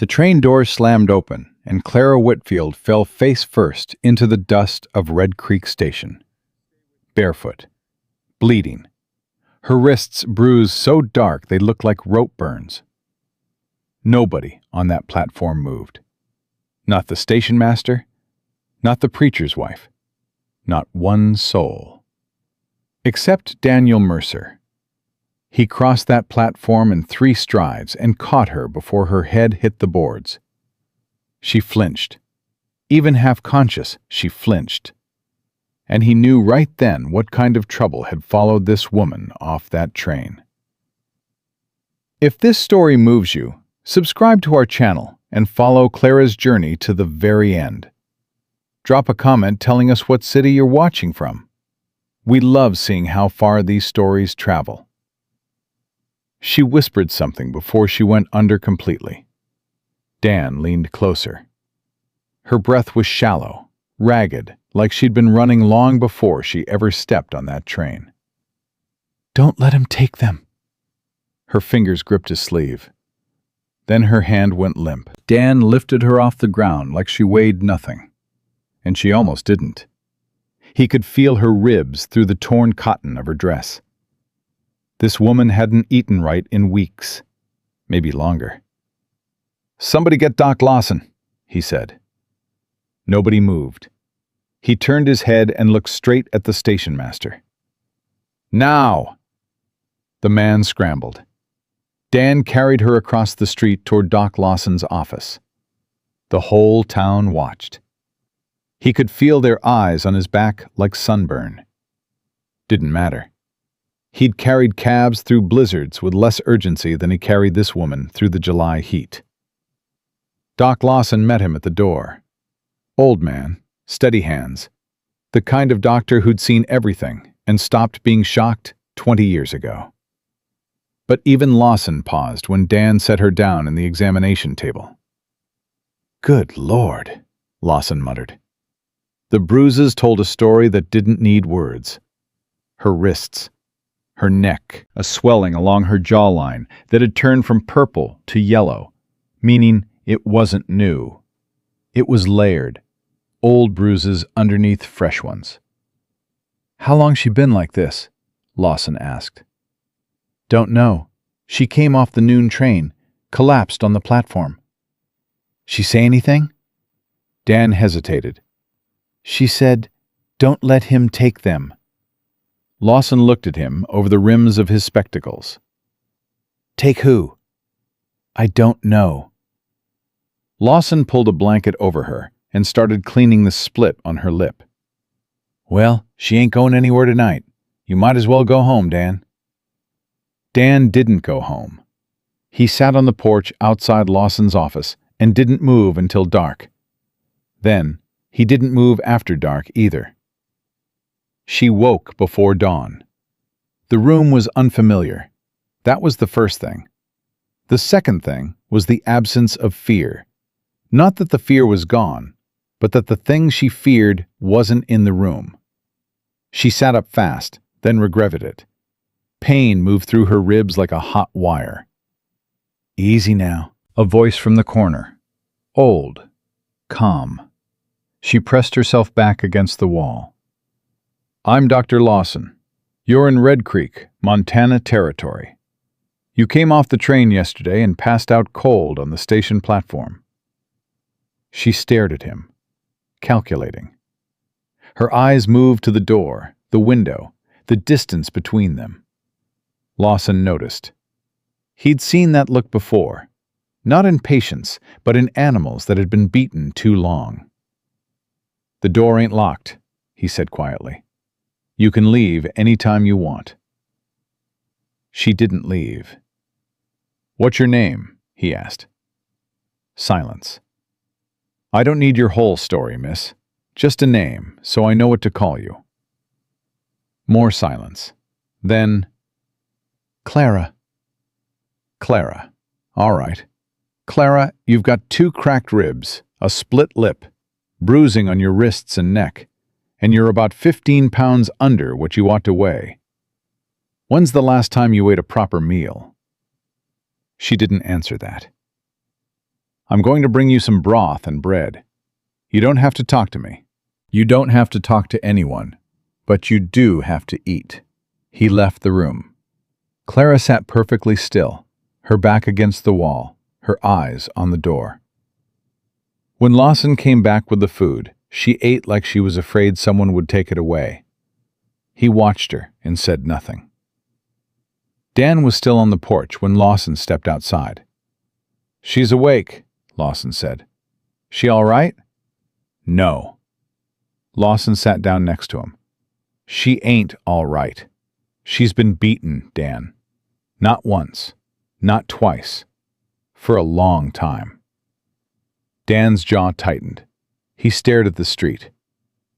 The train doors slammed open, and Clara Whitfield fell face first into the dust of Red Creek Station. Barefoot, bleeding, her wrists bruised so dark they looked like rope burns. Nobody on that platform moved. Not the station master, not the preacher's wife, not one soul. Except Daniel Mercer. He crossed that platform in 3 strides and caught her before her head hit the boards. She flinched. Even half-conscious, she flinched. And he knew right then what kind of trouble had followed this woman off that train. If this story moves you, subscribe to our channel and follow Clara's journey to the very end. Drop a comment telling us what city you're watching from. We love seeing how far these stories travel. She whispered something before she went under completely. Dan leaned closer. Her breath was shallow, ragged, like she'd been running long before she ever stepped on that train. "Don't let him take them." Her fingers gripped his sleeve. Then her hand went limp. Dan lifted her off the ground like she weighed nothing. And she almost didn't. He could feel her ribs through the torn cotton of her dress. This woman hadn't eaten right in weeks, maybe longer. "Somebody get Doc Lawson," he said. Nobody moved. He turned his head and looked straight at the station master. "Now!" The man scrambled. Dan carried her across the street toward Doc Lawson's office. The whole town watched. He could feel their eyes on his back like sunburn. Didn't matter. He'd carried cabs through blizzards with less urgency than he carried this woman through the July heat. Doc Lawson met him at the door. Old man, steady hands, the kind of doctor who'd seen everything and stopped being shocked 20 years ago. But even Lawson paused when Dan set her down in the examination table. "Good Lord," Lawson muttered. The bruises told a story that didn't need words. Her wrists, her neck, a swelling along her jawline that had turned from purple to yellow, meaning it wasn't new. It was layered, old bruises underneath fresh ones. "How long's she been like this?" Lawson asked. "Don't know. She came off the noon train, collapsed on the platform." "She say anything?" Dan hesitated. "She said, 'Don't let him take them.'" Lawson looked at him over the rims of his spectacles. "Take who?" "I don't know." Lawson pulled a blanket over her and started cleaning the split on her lip. "Well, she ain't going anywhere tonight. You might as well go home, Dan." Dan didn't go home. He sat on the porch outside Lawson's office and didn't move until dark. Then, he didn't move after dark either. She woke before dawn. The room was unfamiliar. That was the first thing. The second thing was the absence of fear. Not that the fear was gone, but that the thing she feared wasn't in the room. She sat up fast, then regretted it. Pain moved through her ribs like a hot wire. "Easy now," a voice from the corner. Old, calm. She pressed herself back against the wall. "I'm Dr. Lawson. You're in Red Creek, Montana Territory. You came off the train yesterday and passed out cold on the station platform." She stared at him, calculating. Her eyes moved to the door, the window, the distance between them. Lawson noticed. He'd seen that look before, not in patients, but in animals that had been beaten too long. "The door ain't locked," he said quietly. "You can leave any time you want." She didn't leave. "What's your name?" he asked. Silence. "I don't need your whole story, miss. Just a name, so I know what to call you." More silence. Then, "Clara." "Clara. All right. Clara, you've got 2 cracked ribs, a split lip, bruising on your wrists and neck, and you're about 15 pounds under what you ought to weigh. When's the last time you ate a proper meal?" She didn't answer that. I'm going to bring you some broth and bread. You don't have to talk to me. You don't have to talk to anyone, but you do have to eat." He left the room. Clara sat perfectly still, her back against the wall, her eyes on the door. When Lawson came back with the food, she ate like she was afraid someone would take it away. He watched her and said nothing. Dan was still on the porch when Lawson stepped outside. "She's awake," Lawson said. "She all right?" "No." Lawson sat down next to him. "She ain't all right. She's been beaten, Dan. Not once, not twice, for a long time." Dan's jaw tightened. He stared at the street.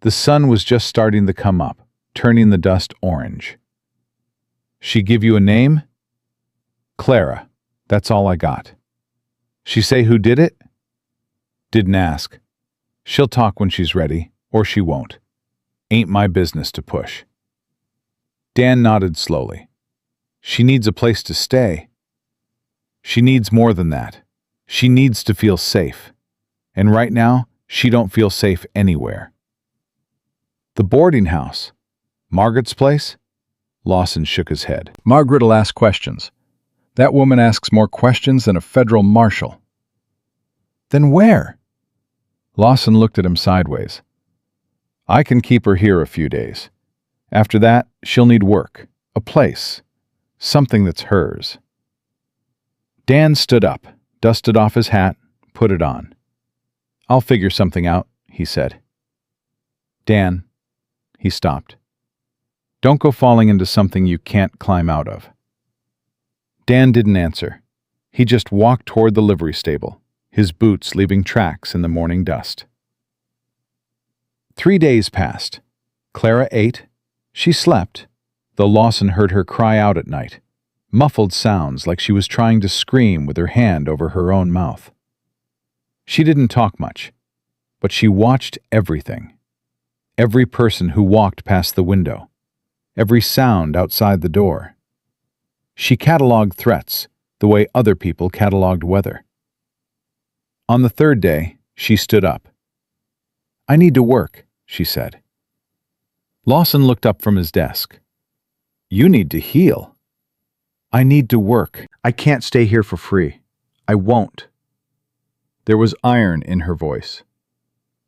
The sun was just starting to come up, turning the dust orange. "She give you a name?" "Clara. That's all I got." "She say who did it?" "Didn't ask. She'll talk when she's ready, or she won't. Ain't my business to push." Dan nodded slowly. "She needs a place to stay." "She needs more than that. She needs to feel safe. And right now, she don't feel safe anywhere." "The boarding house. Margaret's place?" Lawson shook his head. "Margaret'll ask questions. That woman asks more questions than a federal marshal." "Then where?" Lawson looked at him sideways. "I can keep her here a few days. After that, she'll need work, a place, something that's hers." Dan stood up, dusted off his hat, put it on. "I'll figure something out," he said. "Dan," he stopped. "Don't go falling into something you can't climb out of." Dan didn't answer. He just walked toward the livery stable, his boots leaving tracks in the morning dust. 3 days passed. Clara ate. She slept, though Lawson heard her cry out at night, muffled sounds like she was trying to scream with her hand over her own mouth. She didn't talk much, but she watched everything. Every person who walked past the window, every sound outside the door. She cataloged threats the way other people cataloged weather. On the 3rd day, she stood up. "I need to work," she said. Lawson looked up from his desk. "You need to heal." "I need to work. I can't stay here for free. I won't." There was iron in her voice.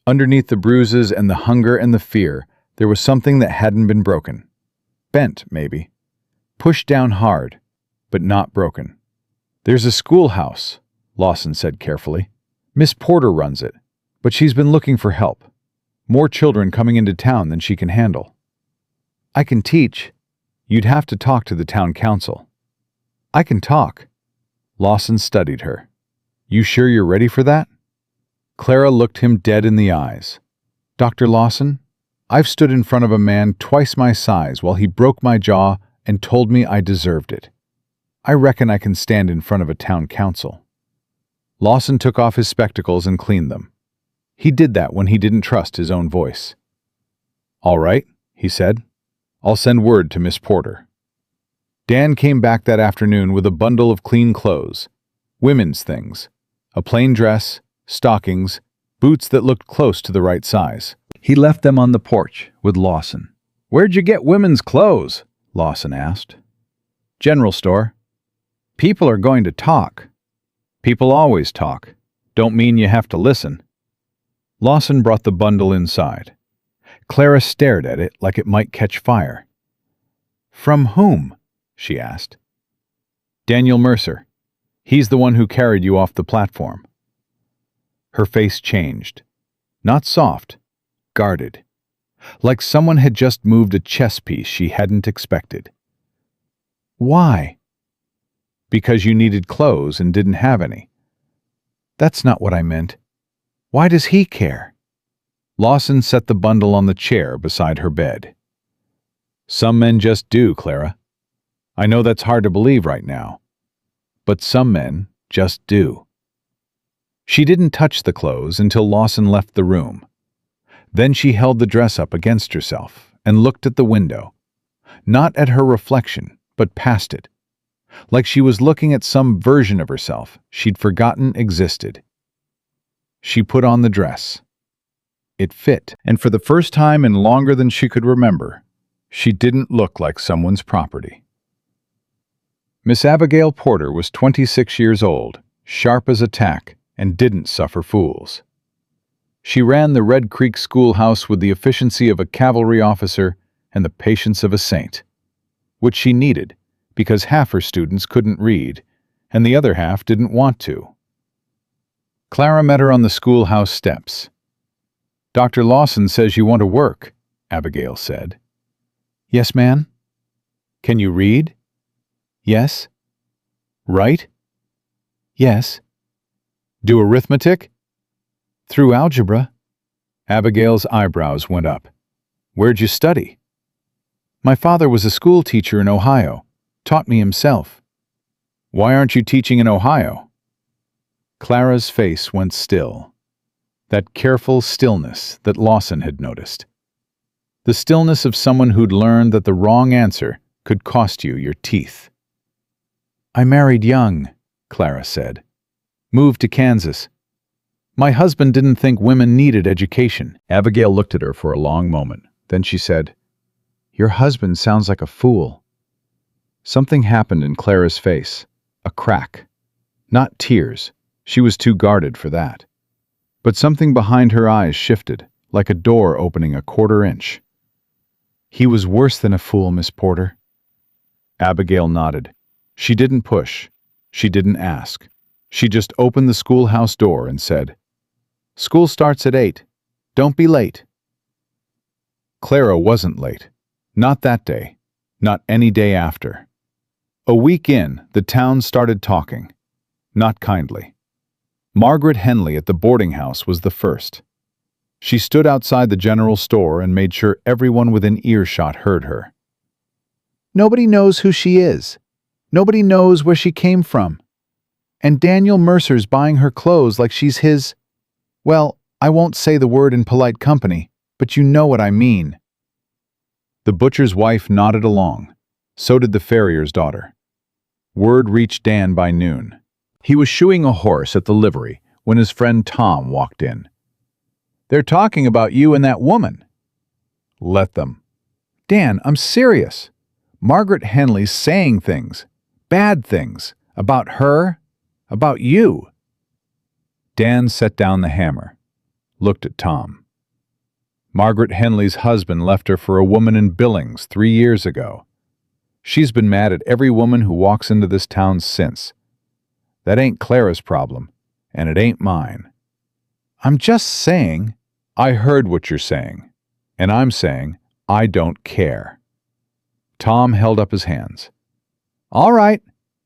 Underneath the bruises and the hunger and the fear, there was something that hadn't been broken. Bent, maybe. Pushed down hard, but not broken. "There's a schoolhouse," Lawson said carefully. "Miss Porter runs it, but she's been looking for help. More children coming into town than she can handle." "I can teach. You'd have to talk to the town council." "I can talk." Lawson studied her. "You sure you're ready for that?" Clara looked him dead in the eyes. "Dr. Lawson, I've stood in front of a man twice my size while he broke my jaw and told me I deserved it. I reckon I can stand in front of a town council." Lawson took off his spectacles and cleaned them. He did that when he didn't trust his own voice. "All right," he said. "I'll send word to Miss Porter." Dan came back that afternoon with a bundle of clean clothes, women's things, a plain dress, stockings, boots that looked close to the right size. He left them on the porch with Lawson. "Where'd you get women's clothes?" Lawson asked. "General store." "People are going to talk." "People always talk. Don't mean you have to listen." Lawson brought the bundle inside. Clara stared at it like it might catch fire. "From whom?" she asked. "Daniel Mercer. He's the one who carried you off the platform." Her face changed. Not soft, guarded. Like someone had just moved a chess piece she hadn't expected. "Why?" "Because you needed clothes and didn't have any." "That's not what I meant. Why does he care?" Lawson set the bundle on the chair beside her bed. "Some men just do, Clara. I know that's hard to believe right now. But some men just do." She didn't touch the clothes until Lawson left the room. Then she held the dress up against herself and looked at the window. Not at her reflection, but past it. Like she was looking at some version of herself she'd forgotten existed. She put on the dress. It fit, and for the first time in longer than she could remember, she didn't look like someone's property. Miss Abigail Porter was 26 years old, sharp as a tack, and didn't suffer fools. She ran the Red Creek schoolhouse with the efficiency of a cavalry officer and the patience of a saint, which she needed because half her students couldn't read and the other half didn't want to. Clara met her on the schoolhouse steps. "Dr. Lawson says you want to work," Abigail said. "Yes, ma'am." "Can you read?" "Yes." "Write?" "Yes." "Do arithmetic?" "Through algebra." Abigail's eyebrows went up. "Where'd you study?" "My father was a school teacher in Ohio. Taught me himself." "Why aren't you teaching in Ohio?" Clara's face went still. That careful stillness that Lawson had noticed. The stillness of someone who'd learned that the wrong answer could cost you your teeth. "I married young," Clara said. "Moved to Kansas. My husband didn't think women needed education." Abigail looked at her for a long moment. Then she said, "Your husband sounds like a fool." Something happened in Clara's face. A crack. Not tears. She was too guarded for that. But something behind her eyes shifted, like a door opening a quarter inch. "He was worse than a fool, Miss Porter." Abigail nodded. She didn't push. She didn't ask. She just opened the schoolhouse door and said, "School starts at 8. Don't be late." Clara wasn't late. Not that day. Not any day after. A week in, the town started talking. Not kindly. Margaret Henley at the boarding house was the first. She stood outside the general store and made sure everyone within earshot heard her. "Nobody knows who she is. Nobody knows where she came from. And Daniel Mercer's buying her clothes like she's his... Well, I won't say the word in polite company, but you know what I mean." The butcher's wife nodded along. So did the farrier's daughter. Word reached Dan by noon. He was shoeing a horse at the livery when his friend Tom walked in. "They're talking about you and that woman." "Let them." "Dan, I'm serious. Margaret Henley's saying things, bad things, about her, about you." Dan set down the hammer, looked at Tom. "Margaret Henley's husband left her for a woman in Billings 3 years ago. She's been mad at every woman who walks into this town since. That ain't Clara's problem, and it ain't mine." "I'm just saying—" "I heard what you're saying, and I'm saying I don't care." Tom held up his hands. "All right,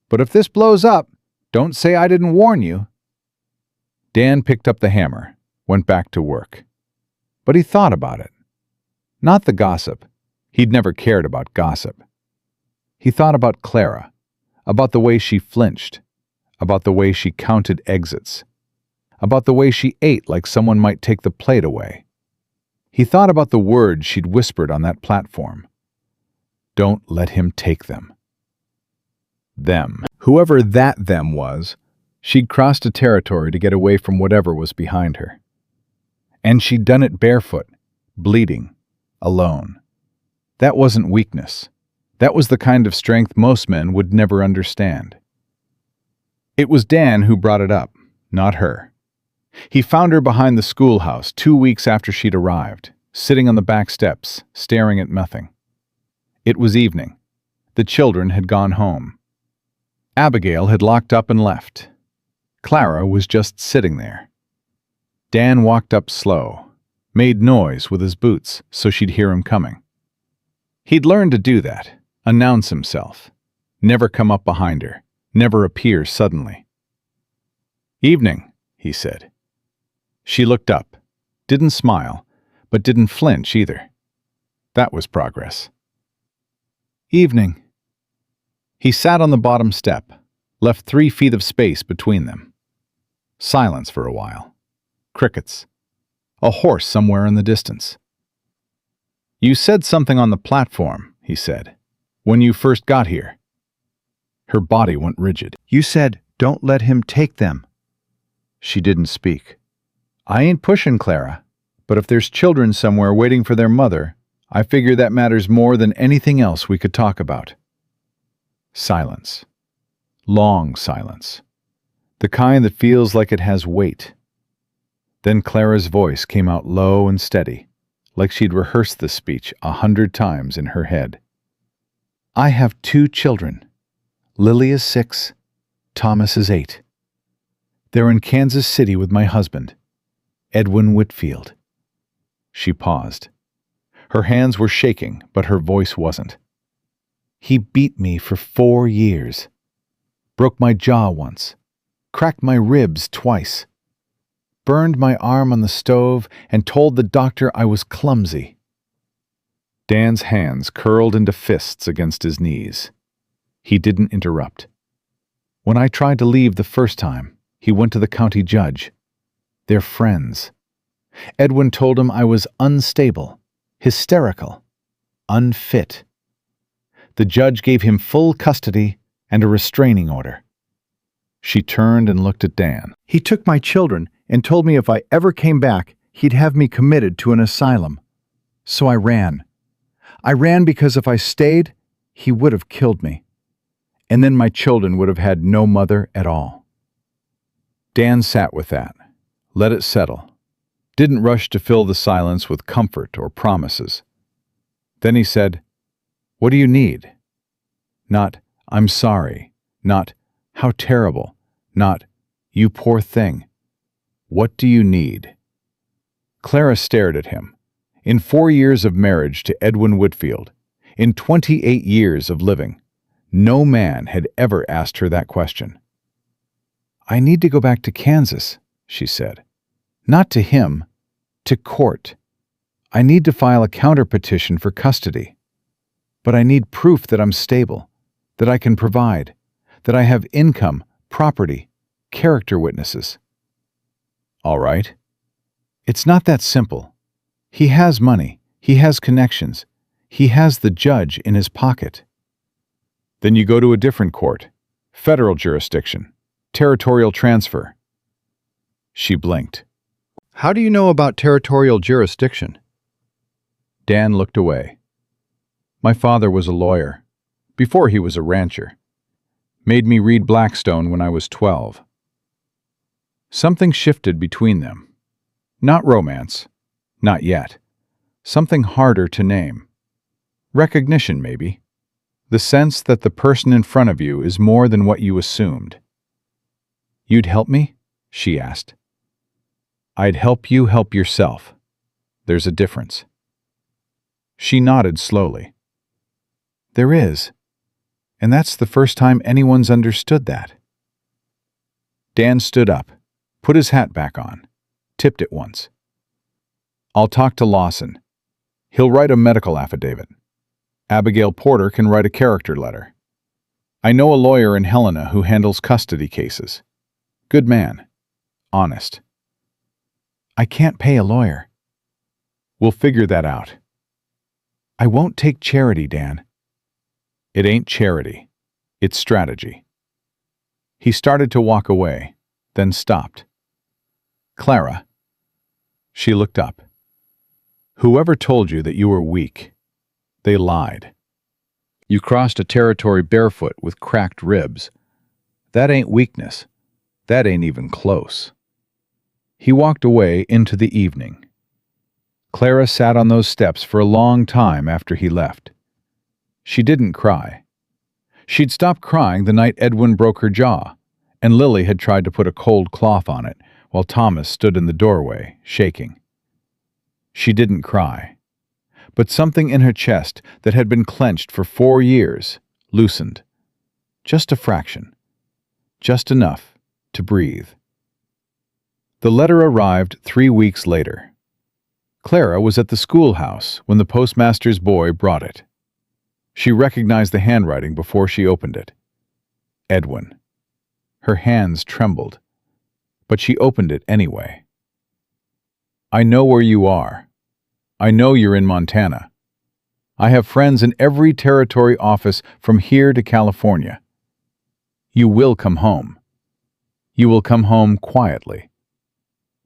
but if this blows up, don't say I didn't warn you." Dan picked up the hammer, went back to work. But he thought about it. Not the gossip. He'd never cared about gossip. He thought about Clara, about the way she flinched, about the way she counted exits, about the way she ate like someone might take the plate away. He thought about the words she'd whispered on that platform. "Don't let him take them." Them. Whoever that them was, she'd crossed a territory to get away from whatever was behind her. And she'd done it barefoot, bleeding, alone. That wasn't weakness. That was the kind of strength most men would never understand. It was Dan who brought it up, not her. He found her behind the schoolhouse 2 weeks after she'd arrived, sitting on the back steps, staring at nothing. It was evening. The children had gone home. Abigail had locked up and left. Clara was just sitting there. Dan walked up slow, made noise with his boots so she'd hear him coming. He'd learned to do that, announce himself, never come up behind her, never appear suddenly. "Evening," he said. She looked up, didn't smile, but didn't flinch either. That was progress. "Evening." He sat on the bottom step, left 3 feet of space between them. Silence for a while. Crickets. A horse somewhere in the distance. "You said something on the platform," he said, "when you first got here." Her body went rigid. "You said, 'Don't let him take them.'" She didn't speak. I ain't pushing, Clara, but if there's children somewhere waiting for their mother, I figure that matters more than anything else we could talk about. Silence. Long silence. The kind that feels like it has weight. Then Clara's voice came out low and steady, like she'd rehearsed the speech 100 times in her head. I have 2 children. Lily is 6, Thomas is 8. They're in Kansas City with my husband, Edwin Whitfield. She paused. Her hands were shaking, but her voice wasn't. He beat me for 4 years. Broke my jaw once. Cracked my ribs twice. Burned my arm on the stove and told the doctor I was clumsy. Dan's hands curled into fists against his knees. He didn't interrupt. When I tried to leave the first time, he went to the county judge. They're friends. Edwin told him I was unstable, hysterical, unfit. The judge gave him full custody and a restraining order. She turned and looked at Dan. He took my children and told me if I ever came back, he'd have me committed to an asylum. So I ran. I ran because if I stayed, he would have killed me. And then my children would have had no mother at all. Dan sat with that, let it settle, didn't rush to fill the silence with comfort or promises. Then he said, "What do you need?" Not, "I'm sorry," not, "How terrible," not, "You poor thing." What do you need? Clara stared at him. In 4 years of marriage to Edwin Whitfield, in 28 years of living, no man had ever asked her that question. I need to go back to Kansas, she said. Not to him, to court. I need to file a counter-petition for custody. But I need proof that I'm stable, that I can provide, that I have income, property, character witnesses. All right. It's not that simple. He has money, he has connections, he has the judge in his pocket. Then you go to a different court, federal jurisdiction, territorial transfer. She blinked. How do you know about territorial jurisdiction? Dan looked away. My father was a lawyer, before he was a rancher. Made me read Blackstone when I was 12. Something shifted between them. Not romance. Not yet. Something harder to name. Recognition, maybe. The sense that the person in front of you is more than what you assumed. You'd help me? She asked. I'd help you help yourself. There's a difference. She nodded slowly. There is. And that's the first time anyone's understood that. Dan stood up, put his hat back on, tipped it once. I'll talk to Lawson. He'll write a medical affidavit. Abigail Porter can write a character letter. I know a lawyer in Helena who handles custody cases. Good man. Honest. I can't pay a lawyer. We'll figure that out. I won't take charity, Dan. It ain't charity. It's strategy. He started to walk away, then stopped. Clara. She looked up. Whoever told you that you were weak, they lied. You crossed a territory barefoot with cracked ribs. That ain't weakness. That ain't even close. He walked away into the evening. Clara sat on those steps for a long time after he left. She didn't cry. She'd stopped crying the night Edwin broke her jaw, and Lily had tried to put a cold cloth on it while Thomas stood in the doorway, shaking. She didn't cry, but something in her chest that had been clenched for 4 years loosened. Just a fraction. Just enough to breathe. The letter arrived 3 weeks later. Clara was at the schoolhouse when the postmaster's boy brought it. She recognized the handwriting before she opened it. Edwin. Her hands trembled, but she opened it anyway. I know where you are. I know you're in Montana. I have friends in every territory office from here to California. You will come home. You will come home quietly.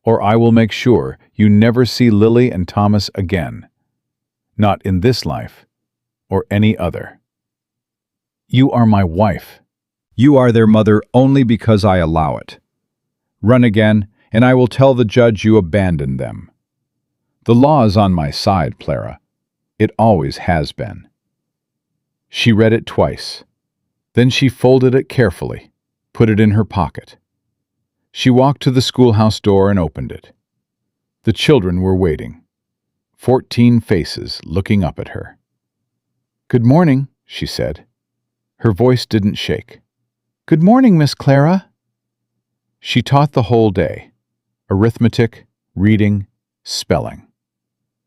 or I will make sure you never see Lily and Thomas again. Not in this life, or any other. You are my wife. You are their mother only because I allow it. Run again, and I will tell the judge you abandoned them. The law is on my side, Clara. It always has been. She read it twice. Then she folded it carefully, put it in her pocket. She walked to the schoolhouse door and opened it. The children were waiting. 14 faces looking up at her. "Good morning," she said. Her voice didn't shake. "Good morning, Miss Clara." She taught the whole day. Arithmetic, reading, spelling.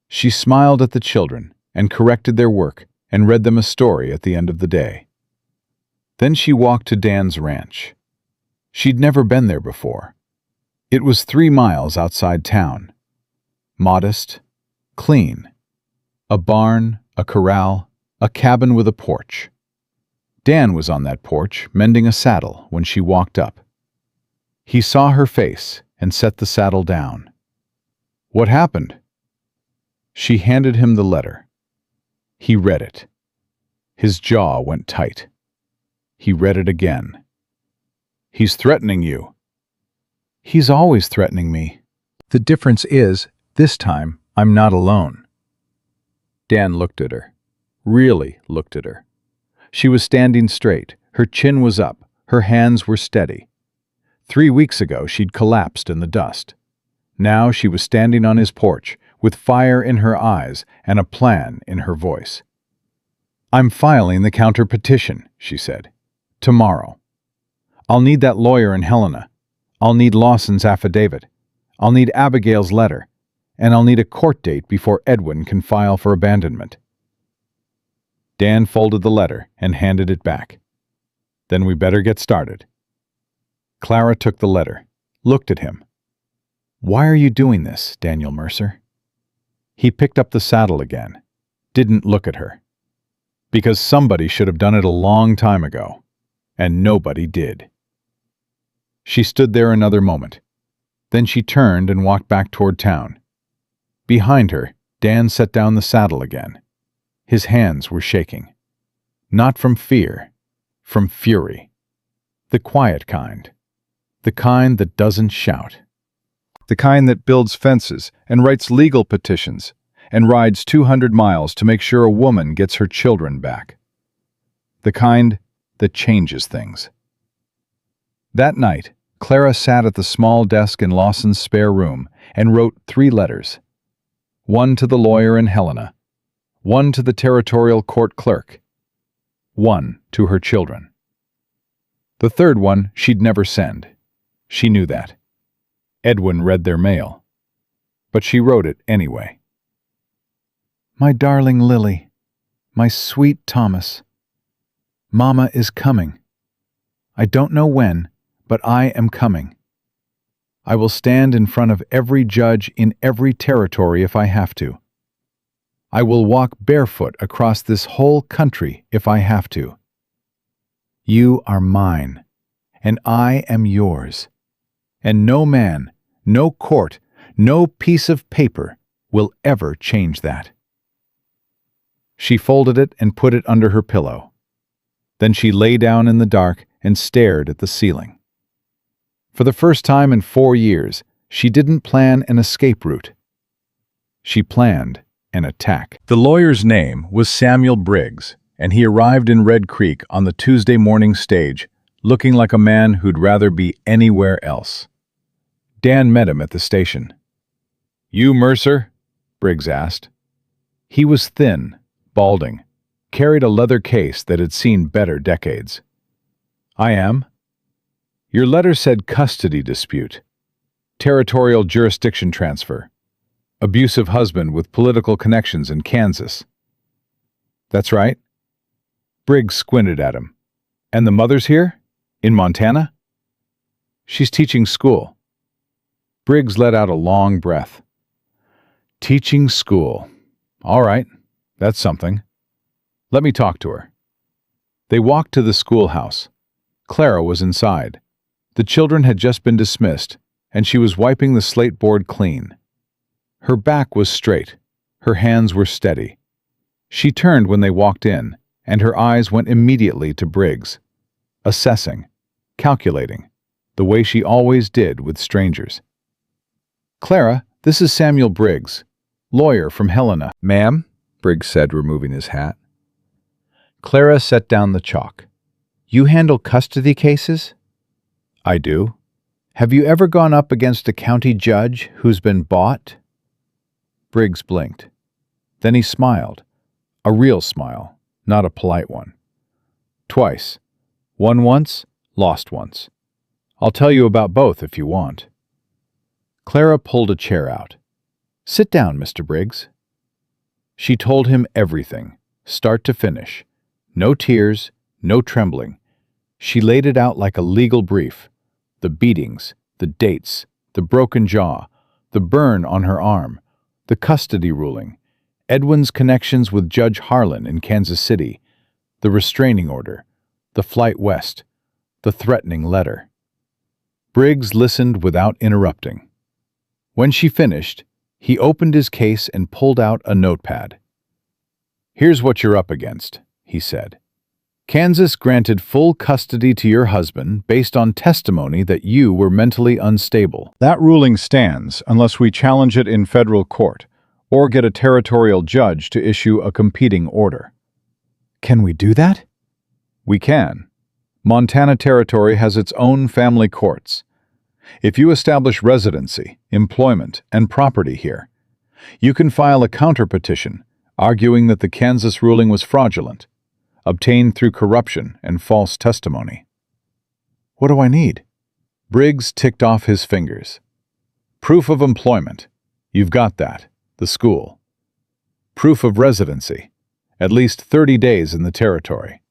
She smiled at the children and corrected their work and read them a story at the end of the day. Then she walked to Dan's ranch. She'd never been there before. It was 3 miles outside town. Modest, clean. A barn, a corral, a cabin with a porch. Dan was on that porch, mending a saddle, when she walked up. He saw her face and set the saddle down. "What happened?" She handed him the letter. He read it. His jaw went tight. He read it again. "He's threatening you." "He's always threatening me. The difference is, this time, I'm not alone." Dan looked at her. Really looked at her. She was standing straight. Her chin was up. Her hands were steady. 3 weeks ago, she'd collapsed in the dust. Now she was standing on his porch, with fire in her eyes and a plan in her voice. "I'm filing the counter-petition," she said. "Tomorrow. I'll need that lawyer in Helena. I'll need Lawson's affidavit. I'll need Abigail's letter. And I'll need a court date before Edwin can file for abandonment." Dan folded the letter and handed it back. "Then we better get started." Clara took the letter, looked at him. "Why are you doing this, Daniel Mercer?" He picked up the saddle again, didn't look at her. Because somebody should have done it a long time ago, and nobody did. She stood there another moment. Then she turned and walked back toward town. Behind her, Dan set down the saddle again. His hands were shaking. Not from fear, from fury. The quiet kind. The kind that doesn't shout. The kind that builds fences and writes legal petitions and rides 200 miles to make sure a woman gets her children back. The kind that changes things. That night, Clara sat at the small desk in Lawson's spare room and wrote 3 letters. One to the lawyer in Helena, one to the territorial court clerk, one to her children. The third one she'd never send. She knew that. Edwin read their mail. But she wrote it anyway. "My darling Lily, my sweet Thomas, Mama is coming. I don't know when, but I am coming. I will stand in front of every judge in every territory if I have to. I will walk barefoot across this whole country if I have to. You are mine, and I am yours, and no man, no court, no piece of paper will ever change that." She folded it and put it under her pillow. Then she lay down in the dark and stared at the ceiling. For the first time in 4 years, she didn't plan an escape route. She planned an attack. The lawyer's name was Samuel Briggs, and he arrived in Red Creek on the Tuesday morning stage, looking like a man who'd rather be anywhere else. Dan met him at the station. "You Mercer?" Briggs asked. He was thin, balding, carried a leather case that had seen better decades. "I am. Your letter said custody dispute, territorial jurisdiction transfer, abusive husband with political connections in Kansas." "That's right." Briggs squinted at him. "And the mother's here? In Montana?" "She's teaching school." Briggs let out a long breath. "Teaching school. All right, that's something. Let me talk to her." They walked to the schoolhouse. Clara was inside. The children had just been dismissed, and she was wiping the slate board clean. Her back was straight. Her hands were steady. She turned when they walked in, and her eyes went immediately to Briggs, assessing, calculating, the way she always did with strangers. "Clara, this is Samuel Briggs, lawyer from Helena." "Ma'am," Briggs said, removing his hat. Clara set down the chalk. "You handle custody cases?" "I do." "Have you ever gone up against a county judge who's been bought?" Briggs blinked. Then he smiled, a real smile, not a polite one. "Twice. Won once, lost once. I'll tell you about both if you want." Clara pulled a chair out. "Sit down, Mr. Briggs." She told him everything, start to finish. No tears, no trembling. She laid it out like a legal brief. The beatings, the dates, the broken jaw, the burn on her arm, the custody ruling, Edwin's connections with Judge Harlan in Kansas City, the restraining order, the flight west, the threatening letter. Briggs listened without interrupting. When she finished, he opened his case and pulled out a notepad. "Here's what you're up against," he said. "Kansas granted full custody to your husband based on testimony that you were mentally unstable. That ruling stands unless we challenge it in federal court or get a territorial judge to issue a competing order." "Can we do that?" "We can. Montana Territory has its own family courts. If you establish residency, employment, and property here, you can file a counterpetition arguing that the Kansas ruling was fraudulent, obtained through corruption and false testimony." "What do I need?" Briggs ticked off his fingers. "Proof of employment. You've got that. The school. Proof of residency. At least 30 days in the territory.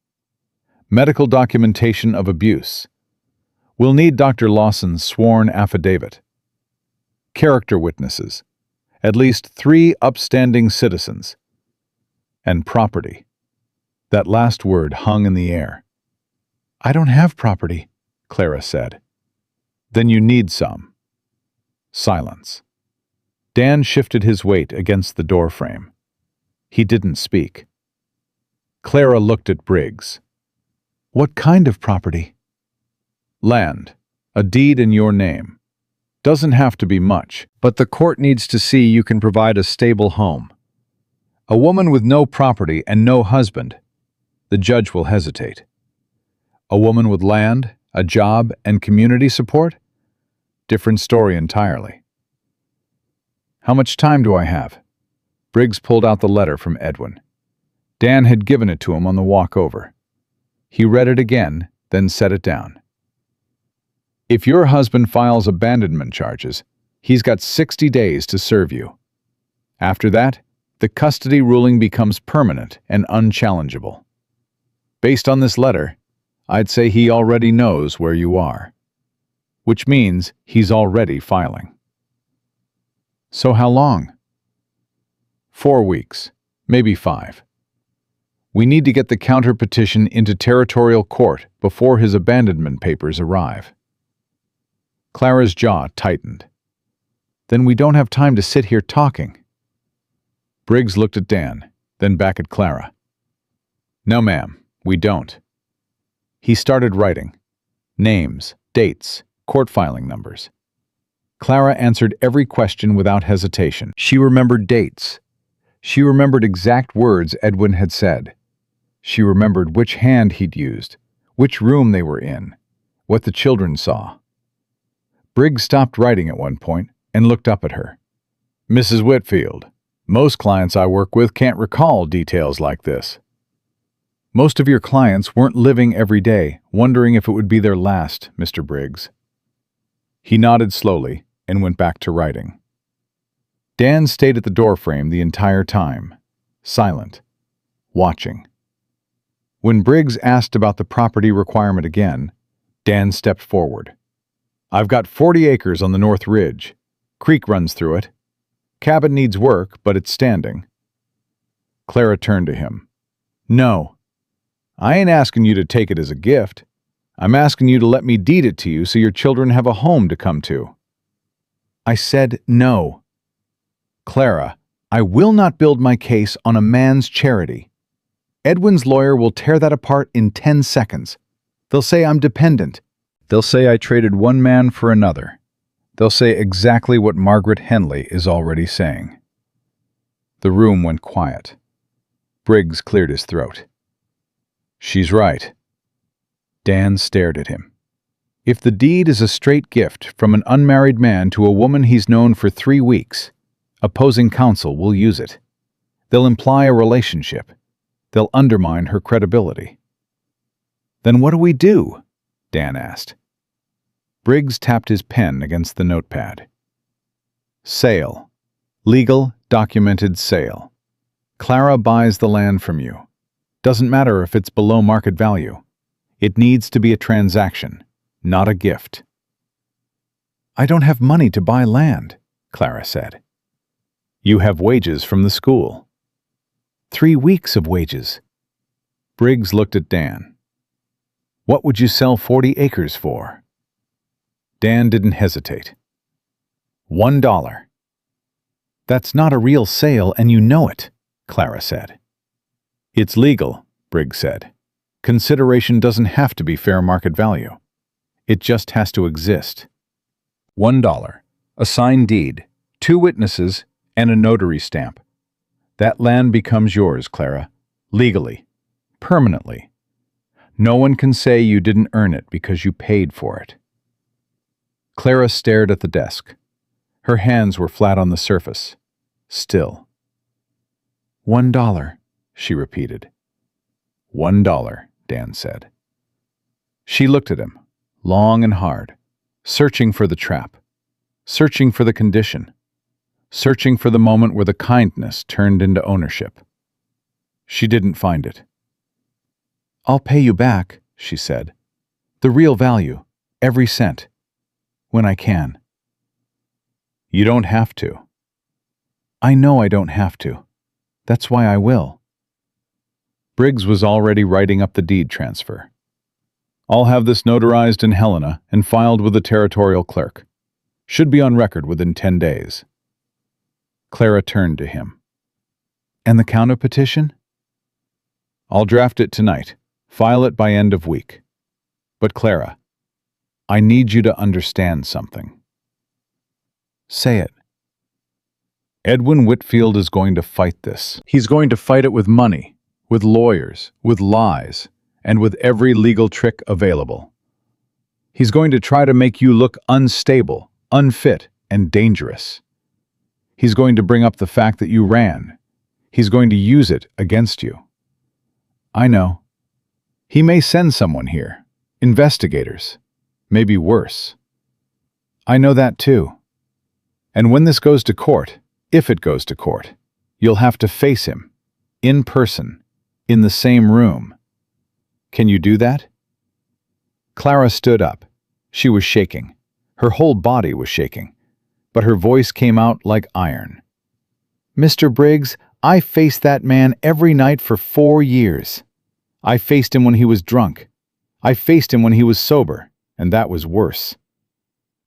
Medical documentation of abuse. We'll need Dr. Lawson's sworn affidavit. Character witnesses. At least 3 upstanding citizens. And property." That last word hung in the air. "I don't have property," Clara said. "Then you need some." Silence. Dan shifted his weight against the doorframe. He didn't speak. Clara looked at Briggs. "What kind of property?" "Land. A deed in your name. Doesn't have to be much, but the court needs to see you can provide a stable home. A woman with no property and no husband, the judge will hesitate. A woman with land, a job, and community support? Different story entirely." "How much time do I have?" Briggs pulled out the letter from Edwin. Dan had given it to him on the walk over. He read it again, then set it down. "If your husband files abandonment charges, he's got 60 days to serve you. After that, the custody ruling becomes permanent and unchallengeable. Based on this letter, I'd say he already knows where you are, which means he's already filing." "So how long?" 4 weeks, maybe 5. We need to get the counterpetition into territorial court before his abandonment papers arrive. Clara's jaw tightened. "Then we don't have time to sit here talking." Briggs looked at Dan, then back at Clara. "No, ma'am, we don't." He started writing. Names, dates, court filing numbers. Clara answered every question without hesitation. She remembered dates. She remembered exact words Edwin had said. She remembered which hand he'd used, which room they were in, what the children saw. Briggs stopped writing at one point and looked up at her. "Mrs. Whitfield, most clients I work with can't recall details like this." "Most of your clients weren't living every day, wondering if it would be their last, Mr. Briggs." He nodded slowly and went back to writing. Dan stayed at the doorframe the entire time, silent, watching. When Briggs asked about the property requirement again, Dan stepped forward. "I've got 40 acres on the North Ridge. Creek runs through it. Cabin needs work, but it's standing." Clara turned to him. "No. I ain't asking you to take it as a gift. I'm asking you to let me deed it to you so your children have a home to come to." I said no. Clara, I will not build my case on a man's charity. Edwin's lawyer will tear that apart in 10 seconds. They'll say I'm dependent. They'll say I traded one man for another. They'll say exactly what Margaret Henley is already saying. The room went quiet. Briggs cleared his throat. She's right. Dan stared at him. If the deed is a straight gift from an unmarried man to a woman he's known for 3 weeks, opposing counsel will use it. They'll imply a relationship. They'll undermine her credibility. Then what do we do? Dan asked. Briggs tapped his pen against the notepad. Sale. Legal, documented sale. Clara buys the land from you. Doesn't matter if it's below market value. It needs to be a transaction, not a gift. I don't have money to buy land, Clara said. You have wages from the school. 3 weeks of wages. Briggs looked at Dan. What would you sell 40 acres for? Dan didn't hesitate. $1. That's not a real sale, and you know it, Clara said. It's legal, Briggs said. Consideration doesn't have to be fair market value. It just has to exist. $1. A signed deed, 2 witnesses, and a notary stamp. That land becomes yours, Clara. Legally. Permanently. No one can say you didn't earn it because you paid for it. Clara stared at the desk. Her hands were flat on the surface. Still. $1, she repeated. $1, Dan said. She looked at him, long and hard, searching for the trap, searching for the condition, searching for the moment where the kindness turned into ownership. She didn't find it. I'll pay you back, she said. The real value, every cent. When I can. You don't have to. I know I don't have to. That's why I will. Briggs was already writing up the deed transfer. I'll have this notarized in Helena and filed with the territorial clerk. Should be on record within 10 days. Clara turned to him. And the counter petition? I'll draft it tonight. File it by end of week. But Clara, I need you to understand something. Say it. Edwin Whitfield is going to fight this. He's going to fight it with money, with lawyers, with lies, and with every legal trick available. He's going to try to make you look unstable, unfit, and dangerous. He's going to bring up the fact that you ran. He's going to use it against you. I know. He may send someone here, investigators, maybe worse. I know that too. And when this goes to court, if it goes to court, you'll have to face him, in person, in the same room. Can you do that? Clara stood up. She was shaking. Her whole body was shaking, but her voice came out like iron. Mr. Briggs, I faced that man every night for 4 years. I faced him when he was drunk. I faced him when he was sober, and that was worse.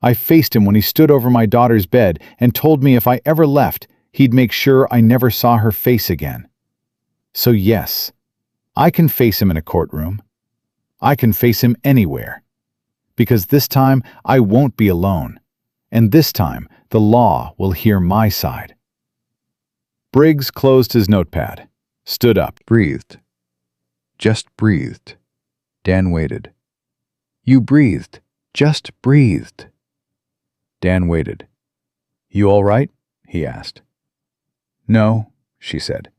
I faced him when he stood over my daughter's bed and told me if I ever left, he'd make sure I never saw her face again. So yes, I can face him in a courtroom. I can face him anywhere. Because this time I won't be alone. And this time the law will hear my side. Briggs closed his notepad, stood up, breathed. Just breathed. Dan waited. You breathed. Just breathed. Dan waited. You all right? He asked. No, she said.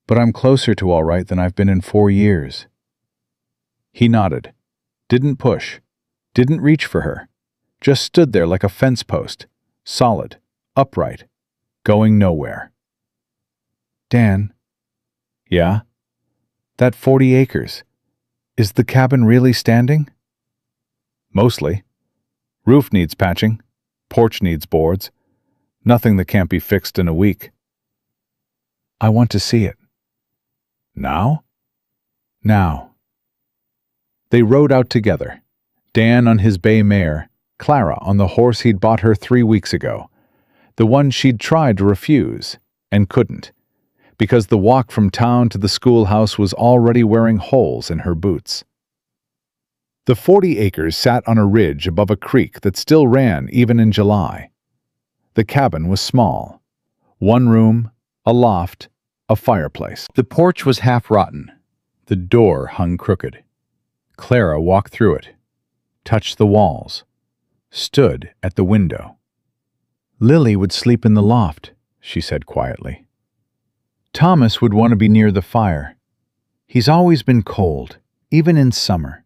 But I'm closer to all right than I've been in 4 years. He nodded. Didn't push. Didn't reach for her. Just stood there like a fence post. Solid. Upright. Going nowhere. Dan. Yeah? That 40 acres. Is the cabin really standing? Mostly. Roof needs patching. Porch needs boards. Nothing that can't be fixed in a week. I want to see it. Now? Now. They rode out together. Dan on his bay mare, Clara on the horse he'd bought her 3 weeks ago, the one she'd tried to refuse and couldn't, because the walk from town to the schoolhouse was already wearing holes in her boots. The 40 acres sat on a ridge above a creek that still ran even in July. The cabin was small. One room, a loft, a fireplace. The porch was half rotten. The door hung crooked. Clara walked through it, touched the walls, stood at the window. "Lily would sleep in the loft," she said quietly. "Thomas would want to be near the fire. He's always been cold, even in summer."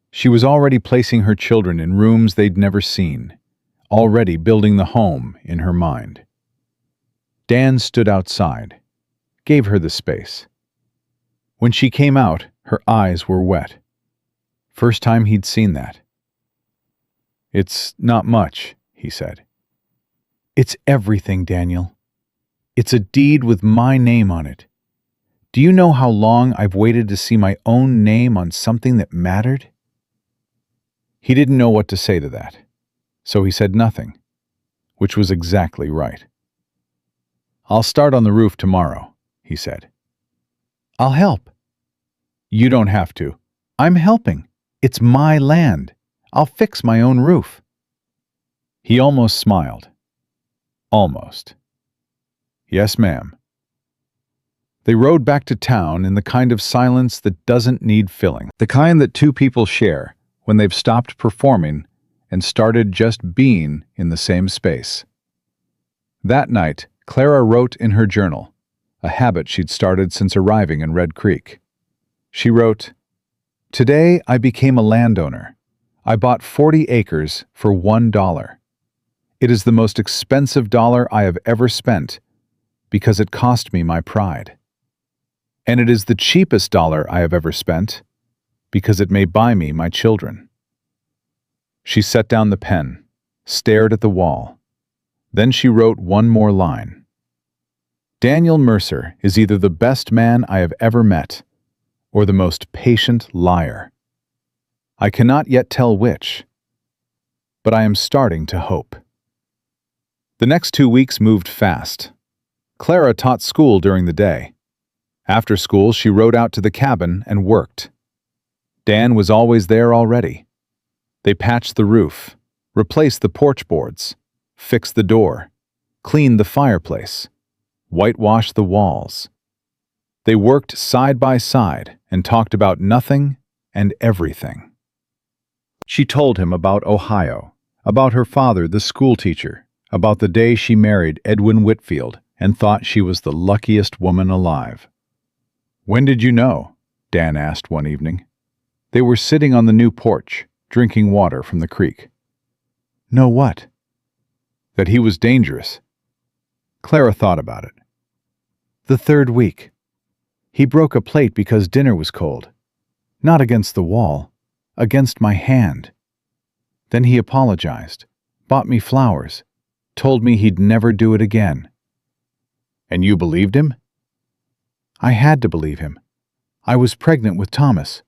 She was already placing her children in rooms they'd never seen, already building the home in her mind. Dan stood outside, gave her the space. When she came out, her eyes were wet. First time he'd seen that. "It's not much," he said. "It's everything, Daniel. It's a deed with my name on it. Do you know how long I've waited to see my own name on something that mattered?" He didn't know what to say to that, so he said nothing, which was exactly right. "I'll start on the roof tomorrow," he said. "I'll help." "You don't have to. I'm helping. It's my land. I'll fix my own roof." He almost smiled. Almost. "Yes, ma'am." They rode back to town in the kind of silence that doesn't need filling, the kind that two people share when they've stopped performing and started just being in the same space. That night, Clara wrote in her journal, a habit she'd started since arriving in Red Creek. She wrote, "Today I became a landowner. I bought 40 acres for $1. It is the most expensive dollar I have ever spent because it cost me my pride. And it is the cheapest dollar I have ever spent because it may buy me my children." She set down the pen, stared at the wall. Then she wrote one more line. "Daniel Mercer is either the best man I have ever met or the most patient liar. I cannot yet tell which, but I am starting to hope." The next 2 weeks moved fast. Clara taught school during the day. After school, she rode out to the cabin and worked. Dan was always there already. They patched the roof, replaced the porch boards, fixed the door, cleaned the fireplace, whitewashed the walls. They worked side by side and talked about nothing and everything. She told him about Ohio, about her father, the schoolteacher, about the day she married Edwin Whitfield and thought she was the luckiest woman alive. "When did you know?" Dan asked one evening. They were sitting on the new porch, drinking water from the creek. "Know what?" "That he was dangerous." Clara thought about it. "The 3rd week. He broke a plate because dinner was cold. Not against the wall, against my hand. Then he apologized, bought me flowers, told me he'd never do it again." "And you believed him?" "I had to believe him. I was pregnant with Thomas.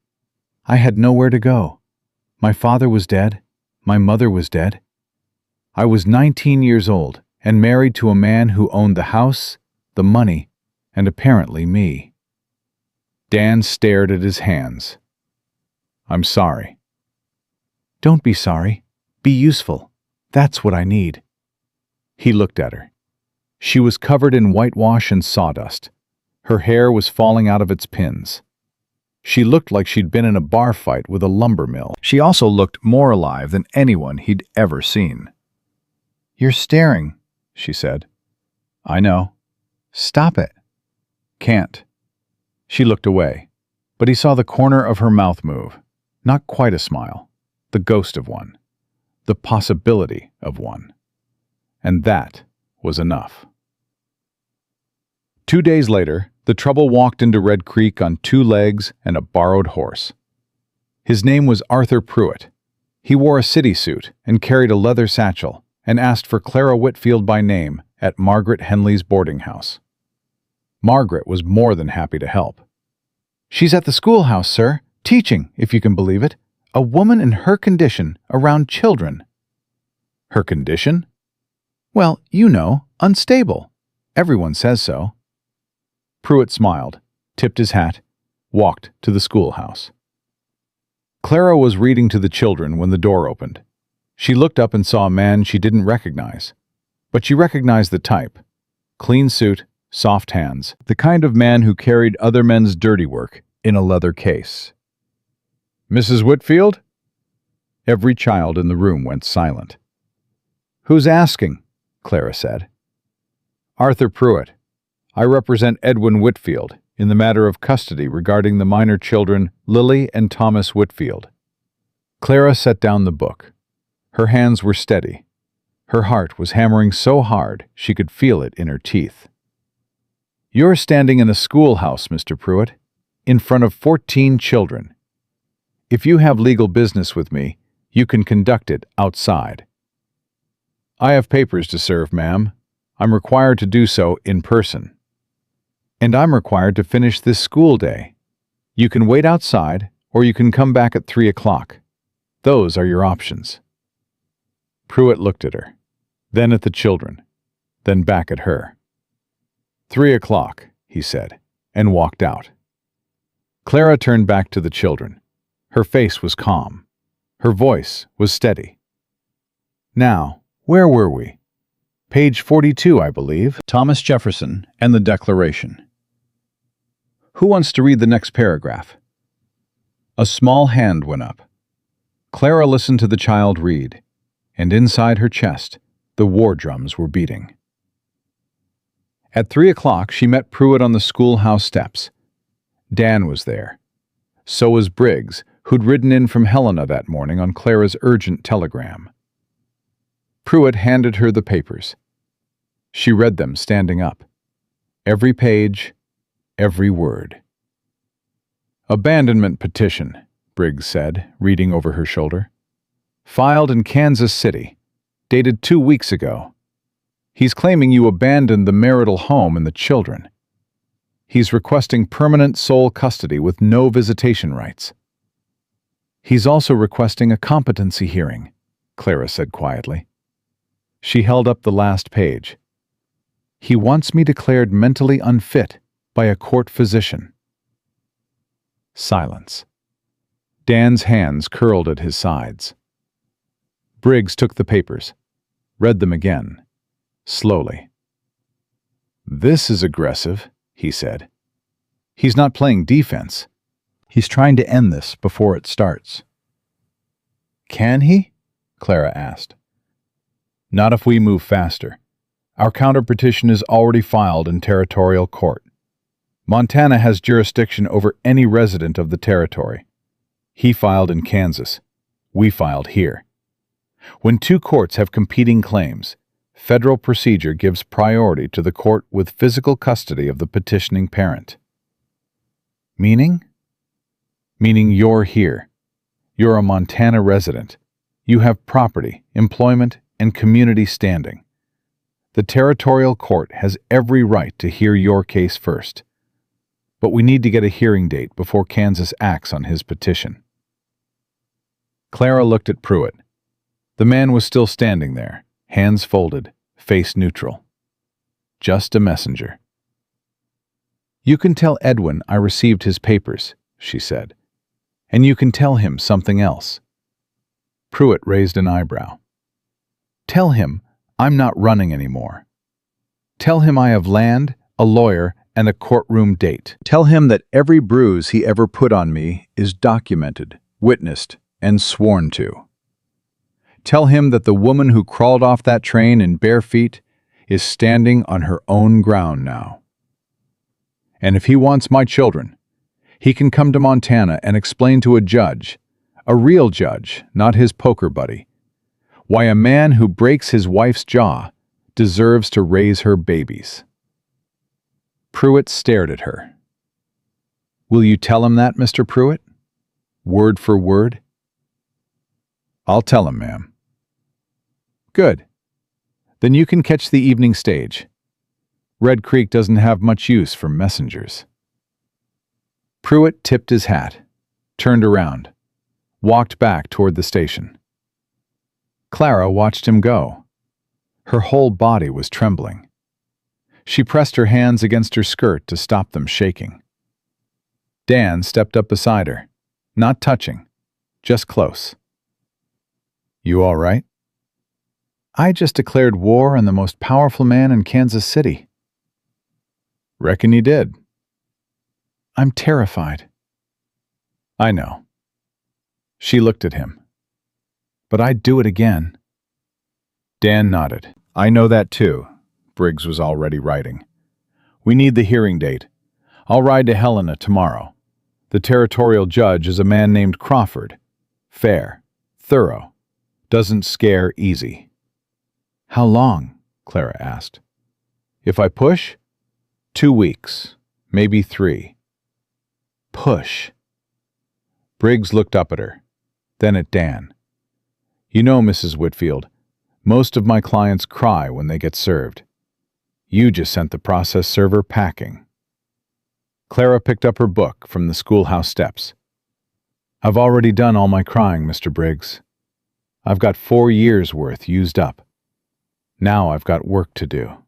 I had nowhere to go. My father was dead. My mother was dead. I was 19 years old and married to a man who owned the house, the money, and apparently me." Dan stared at his hands. "I'm sorry." "Don't be sorry. Be useful. That's what I need." He looked at her. She was covered in whitewash and sawdust. Her hair was falling out of its pins. She looked like she'd been in a bar fight with a lumber mill. She also looked more alive than anyone he'd ever seen. "You're staring," she said. "I know." "Stop it." "Can't." She looked away, but he saw the corner of her mouth move. Not quite a smile, the ghost of one, the possibility of one. And that was enough. 2 days later, the trouble walked into Red Creek on 2 legs and a borrowed horse. His name was Arthur Pruitt. He wore a city suit and carried a leather satchel and asked for Clara Whitfield by name at Margaret Henley's boarding house. Margaret was more than happy to help. "She's at the schoolhouse, sir, teaching, if you can believe it. A woman in her condition around children." "Her condition?" Well, you know, unstable. Everyone says so. Pruitt smiled, tipped his hat, walked to the schoolhouse. Clara was reading to the children when the door opened. She looked up and saw a man she didn't recognize. But she recognized the type. Clean suit, soft hands, the kind of man who carried other men's dirty work in a leather case. "Mrs. Whitfield?" Every child in the room went silent. "Who's asking?" Clara said. "Arthur Pruitt. I represent Edwin Whitfield in the matter of custody regarding the minor children Lily and Thomas Whitfield." Clara set down the book. Her hands were steady. Her heart was hammering so hard she could feel it in her teeth. "You're standing in a schoolhouse, Mr. Pruitt, in front of 14 children. If you have legal business with me, you can conduct it outside." "I have papers to serve, ma'am. I'm required to do so in person. And I'm required to finish this school day. You can wait outside, or you can come back at 3 o'clock. Those are your options." Pruitt looked at her, then at the children, then back at her. 3 o'clock, he said, and walked out. Clara turned back to the children. Her face was calm. Her voice was steady. "Now, where were we? Page 42, I believe. Thomas Jefferson and the Declaration. Who wants to read the next paragraph?" A small hand went up. Clara listened to the child read, and inside her chest, the war drums were beating. At 3 o'clock, she met Pruitt on the schoolhouse steps. Dan was there. So was Briggs, who'd ridden in from Helena that morning on Clara's urgent telegram. Pruitt handed her the papers. She read them standing up. Every page, every word. "Abandonment petition," Briggs said, reading over her shoulder. "Filed in Kansas City, dated 2 weeks ago. He's claiming you abandoned the marital home and the children. He's requesting permanent sole custody with no visitation rights." "He's also requesting a competency hearing," Clara said quietly. She held up the last page. "He wants me declared mentally unfit by a court physician." Silence. Dan's hands curled at his sides. Briggs took the papers, read them again, slowly. "This is aggressive," he said. "He's not playing defense. He's trying to end this before it starts." "Can he?" Clara asked. "Not if we move faster. Our counterpetition is already filed in territorial court. Montana has jurisdiction over any resident of the territory. He filed in Kansas. We filed here. When 2 courts have competing claims, federal procedure gives priority to the court with physical custody of the petitioning parent." "Meaning?" "Meaning you're here. You're a Montana resident. You have property, employment, and community standing. The territorial court has every right to hear your case first. But we need to get a hearing date before Kansas acts on his petition." Clara looked at Pruitt. The man was still standing there, hands folded, face neutral. Just a messenger. "You can tell Edwin I received his papers," she said. "And you can tell him something else." Pruitt raised an eyebrow. "Tell him I'm not running anymore. Tell him I have land, a lawyer, and a courtroom date. Tell him that every bruise he ever put on me is documented, witnessed, and sworn to. Tell him that the woman who crawled off that train in bare feet is standing on her own ground now. And if he wants my children, he can come to Montana and explain to a judge, a real judge, not his poker buddy, why a man who breaks his wife's jaw deserves to raise her babies." Pruitt stared at her. "Will you tell him that, Mr. Pruitt? Word for word?" "I'll tell him, ma'am." "Good. Then you can catch the evening stage. Red Creek doesn't have much use for messengers." Pruitt tipped his hat, turned around, walked back toward the station. Clara watched him go. Her whole body was trembling. She pressed her hands against her skirt to stop them shaking. Dan stepped up beside her, not touching, just close. "You all right?" "I just declared war on the most powerful man in Kansas City." "Reckon you did." "I'm terrified." "I know." She looked at him. "But I'd do it again." Dan nodded. "I know that too." Briggs was already writing. "We need the hearing date. I'll ride to Helena tomorrow. The territorial judge is a man named Crawford. Fair, thorough, doesn't scare easy." "How long?" Clara asked. "If I push, 2 weeks, maybe 3. "Push." Briggs looked up at her, then at Dan. "You know, Mrs. Whitfield, most of my clients cry when they get served. You just sent the process server packing." Clara picked up her book from the schoolhouse steps. "I've already done all my crying, Mr. Briggs. I've got 4 years' worth used up. Now I've got work to do."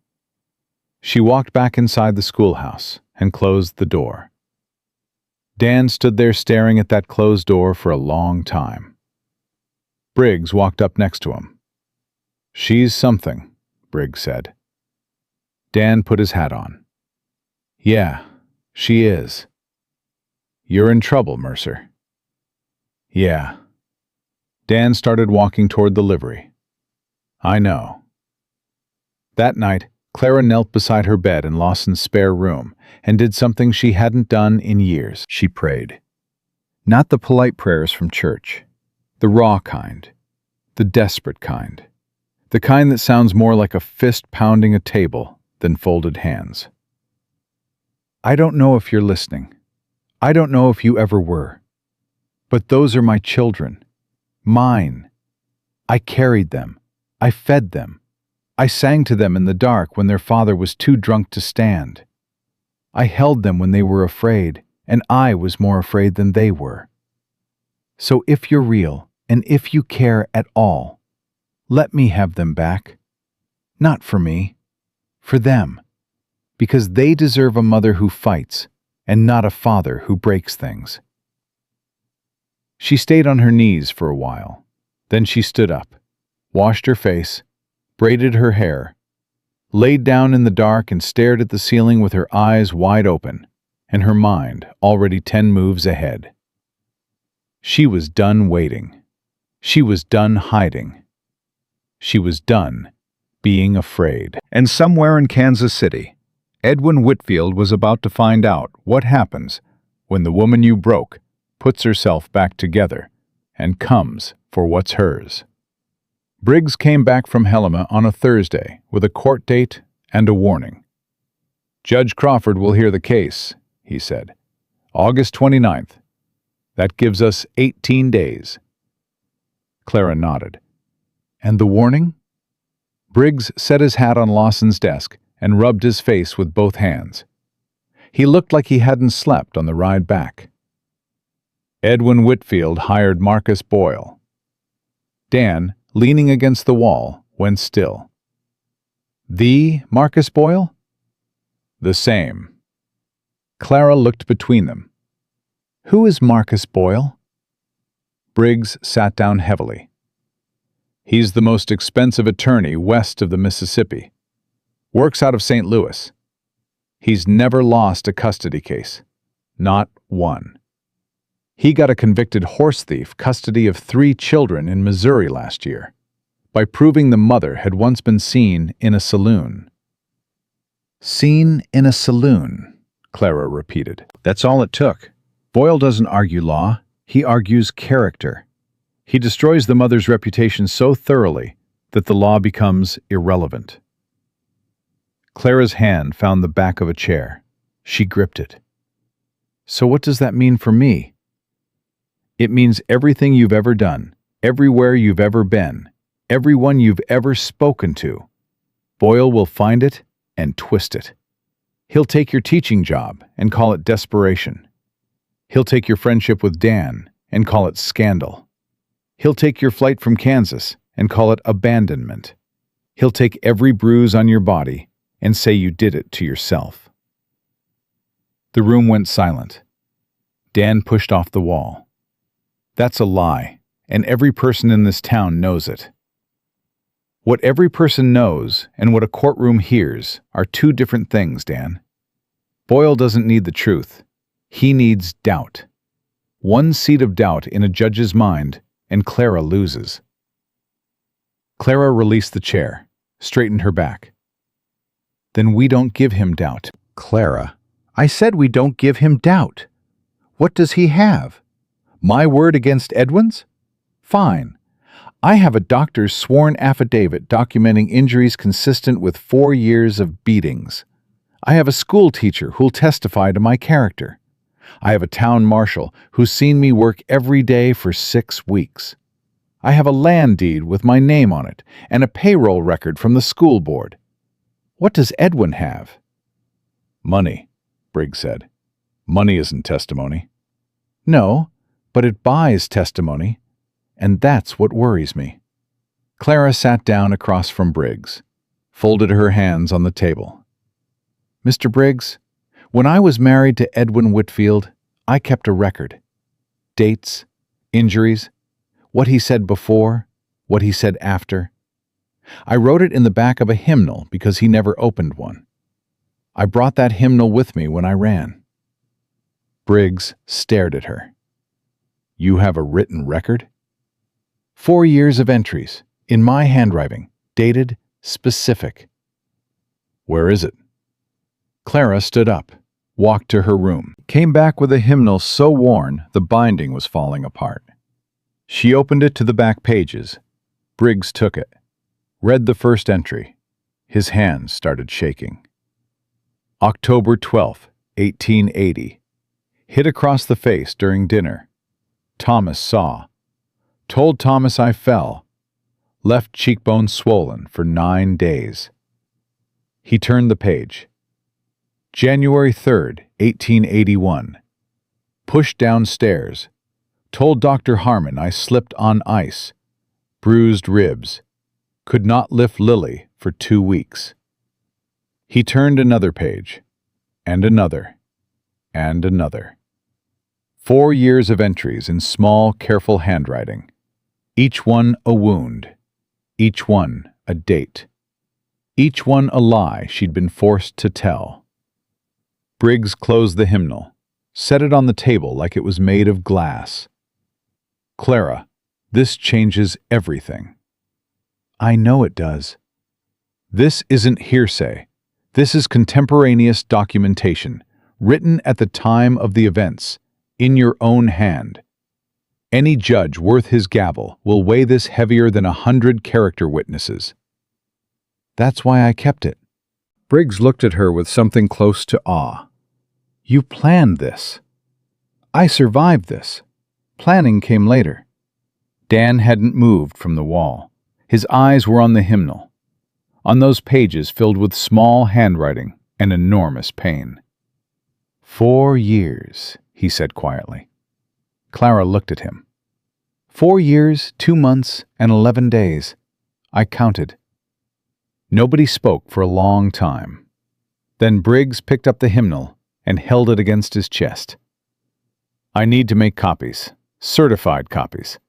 She walked back inside the schoolhouse and closed the door. Dan stood there staring at that closed door for a long time. Briggs walked up next to him. "She's something," Briggs said. Dan put his hat on. "Yeah, she is." "You're in trouble, Mercer." "Yeah." Dan started walking toward the livery. "I know." That night, Clara knelt beside her bed in Lawson's spare room and did something she hadn't done in years. She prayed. Not the polite prayers from church. The raw kind. The desperate kind. The kind that sounds more like a fist pounding a table than folded hands. "I don't know if you're listening. I don't know if you ever were. But those are my children. Mine. I carried them. I fed them. I sang to them in the dark when their father was too drunk to stand. I held them when they were afraid, and I was more afraid than they were. So if you're real, and if you care at all, let me have them back. Not for me, for them. Because they deserve a mother who fights, and not a father who breaks things." She stayed on her knees for a while. Then she stood up, washed her face, braided her hair, laid down in the dark and stared at the ceiling with her eyes wide open, and her mind already 10 moves ahead. She was done waiting. She was done hiding. She was done being afraid. And somewhere in Kansas City, Edwin Whitfield was about to find out what happens when the woman you broke puts herself back together and comes for what's hers. Briggs came back from Helena on a Thursday with a court date and a warning. "Judge Crawford will hear the case," he said. "August 29th. That gives us 18 days. Clara nodded. "And the warning?" Briggs set his hat on Lawson's desk and rubbed his face with both hands. He looked like he hadn't slept on the ride back. "Edwin Whitfield hired Marcus Boyle." Dan, leaning against the wall, went still. "The Marcus Boyle?" "The same." Clara looked between them. "Who is Marcus Boyle?" Briggs sat down heavily. "He's the most expensive attorney west of the Mississippi. Works out of St. Louis. He's never lost a custody case. Not one. He got a convicted horse thief custody of 3 children in Missouri last year, by proving the mother had once been seen in a saloon." "Seen in a saloon," Clara repeated. "That's all it took. Boyle doesn't argue law, he argues character. He destroys the mother's reputation so thoroughly that the law becomes irrelevant." Clara's hand found the back of a chair. She gripped it. "So what does that mean for me?" "It means everything you've ever done, everywhere you've ever been, everyone you've ever spoken to. Boyle will find it and twist it. He'll take your teaching job and call it desperation. He'll take your friendship with Dan and call it scandal. He'll take your flight from Kansas and call it abandonment. He'll take every bruise on your body and say you did it to yourself." The room went silent. Dan pushed off the wall. "That's a lie, and every person in this town knows it." What every person knows and what a courtroom hears are two different things, Dan. Boyle doesn't need the truth. He needs doubt. One seed of doubt in a judge's mind, and Clara loses. Clara released the chair, straightened her back. "Then we don't give him doubt." "Clara, I said we don't give him doubt. What does he have? My word against Edwin's? Fine. I have a doctor's sworn affidavit documenting injuries consistent with 4 years of beatings. I have a school teacher who'll testify to my character. I have a town marshal who's seen me work every day for 6 weeks. I have a land deed with my name on it and a payroll record from the school board. What does Edwin have?" "Money," Briggs said. "Money isn't testimony." "No, but it buys testimony, and that's what worries me." Clara sat down across from Briggs, folded her hands on the table. "Mr. Briggs, when I was married to Edwin Whitfield, I kept a record. Dates, injuries, what he said before, what he said after. I wrote it in the back of a hymnal because he never opened one. I brought that hymnal with me when I ran." Briggs stared at her. "You have a written record?" 4 years of entries, in my handwriting, dated, specific." "Where is it?" Clara stood up, walked to her room, came back with a hymnal so worn the binding was falling apart. She opened it to the back pages. Briggs took it, read the first entry. His hands started shaking. "October 12th, 1880. Hit across the face during dinner. Thomas saw. Told Thomas I fell. Left cheekbone swollen for 9 days." He turned the page. "January 3rd, 1881. Pushed downstairs. Told Dr. Harmon I slipped on ice. Bruised ribs. Could not lift Lily for 2 weeks." He turned another page, and another, and another. 4 years of entries in small, careful handwriting. Each one a wound. Each one a date. Each one a lie she'd been forced to tell. Briggs closed the hymnal, set it on the table like it was made of glass. "Clara, this changes everything." "I know it does." "This isn't hearsay. This is contemporaneous documentation, written at the time of the events, in your own hand. Any judge worth his gavel will weigh this heavier than 100 character witnesses." "That's why I kept it." Briggs looked at her with something close to awe. "You planned this." "I survived this. Planning came later." Dan hadn't moved from the wall. His eyes were on the hymnal, on those pages filled with small handwriting and enormous pain. 4 years, he said quietly. Clara looked at him. 4 years, 2 months, and 11 days. I counted. Nobody spoke for a long time. Then Briggs picked up the hymnal and held it against his chest. "I need to make copies, certified copies.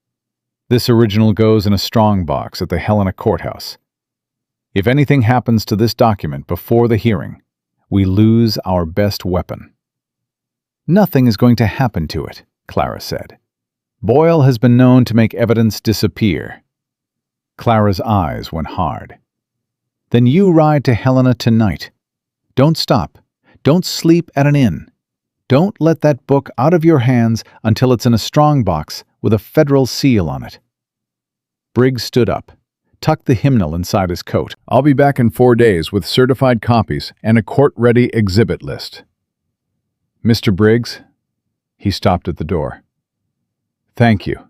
This original goes in a strong box at the Helena courthouse. If anything happens to this document before the hearing, we lose our best weapon." "Nothing is going to happen to it," Clara said. "Boyle has been known to make evidence disappear." Clara's eyes went hard. "Then you ride to Helena tonight. Don't stop. Don't sleep at an inn. Don't let that book out of your hands until it's in a strong box with a federal seal on it." Briggs stood up, tucked the hymnal inside his coat. "I'll be back in 4 days with certified copies and a court-ready exhibit list." "Mr. Briggs?" He stopped at the door. "Thank you."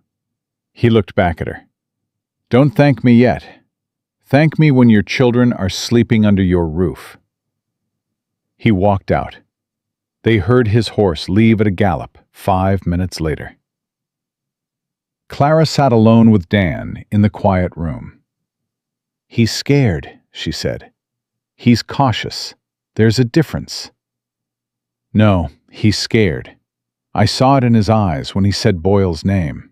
He looked back at her. "Don't thank me yet. Thank me when your children are sleeping under your roof." He walked out. They heard his horse leave at a gallop 5 minutes later. Clara sat alone with Dan in the quiet room. "He's scared," she said. "He's cautious. There's a difference." "No, he's scared. I saw it in his eyes when he said Boyle's name."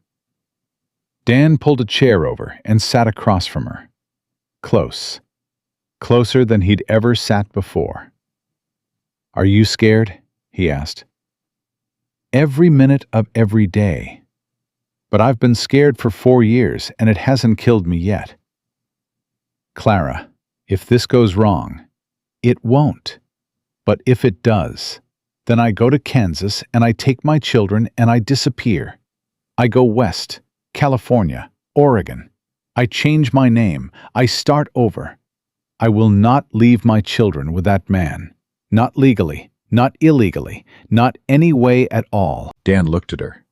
Dan pulled a chair over and sat across from her. Close. Closer than he'd ever sat before. "Are you scared?" he asked. "Every minute of every day. But I've been scared for 4 years, and it hasn't killed me yet." "Clara, if this goes wrong, it won't. But if it does, then I go to Kansas and I take my children and I disappear. I go west, California, Oregon. I change my name. I start over. I will not leave my children with that man. Not legally, not illegally, not any way at all." Dan looked at her.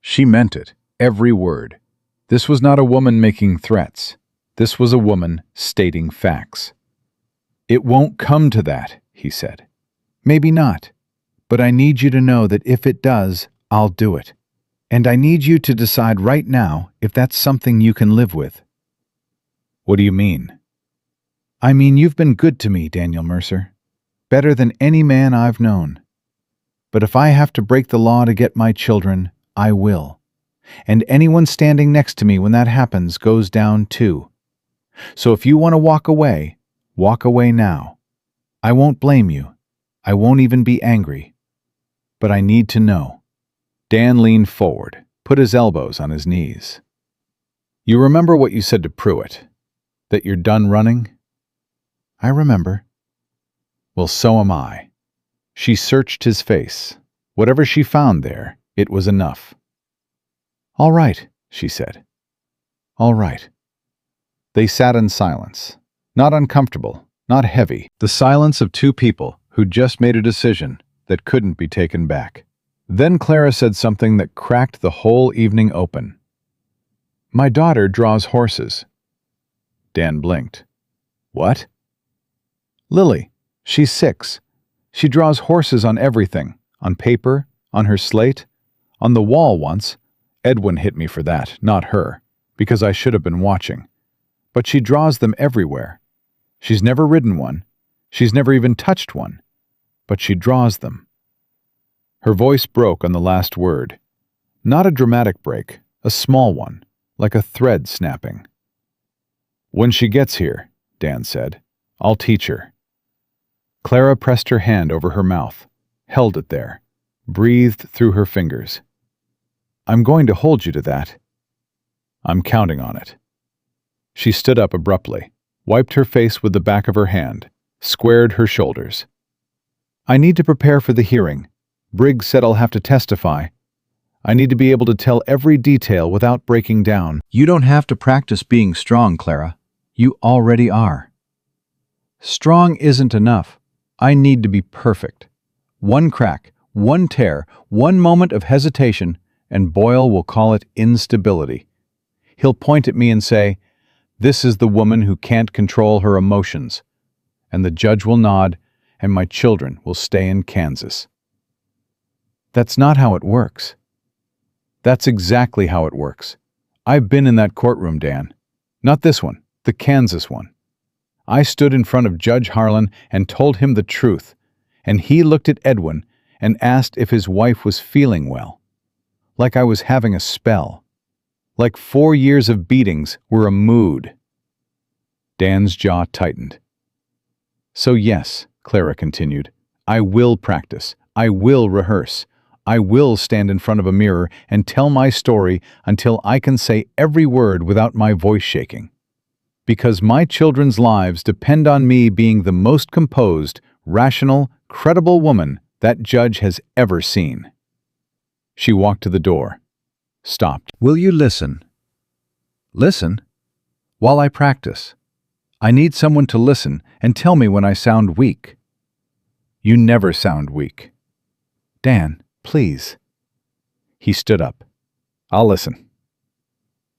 She meant it, every word. This was not a woman making threats. This was a woman stating facts. "It won't come to that," he said. "Maybe not. But I need you to know that if it does, I'll do it. And I need you to decide right now if that's something you can live with." "What do you mean?" "I mean you've been good to me, Daniel Mercer. Better than any man I've known. But if I have to break the law to get my children, I will. And anyone standing next to me when that happens goes down too. So if you want to walk away now. I won't blame you. I won't even be angry. But I need to know." Dan leaned forward, put his elbows on his knees. "You remember what you said to Pruitt? That you're done running?" "I remember." "Well, so am I." She searched his face. Whatever she found there, it was enough. "All right," she said. "All right." They sat in silence. Not uncomfortable, not heavy. The silence of two people who'd just made a decision that couldn't be taken back. Then Clara said something that cracked the whole evening open. "My daughter draws horses." Dan blinked. "What?" "Lily. She's 6. She draws horses on everything. On paper, on her slate, on the wall once. Edwin hit me for that, not her, because I should have been watching. But she draws them everywhere. She's never ridden one. She's never even touched one. But she draws them." Her voice broke on the last word. Not a dramatic break, a small one, like a thread snapping. "When she gets here," Dan said, "I'll teach her." Clara pressed her hand over her mouth, held it there, breathed through her fingers. "I'm going to hold you to that." "I'm counting on it." She stood up abruptly, wiped her face with the back of her hand, squared her shoulders. "I need to prepare for the hearing. Briggs said I'll have to testify. I need to be able to tell every detail without breaking down." "You don't have to practice being strong, Clara. You already are." "Strong isn't enough. I need to be perfect. One crack, one tear, one moment of hesitation, and Boyle will call it instability. He'll point at me and say, 'This is the woman who can't control her emotions.' And the judge will nod, and my children will stay in Kansas." "That's not how it works." "That's exactly how it works. I've been in that courtroom, Dan. Not this one, the Kansas one. I stood in front of Judge Harlan and told him the truth, and he looked at Edwin and asked if his wife was feeling well. Like I was having a spell. Like 4 years of beatings were a mood." Dan's jaw tightened. "So yes," Clara continued, "I will practice. I will rehearse. I will stand in front of a mirror and tell my story until I can say every word without my voice shaking. Because my children's lives depend on me being the most composed, rational, credible woman that judge has ever seen." She walked to the door, stopped. "Will you listen?" "Listen? While I practice. I need someone to listen and tell me when I sound weak." "You never sound weak." "Dan, please." He stood up. "I'll listen."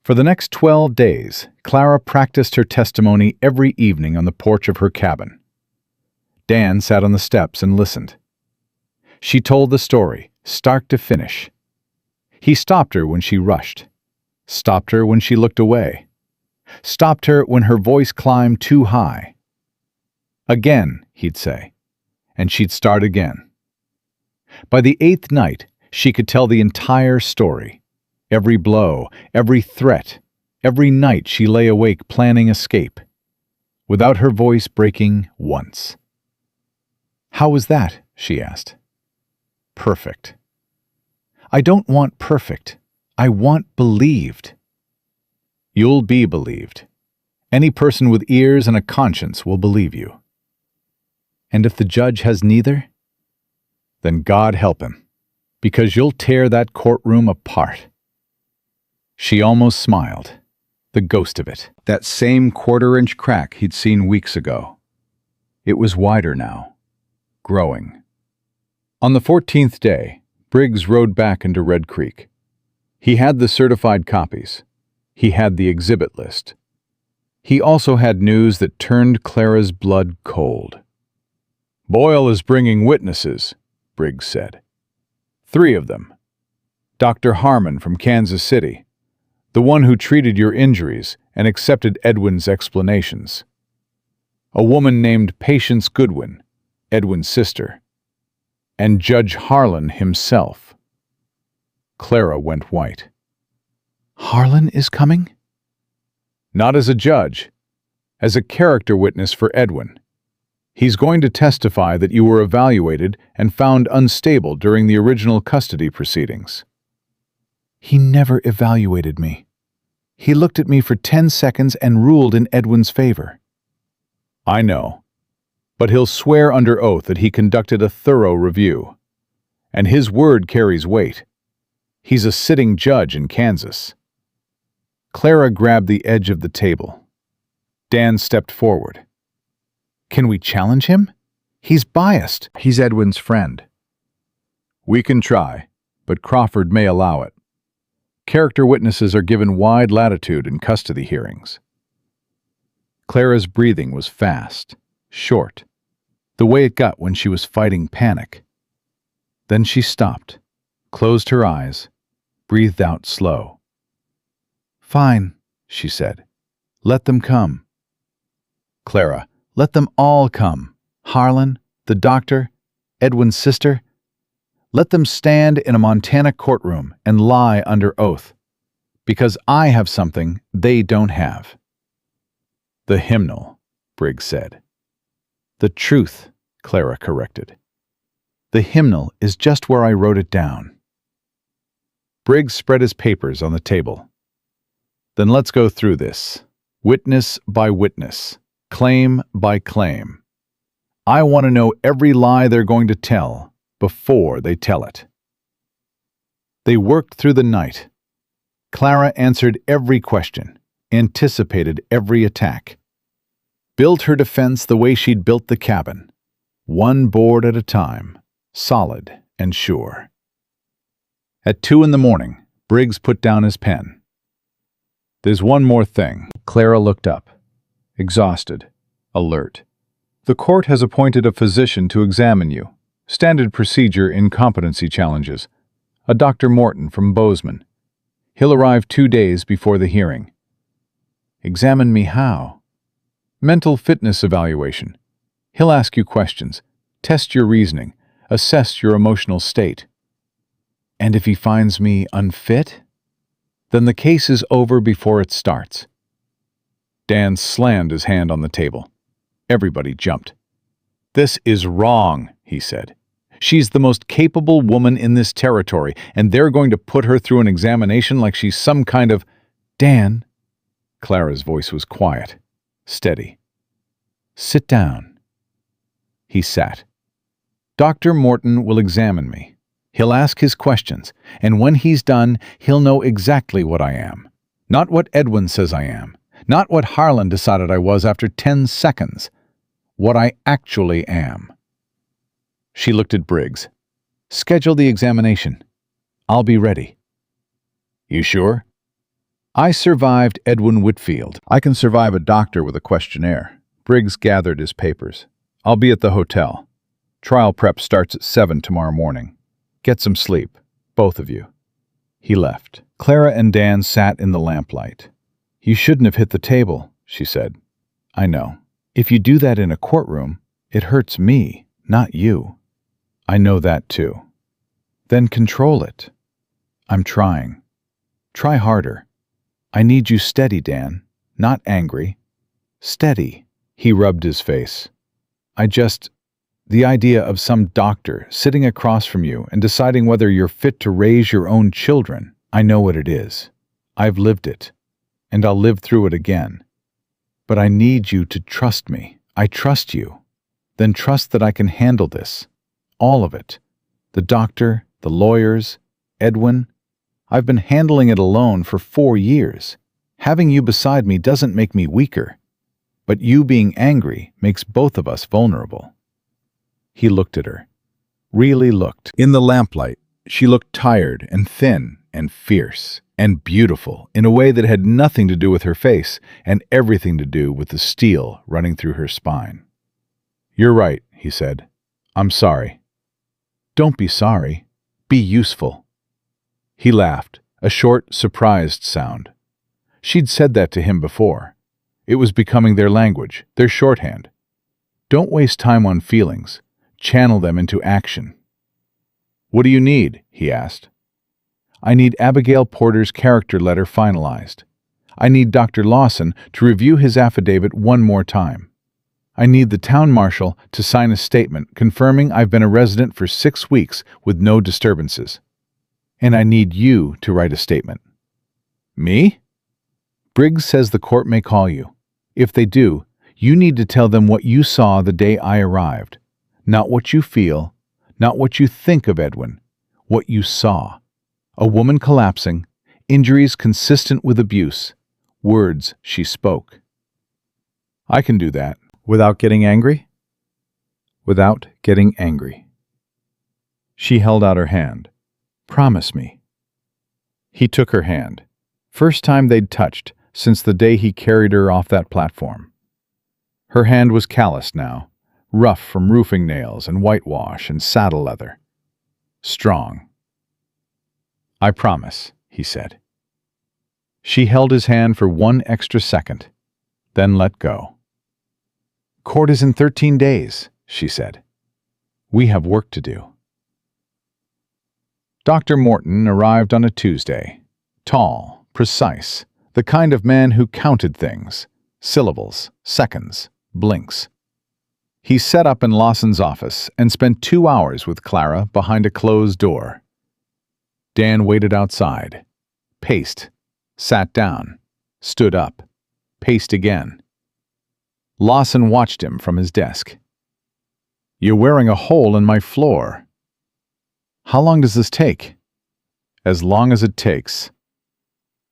For the next 12 days, Clara practiced her testimony every evening on the porch of her cabin. Dan sat on the steps and listened. She told the story, start to finish. He stopped her when she rushed, stopped her when she looked away, stopped her when her voice climbed too high. Again, he'd say, and she'd start again. By the 8th night, she could tell the entire story. Every blow, every threat, every night she lay awake planning escape, without her voice breaking once. "How was that?" she asked. "Perfect." "I don't want perfect. I want believed." "You'll be believed. Any person with ears and a conscience will believe you." "And if the judge has neither?" "Then God help him, because you'll tear that courtroom apart." She almost smiled, the ghost of it. That same quarter-inch crack he'd seen weeks ago. It was wider now, growing. On the 14th day, Briggs rode back into Red Creek. He had the certified copies. He had the exhibit list. He also had news that turned Clara's blood cold. "Boyle is bringing witnesses," Briggs said. 3 of them. Dr. Harmon from Kansas City, the one who treated your injuries and accepted Edwin's explanations. A woman named Patience Goodwin, Edwin's sister. And Judge Harlan himself. Clara went white. "Harlan is coming?" "Not as a judge, as a character witness for Edwin. He's going to testify that you were evaluated and found unstable during the original custody proceedings." "He never evaluated me. He looked at me for 10 seconds and ruled in Edwin's favor." "I know, but he'll swear under oath that he conducted a thorough review. And his word carries weight. He's a sitting judge in Kansas." Clara grabbed the edge of the table. Dan stepped forward. "Can we challenge him? He's biased." "He's Edwin's friend." "We can try, but Crawford may allow it. Character witnesses are given wide latitude in custody hearings." Clara's breathing was fast, short, the way it got when she was fighting panic. Then she stopped, closed her eyes, breathed out slow. "Fine," she said. "Let them come." "Clara, let them all come. Harlan, the doctor, Edwin's sister. Let them stand in a Montana courtroom and lie under oath, because I have something they don't have." "The hymnal," Briggs said. "The truth," Clara corrected. "The hymnal is just where I wrote it down." Briggs spread his papers on the table. "Then let's go through this, witness by witness, claim by claim. I want to know every lie they're going to tell before they tell it." They worked through the night. Clara answered every question, anticipated every attack, built her defense the way she'd built the cabin, one board at a time, solid and sure. At 2 a.m, Briggs put down his pen. "There's one more thing." Clara looked up, exhausted, alert. "The court has appointed a physician to examine you. Standard procedure in competency challenges. A Dr. Morton from Bozeman. He'll arrive 2 days before the hearing." "Examine me how?" "Mental fitness evaluation. He'll ask you questions, test your reasoning, assess your emotional state." "And if he finds me unfit?" "Then the case is over before it starts." Dan slammed his hand on the table. Everybody jumped. "This is wrong," he said. "She's the most capable woman in this territory, and they're going to put her through an examination like she's some kind of—" "Dan." Clara's voice was quiet, steady. "Sit down." He sat. "Dr. Morton will examine me. He'll ask his questions, and when he's done, he'll know exactly what I am. Not what Edwin says I am. Not what Harlan decided I was after 10 seconds. What I actually am." She looked at Briggs. "Schedule the examination. I'll be ready." "You sure?" "I survived Edwin Whitfield. I can survive a doctor with a questionnaire." Briggs gathered his papers. "I'll be at the hotel. Trial prep starts at 7 tomorrow morning. Get some sleep, both of you." He left. Clara and Dan sat in the lamplight. You shouldn't have hit the table, she said. I know. If you do that in a courtroom, it hurts me, not you. I know that too. Then control it. I'm trying. Try harder. I need you steady, Dan, not angry. Steady. He rubbed his face. The idea of some doctor sitting across from you and deciding whether you're fit to raise your own children, I know what it is. I've lived it, and I'll live through it again. But I need you to trust me. I trust you. Then trust that I can handle this. All of it. The doctor, the lawyers, Edwin. I've been handling it alone for 4 years. Having you beside me doesn't make me weaker. But you being angry makes both of us vulnerable. He looked at her. Really looked. In the lamplight, she looked tired and thin and fierce and beautiful in a way that had nothing to do with her face and everything to do with the steel running through her spine. You're right, he said. I'm sorry. Don't be sorry. Be useful. He laughed, a short, surprised sound. She'd said that to him before. It was becoming their language, their shorthand. Don't waste time on feelings. Channel them into action. What do you need? He asked. I need Abigail Porter's character letter finalized. I need Dr. Lawson to review his affidavit one more time. I need the town marshal to sign a statement confirming I've been a resident for 6 weeks with no disturbances. And I need you to write a statement. Me? Briggs says the court may call you. If they do, you need to tell them what you saw the day I arrived. Not what you feel, not what you think of Edwin, what you saw. A woman collapsing, injuries consistent with abuse, words she spoke. I can do that. Without getting angry? Without getting angry. She held out her hand. Promise me. He took her hand. First time they'd touched since the day he carried her off that platform. Her hand was calloused now, rough from roofing nails and whitewash and saddle leather. Strong. I promise, he said. She held his hand for 1 extra second, then let go. Court is in 13 days, she said. We have work to do. Dr. Morton arrived on a Tuesday, tall, precise, the kind of man who counted things, syllables, seconds, blinks. He set up in Lawson's office and spent 2 hours with Clara behind a closed door. Dan waited outside, paced, sat down, stood up, paced again. Lawson watched him from his desk. You're wearing a hole in my floor. How long does this take? As long as it takes.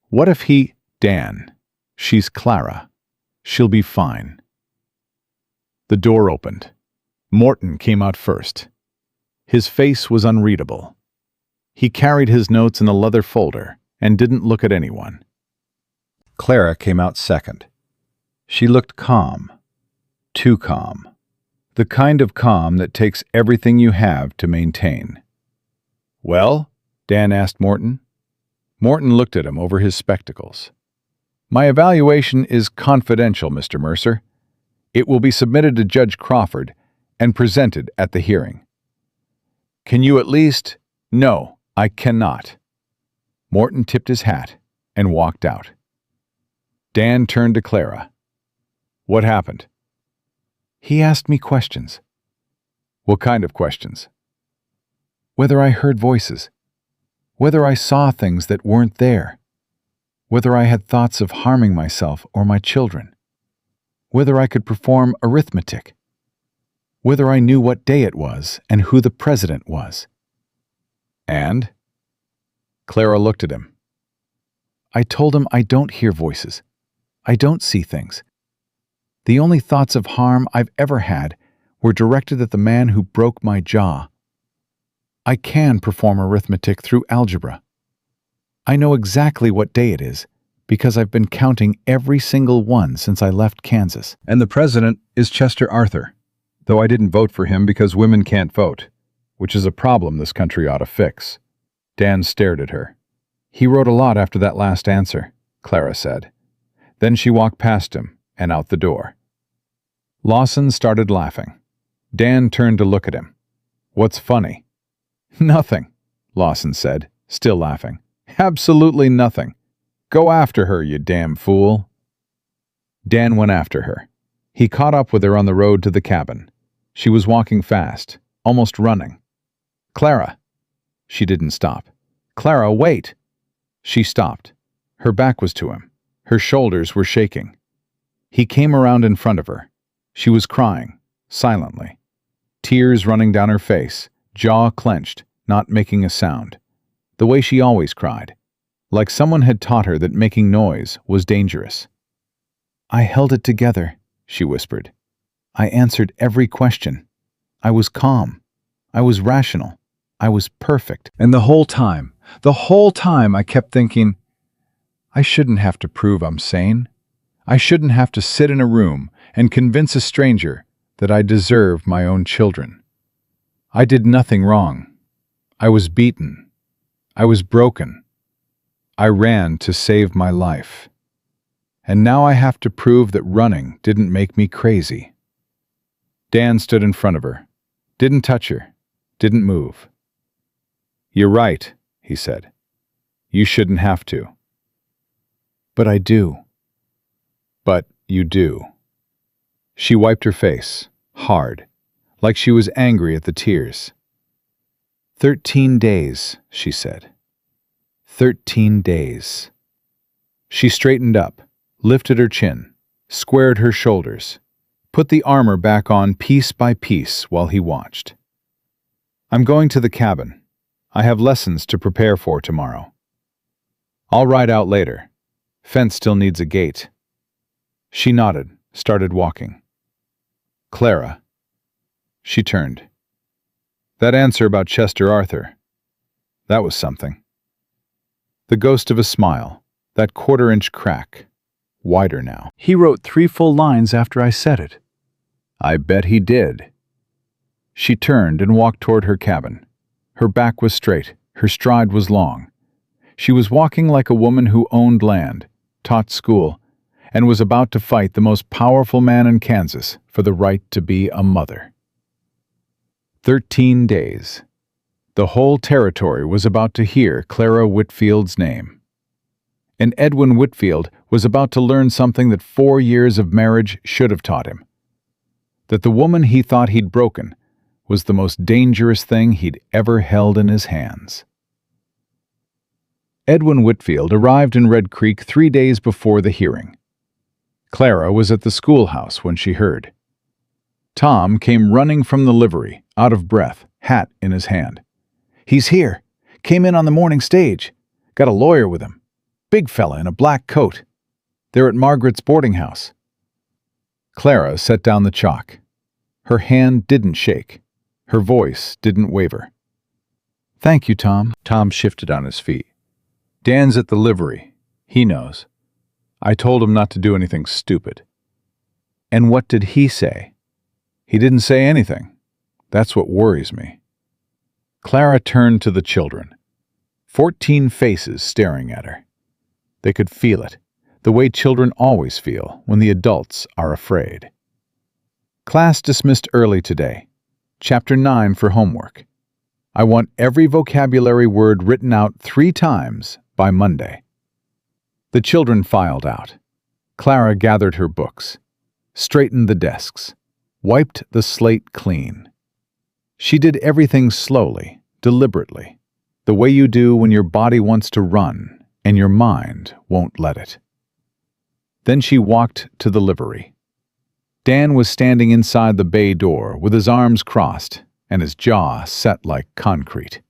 What if he... Dan. She's Clara. She'll be fine. The door opened. Morton came out first. His face was unreadable. He carried his notes in a leather folder and didn't look at anyone. Clara came out second. She looked calm. Too calm. The kind of calm that takes everything you have to maintain. Well? Dan asked Morton. Morton looked at him over his spectacles. My evaluation is confidential, Mr. Mercer. It will be submitted to Judge Crawford and presented at the hearing. Can you at least... No, I cannot. Morton tipped his hat and walked out. Dan turned to Clara. What happened? He asked me questions. What kind of questions? Whether I heard voices. Whether I saw things that weren't there. Whether I had thoughts of harming myself or my children. Whether I could perform arithmetic. Whether I knew what day it was and who the president was. And? Clara looked at him. I told him I don't hear voices. I don't see things. The only thoughts of harm I've ever had were directed at the man who broke my jaw. I can perform arithmetic through algebra. I know exactly what day it is because I've been counting every single one since I left Kansas. And the president is Chester Arthur, though I didn't vote for him because women can't vote, which is a problem this country ought to fix. Dan stared at her. He wrote a lot after that last answer, Clara said. Then she walked past him and out the door. Lawson started laughing. Dan turned to look at him. "What's funny?" "Nothing," Lawson said, still laughing. "Absolutely nothing. Go after her, you damn fool." Dan went after her. He caught up with her on the road to the cabin. She was walking fast, almost running. "Clara!" She didn't stop. "Clara, wait!" She stopped. Her back was to him. Her shoulders were shaking. He came around in front of her. She was crying, silently. Tears running down her face, jaw clenched, not making a sound. The way she always cried. Like someone had taught her that making noise was dangerous. "I held it together," she whispered. "I answered every question. I was calm. I was rational. I was perfect. And the whole time I kept thinking, I shouldn't have to prove I'm sane. I shouldn't have to sit in a room and convince a stranger that I deserve my own children. I did nothing wrong. I was beaten. I was broken. I ran to save my life. And now I have to prove that running didn't make me crazy." Dan stood in front of her, didn't touch her, didn't move. "You're right," he said. "You shouldn't have to." "But I do." "But you do." She wiped her face, hard, like she was angry at the tears. 13 days, she said. 13 days. She straightened up, lifted her chin, squared her shoulders, put the armor back on piece by piece while he watched. "I'm going to the cabin. I have lessons to prepare for tomorrow. I'll ride out later. Fence still needs a gate." She nodded, started walking. "Clara." She turned. "That answer about Chester Arthur, that was something." The ghost of a smile, that quarter-inch crack, wider now. "He wrote 3 full lines after I said it." "I bet he did." She turned and walked toward her cabin. Her back was straight, her stride was long. She was walking like a woman who owned land, taught school, and was about to fight the most powerful man in Kansas for the right to be a mother. 13 days. The whole territory was about to hear Clara Whitfield's name. And Edwin Whitfield was about to learn something that 4 years of marriage should have taught him. That the woman he thought he'd broken was the most dangerous thing he'd ever held in his hands. Edwin Whitfield arrived in Red Creek 3 days before the hearing. Clara was at the schoolhouse when she heard. Tom came running from the livery, out of breath, hat in his hand. "He's here. Came in on the morning stage. Got a lawyer with him. Big fella in a black coat. They're at Margaret's boarding house." Clara set down the chalk. Her hand didn't shake. Her voice didn't waver. "Thank you, Tom." Tom shifted on his feet. "Dan's at the livery. He knows. I told him not to do anything stupid." "And what did he say?" "He didn't say anything. That's what worries me." Clara turned to the children. 14 faces staring at her. They could feel it, the way children always feel when the adults are afraid. "Class dismissed early today. Chapter 9 for homework. I want every vocabulary word written out 3 times by Monday." The children filed out. Clara gathered her books, straightened the desks, wiped the slate clean. She did everything slowly, deliberately, the way you do when your body wants to run and your mind won't let it. Then she walked to the livery. Dan was standing inside the bay door with his arms crossed and his jaw set like concrete.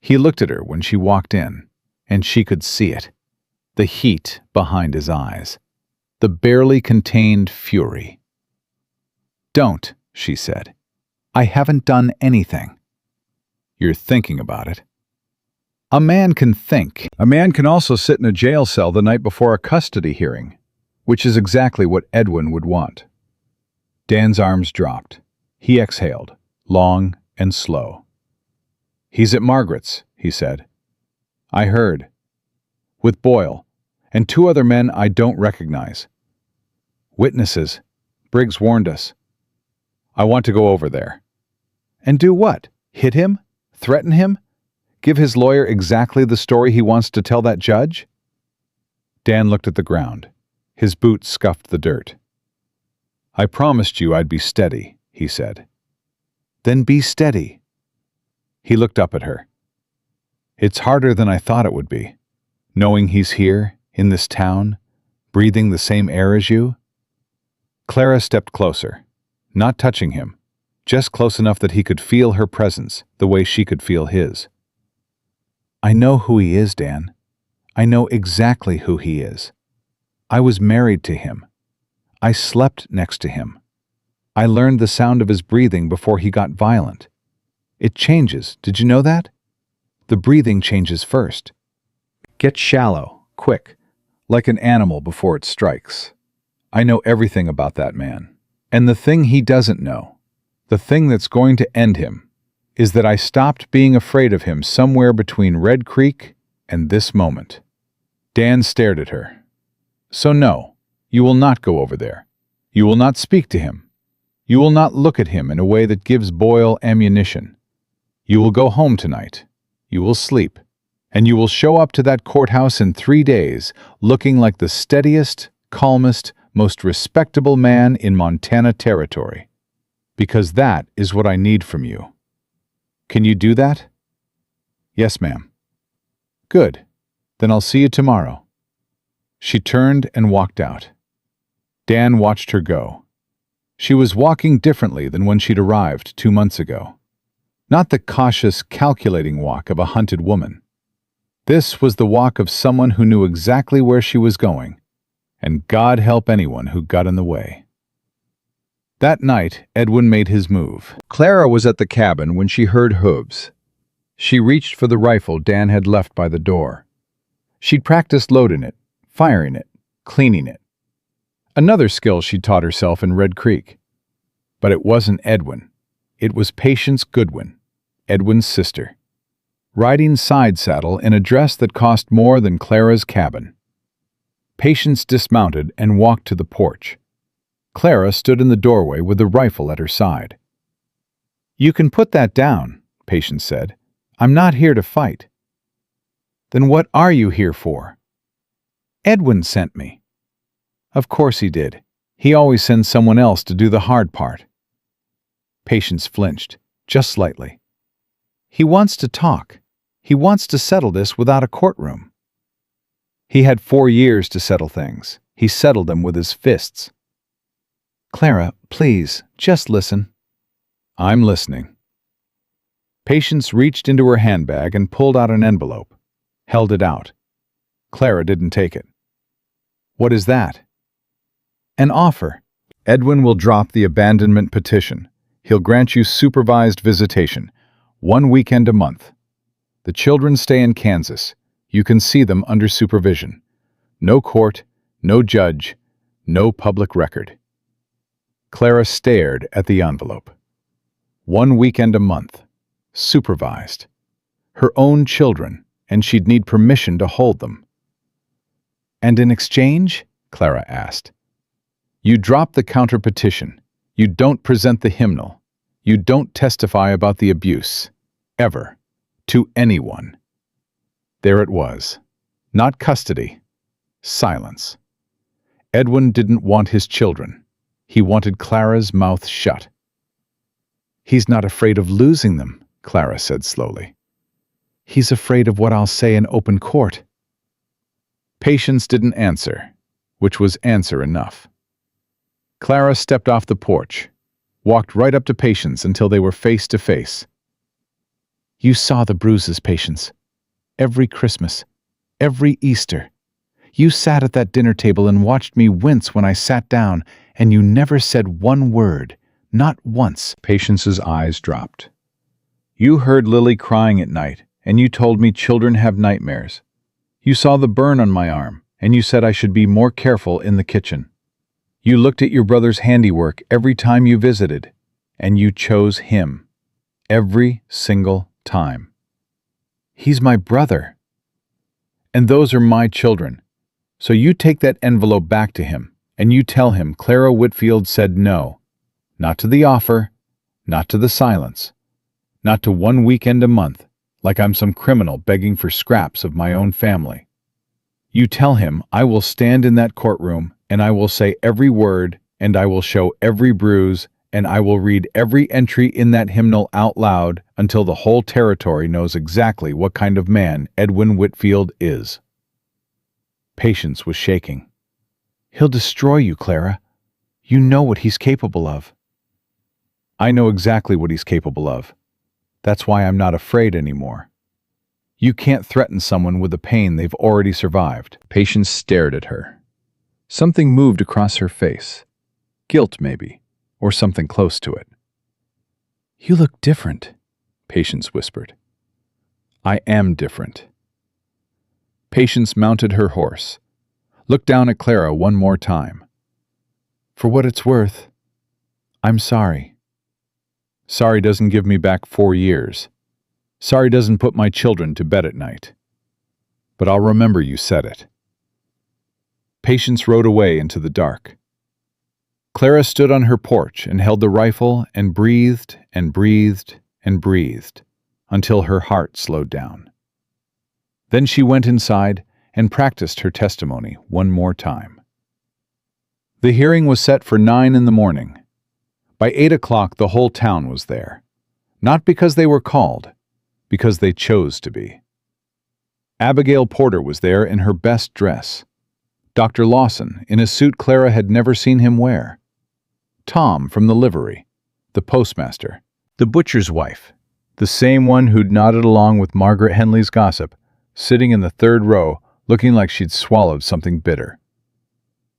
He looked at her when she walked in, and she could see it. The heat behind his eyes. The barely contained fury. "Don't," she said. "I haven't done anything." "You're thinking about it." "A man can think. A man can also sit in a jail cell the night before a custody hearing, which is exactly what Edwin would want." Dan's arms dropped. He exhaled, long and slow. "He's at Margaret's," he said. "I heard. With Boyle, and 2 other men I don't recognize. Witnesses. Briggs warned us. I want to go over there. And do what? Hit him? Threaten him? Give his lawyer exactly the story he wants to tell that judge? Dan looked at the ground. His boots scuffed the dirt. I promised you I'd be steady, he said. Then be steady. He looked up at her. It's harder than I thought it would be, knowing he's here, in this town, breathing the same air as you. Clara stepped closer, not touching him, just close enough that he could feel her presence the way she could feel his. I know who he is, Dan. I know exactly who he is. I was married to him. I slept next to him. I learned the sound of his breathing before he got violent. It changes, did you know that? The breathing changes first. Get shallow, quick, like an animal before it strikes. I know everything about that man. And the thing he doesn't know, the thing that's going to end him, is that I stopped being afraid of him somewhere between Red Creek and this moment. Dan stared at her. So no, you will not go over there. You will not speak to him. You will not look at him in a way that gives Boyle ammunition. You will go home tonight. You will sleep. And you will show up to that courthouse in 3 days looking like the steadiest, calmest, most respectable man in Montana territory. Because that is what I need from you. Can you do that? Yes, ma'am. Good. Then I'll see you tomorrow. She turned and walked out. Dan watched her go. She was walking differently than when she'd arrived 2 months ago. Not the cautious, calculating walk of a hunted woman. This was the walk of someone who knew exactly where she was going, and God help anyone who got in the way. That night, Edwin made his move. Clara was at the cabin when she heard hooves. She reached for the rifle Dan had left by the door. She'd practiced loading it, firing it, cleaning it. Another skill she taught herself in Red Creek. But it wasn't Edwin. It was Patience Goodwin, Edwin's sister, riding side saddle in a dress that cost more than Clara's cabin. Patience dismounted and walked to the porch. Clara stood in the doorway with the rifle at her side. You can put that down, Patience said. I'm not here to fight. Then what are you here for? Edwin sent me. Of course he did. He always sends someone else to do the hard part. Patience flinched, just slightly. He wants to talk. He wants to settle this without a courtroom. He had 4 years to settle things. He settled them with his fists. Clara, please, just listen. I'm listening. Patience reached into her handbag and pulled out an envelope, held it out. Clara didn't take it. What is that? An offer. Edwin will drop the abandonment petition. He'll grant you supervised visitation, 1 weekend a month. The children stay in Kansas. You can see them under supervision. No court, no judge, no public record. Clara stared at the envelope. 1 weekend a month. Supervised. Her own children, and she'd need permission to hold them. And in exchange? Clara asked. You drop the counter petition. You don't present the hymnal. You don't testify about the abuse. Ever. To anyone. There it was. Not custody. Silence. Edwin didn't want his children. He wanted Clara's mouth shut. He's not afraid of losing them, Clara said slowly. He's afraid of what I'll say in open court. Patience didn't answer, which was answer enough. Clara stepped off the porch, walked right up to Patience until they were face to face. You saw the bruises, Patience. Every Christmas, every Easter. You sat at that dinner table and watched me wince when I sat down, and you never said one word, not once. Patience's eyes dropped. You heard Lily crying at night, and you told me children have nightmares. You saw the burn on my arm, and you said I should be more careful in the kitchen. You looked at your brother's handiwork every time you visited, and you chose him. Every single time. He's my brother. And those are my children. So you take that envelope back to him, and you tell him Clara Whitfield said no. Not to the offer, not to the silence, not to 1 weekend a month, like I'm some criminal begging for scraps of my own family. You tell him I will stand in that courtroom, and I will say every word, and I will show every bruise, and I will read every entry in that hymnal out loud until the whole territory knows exactly what kind of man Edwin Whitfield is. Patience was shaking. He'll destroy you, Clara. You know what he's capable of. I know exactly what he's capable of. That's why I'm not afraid anymore. You can't threaten someone with a pain they've already survived. Patience stared at her. Something moved across her face. Guilt, maybe, or something close to it. You look different, Patience whispered. I am different. Patience mounted her horse, looked down at Clara one more time. For what it's worth, I'm sorry. Sorry doesn't give me back 4 years. Sorry doesn't put my children to bed at night. But I'll remember you said it. Patience rode away into the dark. Clara stood on her porch and held the rifle and breathed and breathed and breathed until her heart slowed down. Then she went inside and practiced her testimony one more time. The hearing was set for 9 in the morning. By 8 o'clock the whole town was there, not because they were called, because they chose to be. Abigail Porter was there in her best dress. Dr. Lawson in a suit Clara had never seen him wear. Tom from the livery, the postmaster, the butcher's wife, the same one who'd nodded along with Margaret Henley's gossip, sitting in the 3rd row looking like she'd swallowed something bitter.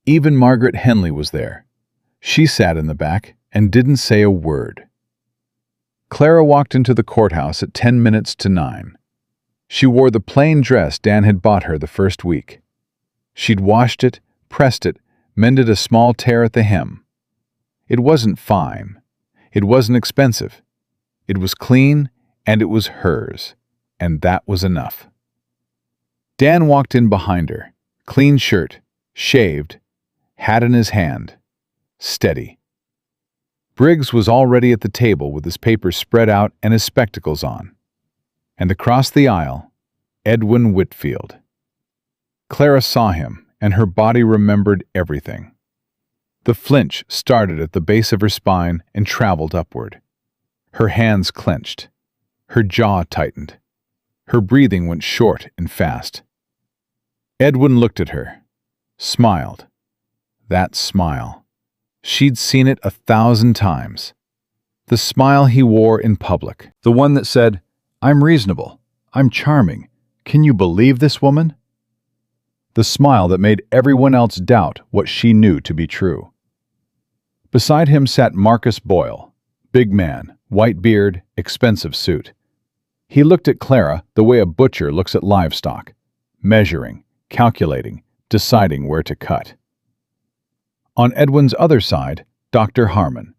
Even Margaret Henley was there. She sat in the back and didn't say a word. Clara walked into the courthouse at 10 minutes to 9. She wore the plain dress Dan had bought her the first week. She'd washed it, pressed it, mended a small tear at the hem. It wasn't fine. It wasn't expensive. It was clean, and it was hers, and that was enough. Dan walked in behind her, clean shirt, shaved, hat in his hand, steady. Briggs was already at the table with his papers spread out and his spectacles on. And across the aisle, Edwin Whitfield. Clara saw him, and her body remembered everything. The flinch started at the base of her spine and traveled upward. Her hands clenched. Her jaw tightened. Her breathing went short and fast. Edwin looked at her, smiled. That smile. She'd seen it 1,000 times. The smile he wore in public. The one that said, I'm reasonable. I'm charming. Can you believe this woman? The smile that made everyone else doubt what she knew to be true. Beside him sat Marcus Boyle, big man, white beard, expensive suit. He looked at Clara the way a butcher looks at livestock, measuring, calculating, deciding where to cut. On Edwin's other side, Dr. Harmon,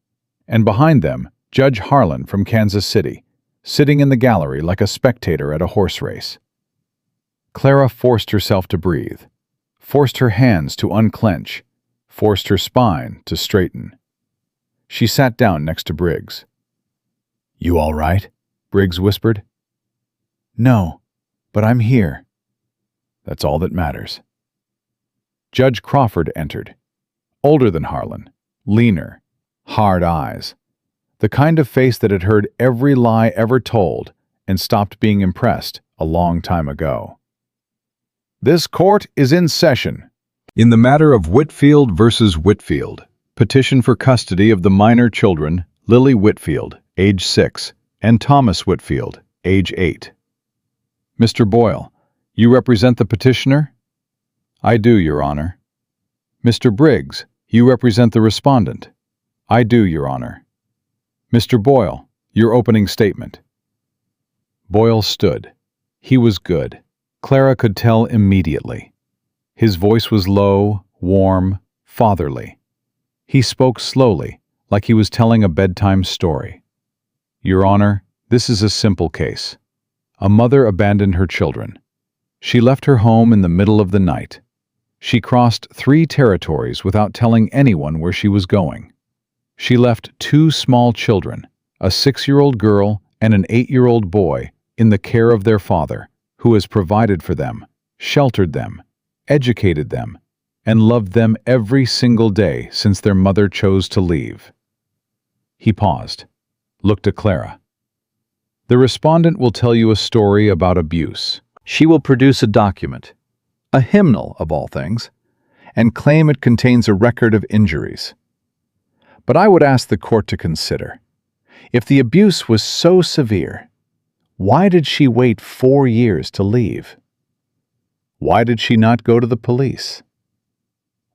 and behind them, Judge Harlan from Kansas City, sitting in the gallery like a spectator at a horse race. Clara forced herself to breathe, forced her hands to unclench, forced her spine to straighten. She sat down next to Briggs. You all right? Briggs whispered. No, but I'm here. That's all that matters. Judge Crawford entered. Older than Harlan, leaner, hard eyes, the kind of face that had heard every lie ever told and stopped being impressed a long time ago. This court is in session. In the matter of Whitfield versus Whitfield, petition for custody of the minor children Lily Whitfield, age 6, and Thomas Whitfield, age 8. Mr. Boyle, you represent the petitioner? I do, Your Honor. Mr. Briggs, you represent the respondent. I do, Your Honor. Mr. Boyle, your opening statement. Boyle stood. He was good. Clara could tell immediately. His voice was low, warm, fatherly. He spoke slowly, like he was telling a bedtime story. Your Honor, this is a simple case. A mother abandoned her children. She left her home in the middle of the night. She crossed 3 territories without telling anyone where she was going. She left 2 small children, a 6-year-old girl and an 8-year-old boy, in the care of their father, who has provided for them, sheltered them, educated them, and loved them every single day since their mother chose to leave. He paused, looked at Clara. The respondent will tell you a story about abuse. She will produce a document, a hymnal of all things, and claim it contains a record of injuries. But I would ask the court to consider, if the abuse was so severe, why did she wait 4 years to leave? Why did she not go to the police?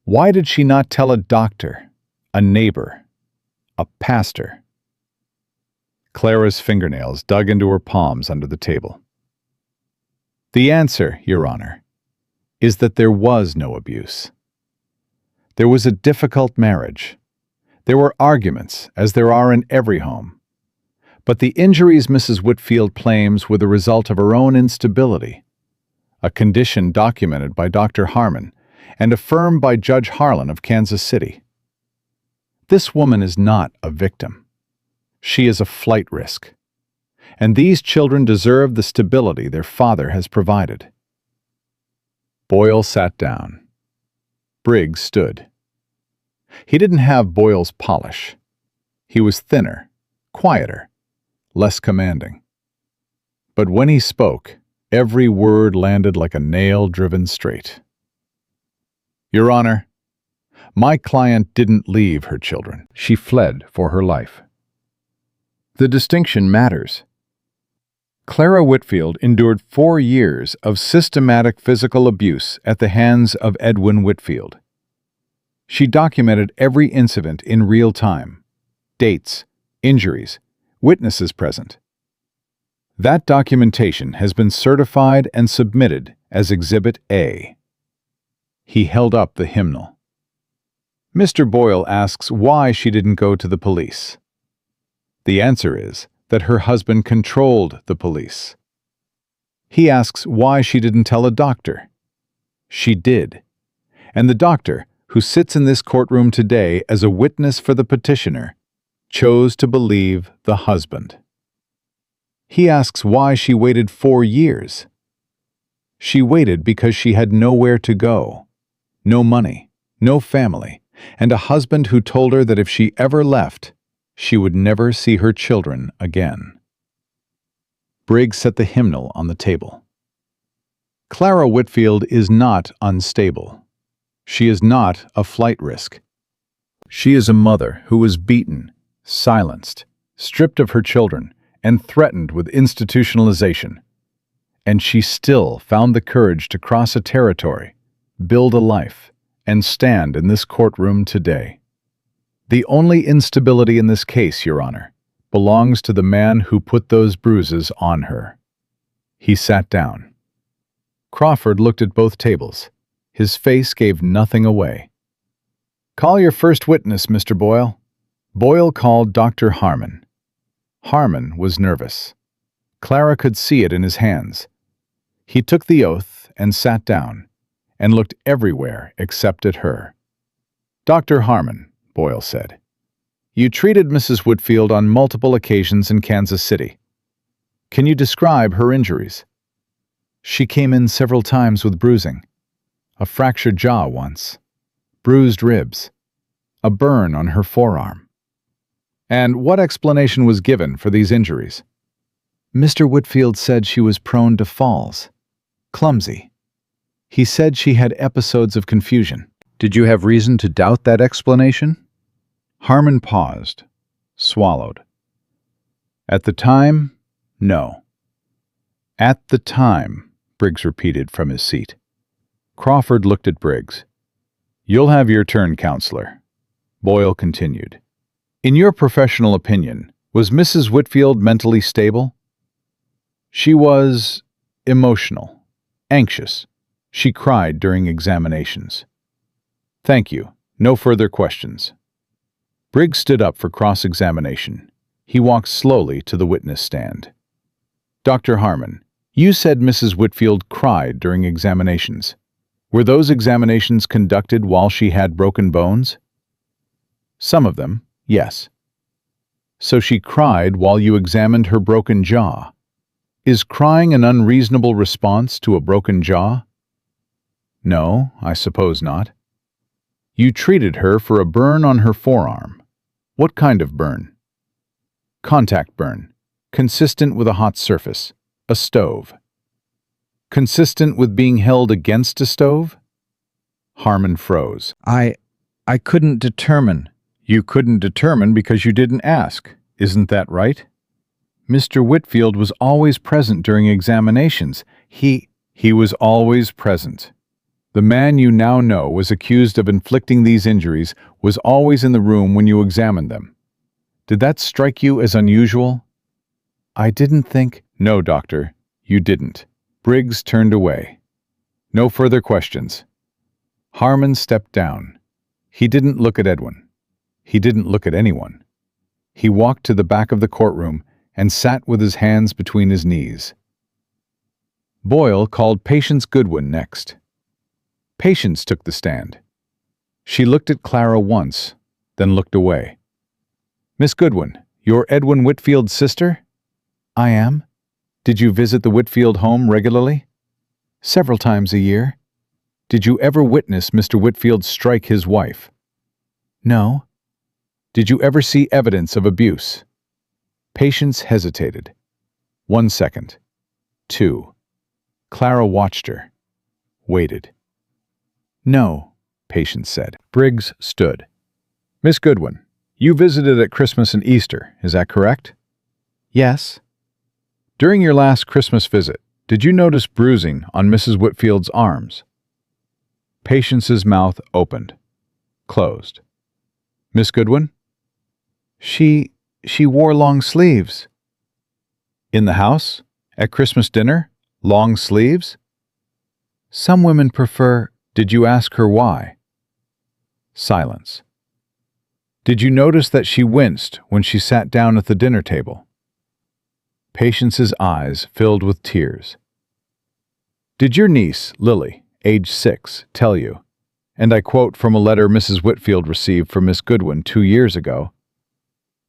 Why did she not tell a doctor, a neighbor, a pastor? Clara's fingernails dug into her palms under the table. The answer, Your Honor, is that there was no abuse. There was a difficult marriage. There were arguments, as there are in every home. But the injuries Mrs. Whitfield claims were the result of her own instability, a condition documented by Dr. Harmon and affirmed by Judge Harlan of Kansas City. This woman is not a victim. She is a flight risk. And these children deserve the stability their father has provided. Boyle sat down. Briggs stood. He didn't have Boyle's polish. He was thinner, quieter, less commanding. But when he spoke, every word landed like a nail driven straight. Your Honor, my client didn't leave her children. She fled for her life. The distinction matters. Clara Whitfield endured 4 years of systematic physical abuse at the hands of Edwin Whitfield. She documented every incident in real time, dates, injuries, witnesses present. That documentation has been certified and submitted as Exhibit A. He held up the hymnal. Mr. Boyle asks why she didn't go to the police. The answer is that her husband controlled the police. He asks why she didn't tell a doctor. She did. And the doctor, who sits in this courtroom today as a witness for the petitioner, chose to believe the husband. He asks why she waited 4 years. She waited because she had nowhere to go, no money, no family, and a husband who told her that if she ever left, she would never see her children again. Briggs set the hymnal on the table. Clara Whitfield is not unstable. She is not a flight risk. She is a mother who was beaten, silenced, stripped of her children, and threatened with institutionalization. And she still found the courage to cross a territory, build a life, and stand in this courtroom today. The only instability in this case, Your Honor, belongs to the man who put those bruises on her. He sat down. Crawford looked at both tables. His face gave nothing away. Call your first witness, Mr. Boyle. Boyle called Dr. Harmon. Harmon was nervous. Clara could see it in his hands. He took the oath and sat down, and looked everywhere except at her. Dr. Harmon, Boyle said, you treated Mrs. Whitfield on multiple occasions in Kansas City. Can you describe her injuries? She came in several times with bruising. A fractured jaw once, bruised ribs, a burn on her forearm. And what explanation was given for these injuries? Mr. Whitfield said she was prone to falls, clumsy. He said she had episodes of confusion. Did you have reason to doubt that explanation? Harmon paused, swallowed. At the time, no. At the time, Briggs repeated from his seat. Crawford looked at Briggs. You'll have your turn, counselor. Boyle continued. In your professional opinion, was Mrs. Whitfield mentally stable? She was emotional, anxious. She cried during examinations. Thank you. No further questions. Briggs stood up for cross-examination. He walked slowly to the witness stand. Dr. Harmon, you said Mrs. Whitfield cried during examinations. Were those examinations conducted while she had broken bones? Some of them, yes. So she cried while you examined her broken jaw. Is crying an unreasonable response to a broken jaw? No, I suppose not. You treated her for a burn on her forearm. What kind of burn? Contact burn, consistent with a hot surface, a stove. Consistent with being held against a stove? Harmon froze. I couldn't determine. You couldn't determine because you didn't ask. Isn't that right? Mr. Whitfield was always present during examinations. He was always present. The man you now know was accused of inflicting these injuries was always in the room when you examined them. Did that strike you as unusual? I didn't think— No, doctor, you didn't. Briggs turned away. No further questions. Harmon stepped down. He didn't look at Edwin. He didn't look at anyone. He walked to the back of the courtroom and sat with his hands between his knees. Boyle called Patience Goodwin next. Patience took the stand. She looked at Clara once, then looked away. Miss Goodwin, you're Edwin Whitfield's sister? I am. Did you visit the Whitfield home regularly? Several times a year. Did you ever witness Mr. Whitfield strike his wife? No. Did you ever see evidence of abuse? Patience hesitated. 1 second. 2. Clara watched her. Waited. No, Patience said. Briggs stood. Miss Goodwin, you visited at Christmas and Easter, is that correct? Yes. During your last Christmas visit, did you notice bruising on Mrs. Whitfield's arms? Patience's mouth opened. Closed. Miss Goodwin? She wore long sleeves. In the house? At Christmas dinner? Long sleeves? Some women prefer— Did you ask her why? Silence. Did you notice that she winced when she sat down at the dinner table? Patience's eyes filled with tears. Did your niece, Lily, age 6, tell you, and I quote from a letter Mrs. Whitfield received from Miss Goodwin 2 years ago,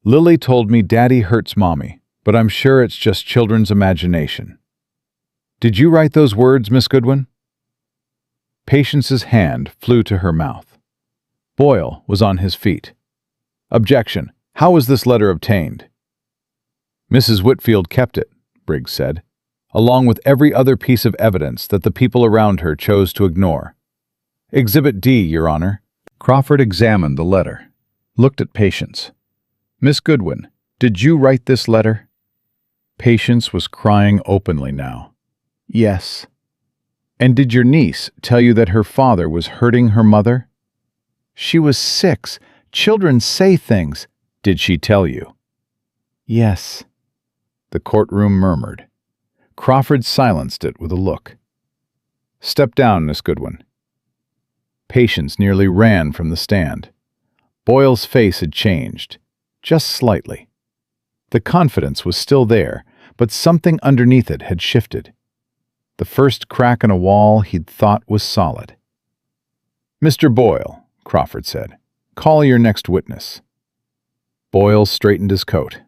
Lily told me Daddy hurts Mommy, but I'm sure it's just children's imagination. Did you write those words, Miss Goodwin? Patience's hand flew to her mouth. Boyle was on his feet. Objection. How was this letter obtained? Mrs. Whitfield kept it, Briggs said, along with every other piece of evidence that the people around her chose to ignore. Exhibit D, Your Honor. Crawford examined the letter, looked at Patience. Miss Goodwin, did you write this letter? Patience was crying openly now. Yes. And did your niece tell you that her father was hurting her mother? She was 6. Children say things. Did she tell you? Yes. The courtroom murmured. Crawford silenced it with a look. Step down, Miss Goodwin. Patience nearly ran from the stand. Boyle's face had changed, just slightly. The confidence was still there, but something underneath it had shifted. The first crack in a wall he'd thought was solid. Mr. Boyle, Crawford said, call your next witness. Boyle straightened his coat.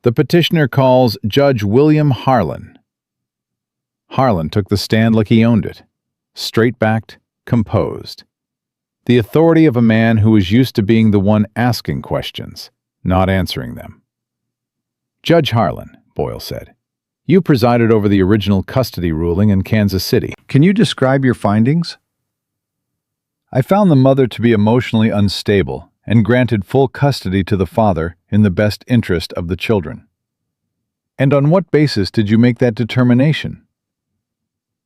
The petitioner calls Judge William Harlan. Harlan took the stand like he owned it, straight-backed, composed. The authority of a man who was used to being the one asking questions, not answering them. Judge Harlan, Boyle said, you presided over the original custody ruling in Kansas City. Can you describe your findings? I found the mother to be emotionally unstable and granted full custody to the father in the best interest of the children. And on what basis did you make that determination?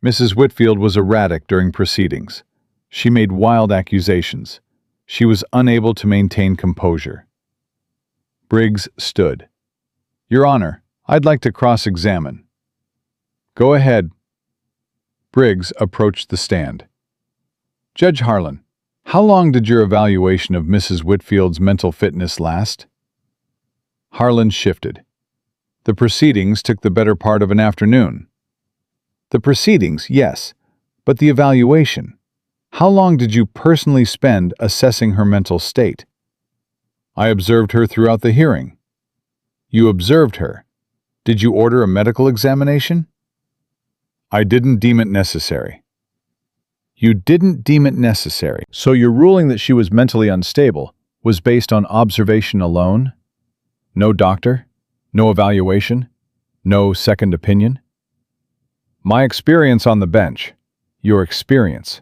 Mrs. Whitfield was erratic during proceedings. She made wild accusations. She was unable to maintain composure. Briggs stood. Your Honor, I'd like to cross-examine. Go ahead. Briggs approached the stand. Judge Harlan, how long did your evaluation of Mrs. Whitfield's mental fitness last? Harlan shifted. The proceedings took the better part of an afternoon. The proceedings, yes, But the evaluation. How long did you personally spend assessing her mental state? I observed her throughout the hearing. You observed her. Did you order a medical examination? I didn't deem it necessary. You didn't deem it necessary. So your ruling that she was mentally unstable was based on observation alone? No doctor? No evaluation? No second opinion? My experience on the bench. Your experience.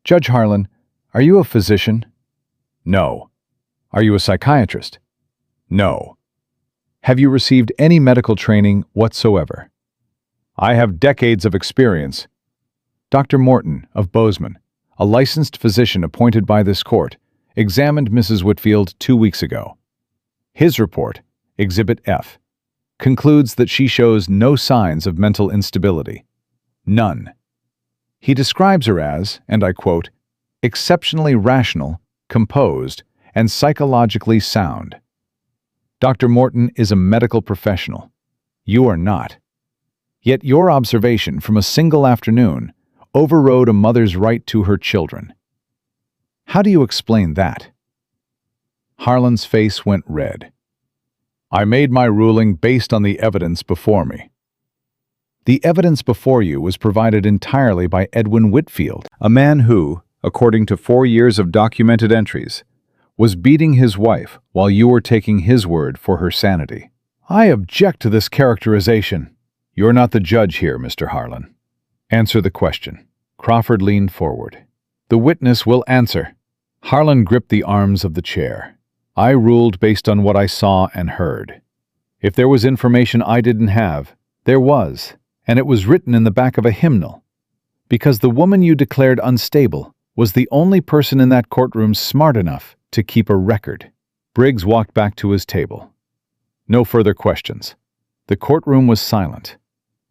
Judge Harlan, are you a physician? No. Are you a psychiatrist? No. Have you received any medical training whatsoever? I have decades of experience. Dr. Morton of Bozeman, a licensed physician appointed by this court, examined Mrs. Whitfield 2 weeks ago. His report, Exhibit F, concludes that she shows no signs of mental instability. None. He describes her as, and I quote, exceptionally rational, composed, and psychologically sound. Dr. Morton is a medical professional. You are not. Yet your observation from a single afternoon overrode a mother's right to her children. How do you explain that? Harlan's face went red. I made my ruling based on the evidence before me. The evidence before you was provided entirely by Edwin Whitfield, a man who, according to 4 years of documented entries, was beating his wife while you were taking his word for her sanity. I object to this characterization. You're not the judge here, Mr. Harlan. Answer the question. Crawford leaned forward. The witness will answer. Harlan gripped the arms of the chair. I ruled based on what I saw and heard. If there was information I didn't have, there was, and it was written in the back of a hymnal. Because the woman you declared unstable was the only person in that courtroom smart enough to keep a record. Briggs walked back to his table. No further questions. The courtroom was silent.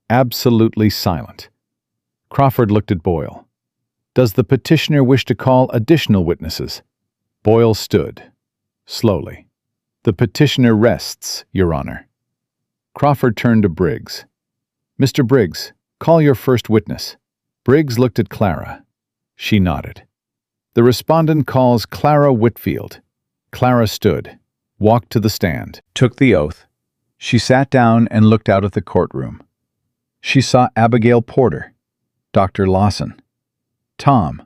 Absolutely silent. Crawford looked at Boyle. Does the petitioner wish to call additional witnesses? Boyle stood. Slowly. The petitioner rests, Your Honor. Crawford turned to Briggs. Mr. Briggs, call your first witness. Briggs looked at Clara. She nodded. The respondent calls Clara Whitfield. Clara stood, walked to the stand, took the oath. She sat down and looked out at the courtroom. She saw Abigail Porter, Dr. Lawson, Tom,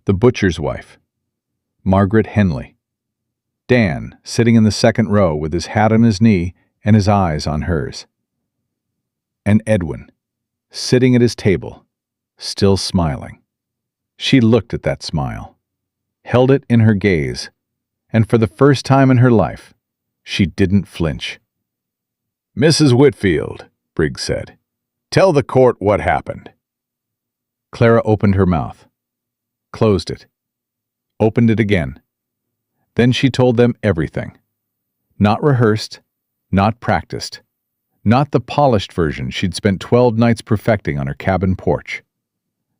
the butcher's wife, Margaret Henley, Dan sitting in the second row with his hat on his knee and his eyes on hers, and Edwin, sitting at his table, still smiling. She looked at that smile, held it in her gaze, and for the first time in her life, she didn't flinch. Mrs. Whitfield, Briggs said, tell the court what happened. Clara opened her mouth, closed it, opened it again. Then she told them everything. Not rehearsed, not practiced, not the polished version she'd spent 12 nights perfecting on her cabin porch.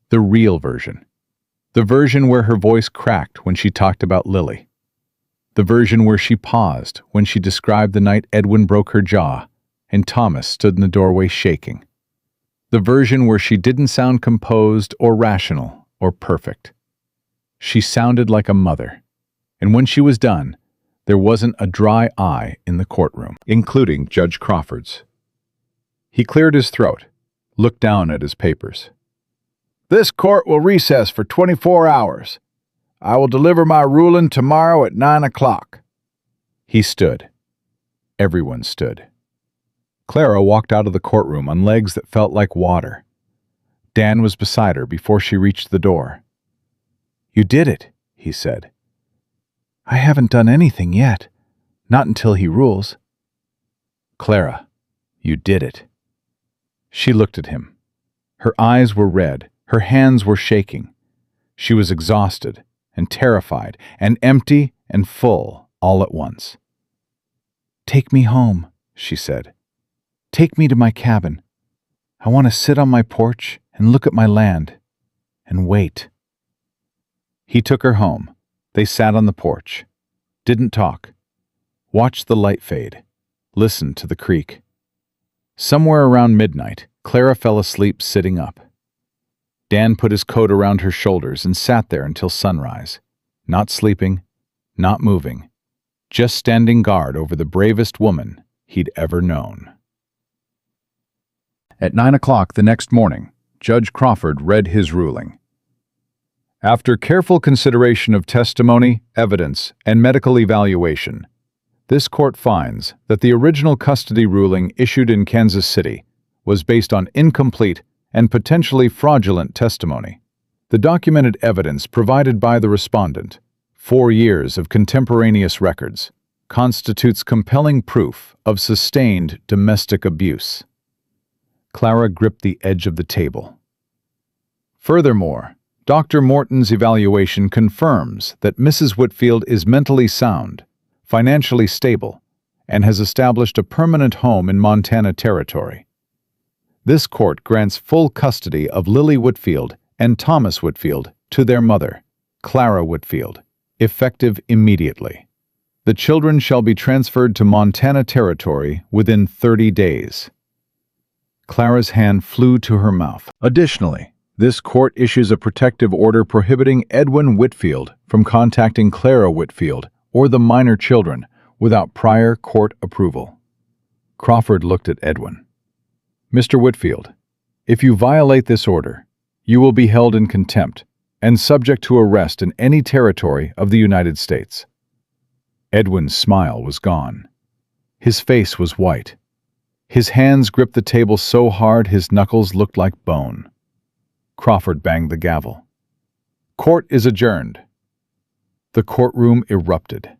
The real version. The version where her voice cracked when she talked about Lily. The version where she paused when she described the night Edwin broke her jaw and Thomas stood in the doorway shaking. The version where she didn't sound composed or rational or perfect. She sounded like a mother, and when she was done, there wasn't a dry eye in the courtroom, including Judge Crawford's. He cleared his throat, looked down at his papers. This court will recess for 24 hours. I will deliver my ruling tomorrow at 9 o'clock. He stood. Everyone stood. Clara walked out of the courtroom on legs that felt like water. Dan was beside her before she reached the door. You did it, he said. I haven't done anything yet. Not until he rules. Clara, you did it. She looked at him. Her eyes were red. Her hands were shaking. She was exhausted and terrified and empty and full all at once. Take me home, she said. Take me to my cabin. I want to sit on my porch and look at my land and wait. He took her home. They sat on the porch, didn't talk, watched the light fade, listened to the creek. Somewhere around midnight, Clara fell asleep sitting up. Dan put his coat around her shoulders and sat there until sunrise, not sleeping, not moving, just standing guard over the bravest woman he'd ever known. At 9 o'clock the next morning, Judge Crawford read his ruling. After careful consideration of testimony, evidence, and medical evaluation, this court finds that the original custody ruling issued in Kansas City was based on incomplete and potentially fraudulent testimony. The documented evidence provided by the respondent, 4 years of contemporaneous records, constitutes compelling proof of sustained domestic abuse. Clara gripped the edge of the table. Furthermore, Dr. Morton's evaluation confirms that Mrs. Whitfield is mentally sound, financially stable, and has established a permanent home in Montana Territory. This court grants full custody of Lily Whitfield and Thomas Whitfield to their mother, Clara Whitfield, effective immediately. The children shall be transferred to Montana Territory within 30 days. Clara's hand flew to her mouth. Additionally, this court issues a protective order prohibiting Edwin Whitfield from contacting Clara Whitfield or the minor children without prior court approval. Crawford looked at Edwin. Mr. Whitfield, if you violate this order, you will be held in contempt and subject to arrest in any territory of the United States. Edwin's smile was gone. His face was white. His hands gripped the table so hard his knuckles looked like bone. Crawford banged the gavel. Court is adjourned. The courtroom erupted.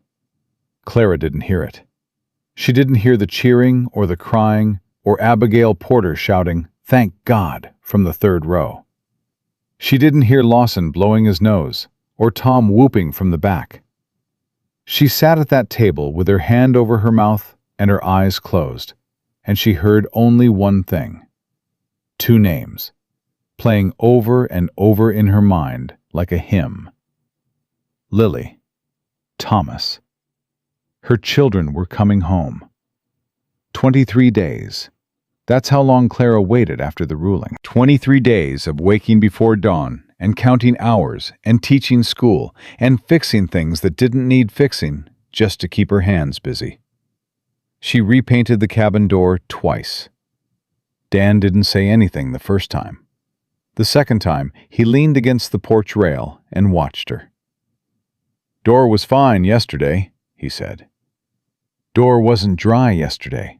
Clara didn't hear it. She didn't hear the cheering or the crying or Abigail Porter shouting, "Thank God," from the third row. She didn't hear Lawson blowing his nose or Tom whooping from the back. She sat at that table with her hand over her mouth and her eyes closed, and she heard only one thing. 2 names, playing over and over in her mind like a hymn. Lily. Thomas. Her children were coming home. 23 days. That's how long Clara waited after the ruling. 23 days of waking before dawn and counting hours and teaching school and fixing things that didn't need fixing just to keep her hands busy. She repainted the cabin door twice. Dan didn't say anything the first time. The second time, he leaned against the porch rail and watched her. Door was fine yesterday, he said. Door wasn't dry yesterday.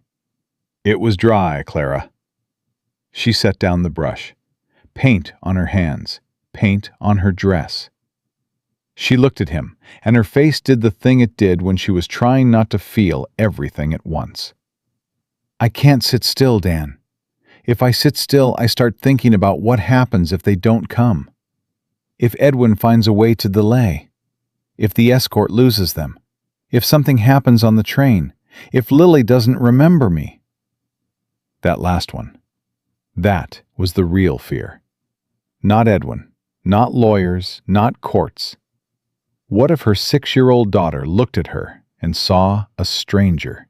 It was dry, Clara. She set down the brush. Paint on her hands, paint on her dress. She looked at him, and her face did the thing it did when she was trying not to feel everything at once. I can't sit still, Dan. If I sit still, I start thinking about what happens if they don't come. If Edwin finds a way to delay. If the escort loses them. If something happens on the train. If Lily doesn't remember me. That last one. That was the real fear. Not Edwin. Not lawyers. Not courts. What if her 6-year-old daughter looked at her and saw a stranger?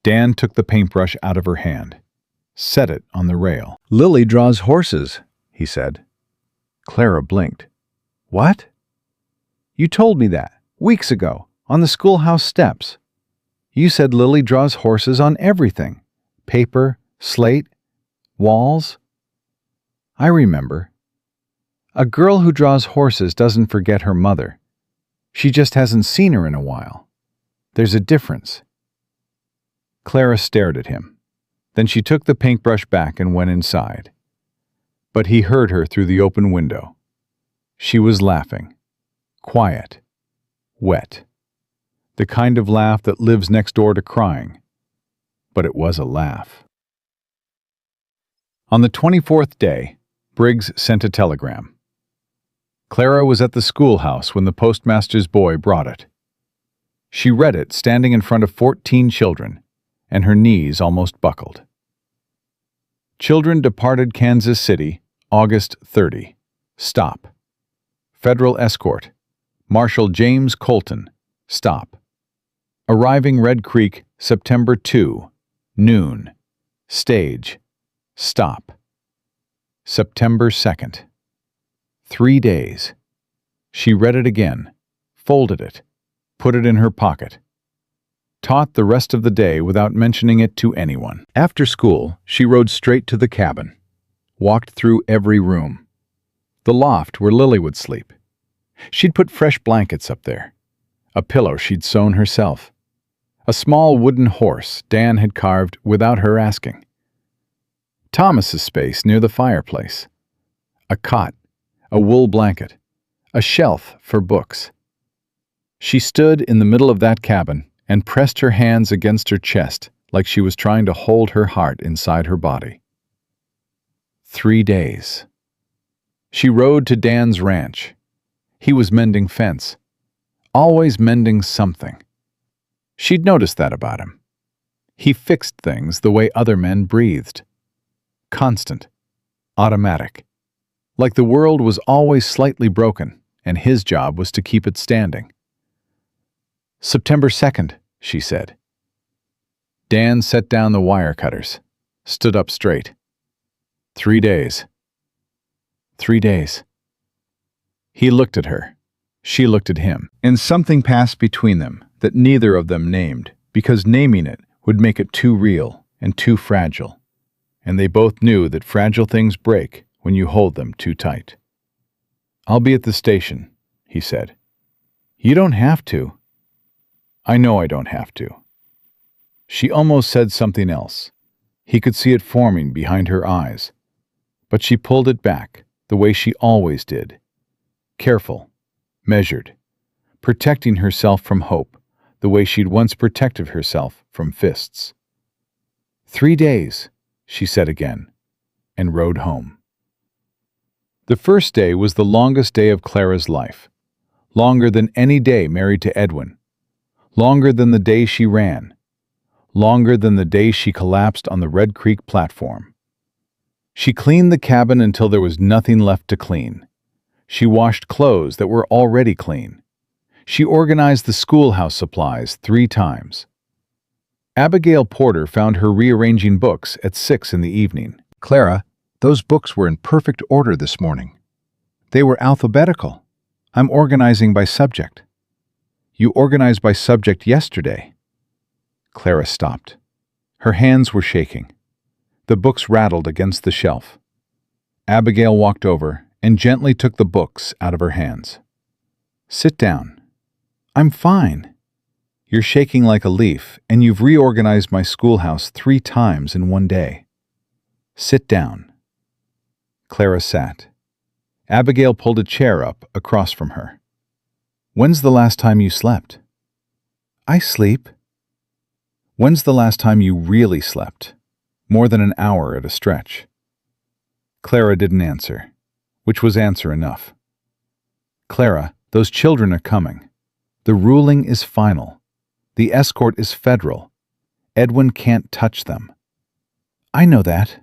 Dan took the paintbrush out of her hand. Set it on the rail. Lily draws horses, he said. Clara blinked. What? You told me that, weeks ago, on the schoolhouse steps. You said Lily draws horses on everything. Paper, slate, walls. I remember. A girl who draws horses doesn't forget her mother. She just hasn't seen her in a while. There's a difference. Clara stared at him. Then she took the paintbrush back and went inside. But he heard her through the open window. She was laughing. Quiet. Wet. The kind of laugh that lives next door to crying. But it was a laugh. On the 24th day, Briggs sent a telegram. Clara was at the schoolhouse when the postmaster's boy brought it. She read it standing in front of 14 children, and her knees almost buckled. Children departed Kansas City, August 30. Stop. Federal escort. Marshal James Colton. Stop. Arriving Red Creek, September 2, noon. Stage. Stop. September 2nd. 3 days. She read it again, folded it, put it in her pocket. Taught the rest of the day without mentioning it to anyone. After school, she rode straight to the cabin. Walked through every room. The loft where Lily would sleep. She'd put fresh blankets up there. A pillow she'd sewn herself. A small wooden horse Dan had carved without her asking. Thomas's space near the fireplace. A cot, a wool blanket, a shelf for books. She stood in the middle of that cabin and pressed her hands against her chest like she was trying to hold her heart inside her body. 3 days. She rode to Dan's ranch. He was mending fence. Always mending something. She'd noticed that about him. He fixed things the way other men breathed. Constant. Automatic. Like the world was always slightly broken, and his job was to keep it standing. September 2nd, she said. Dan set down the wire cutters, stood up straight. 3 days. 3 days. He looked at her. She looked at him, and something passed between them that neither of them named, because naming it would make it too real and too fragile. And they both knew that fragile things break when you hold them too tight. "I'll be at the station," he said. "You don't have to." "I know I don't have to." She almost said something else. He could see it forming behind her eyes. But she pulled it back, the way she always did. Careful, measured, protecting herself from hope, the way she'd once protected herself from fists. 3 days, she said again, and rode home. The first day was the longest day of Clara's life, longer than any day married to Edwin, longer than the day she ran, longer than the day she collapsed on the Red Creek platform. She cleaned the cabin until there was nothing left to clean. She washed clothes that were already clean. She organized the schoolhouse supplies 3 times. Abigail Porter found her rearranging books at 6 in the evening. "Clara, those books were in perfect order this morning. They were alphabetical. I'm organizing by subject." "You organized by subject yesterday." Clara stopped. Her hands were shaking. The books rattled against the shelf. Abigail walked over and gently took the books out of her hands. "Sit down." "I'm fine." "You're shaking like a leaf, and you've reorganized my schoolhouse 3 times in 1 day. Sit down." Clara sat. Abigail pulled a chair up across from her. "When's the last time you slept?" "I sleep." "When's the last time you really slept? More than an hour at a stretch?" Clara didn't answer, which was answer enough. "Clara, those children are coming. The ruling is final. The escort is federal. Edwin can't touch them." "I know that."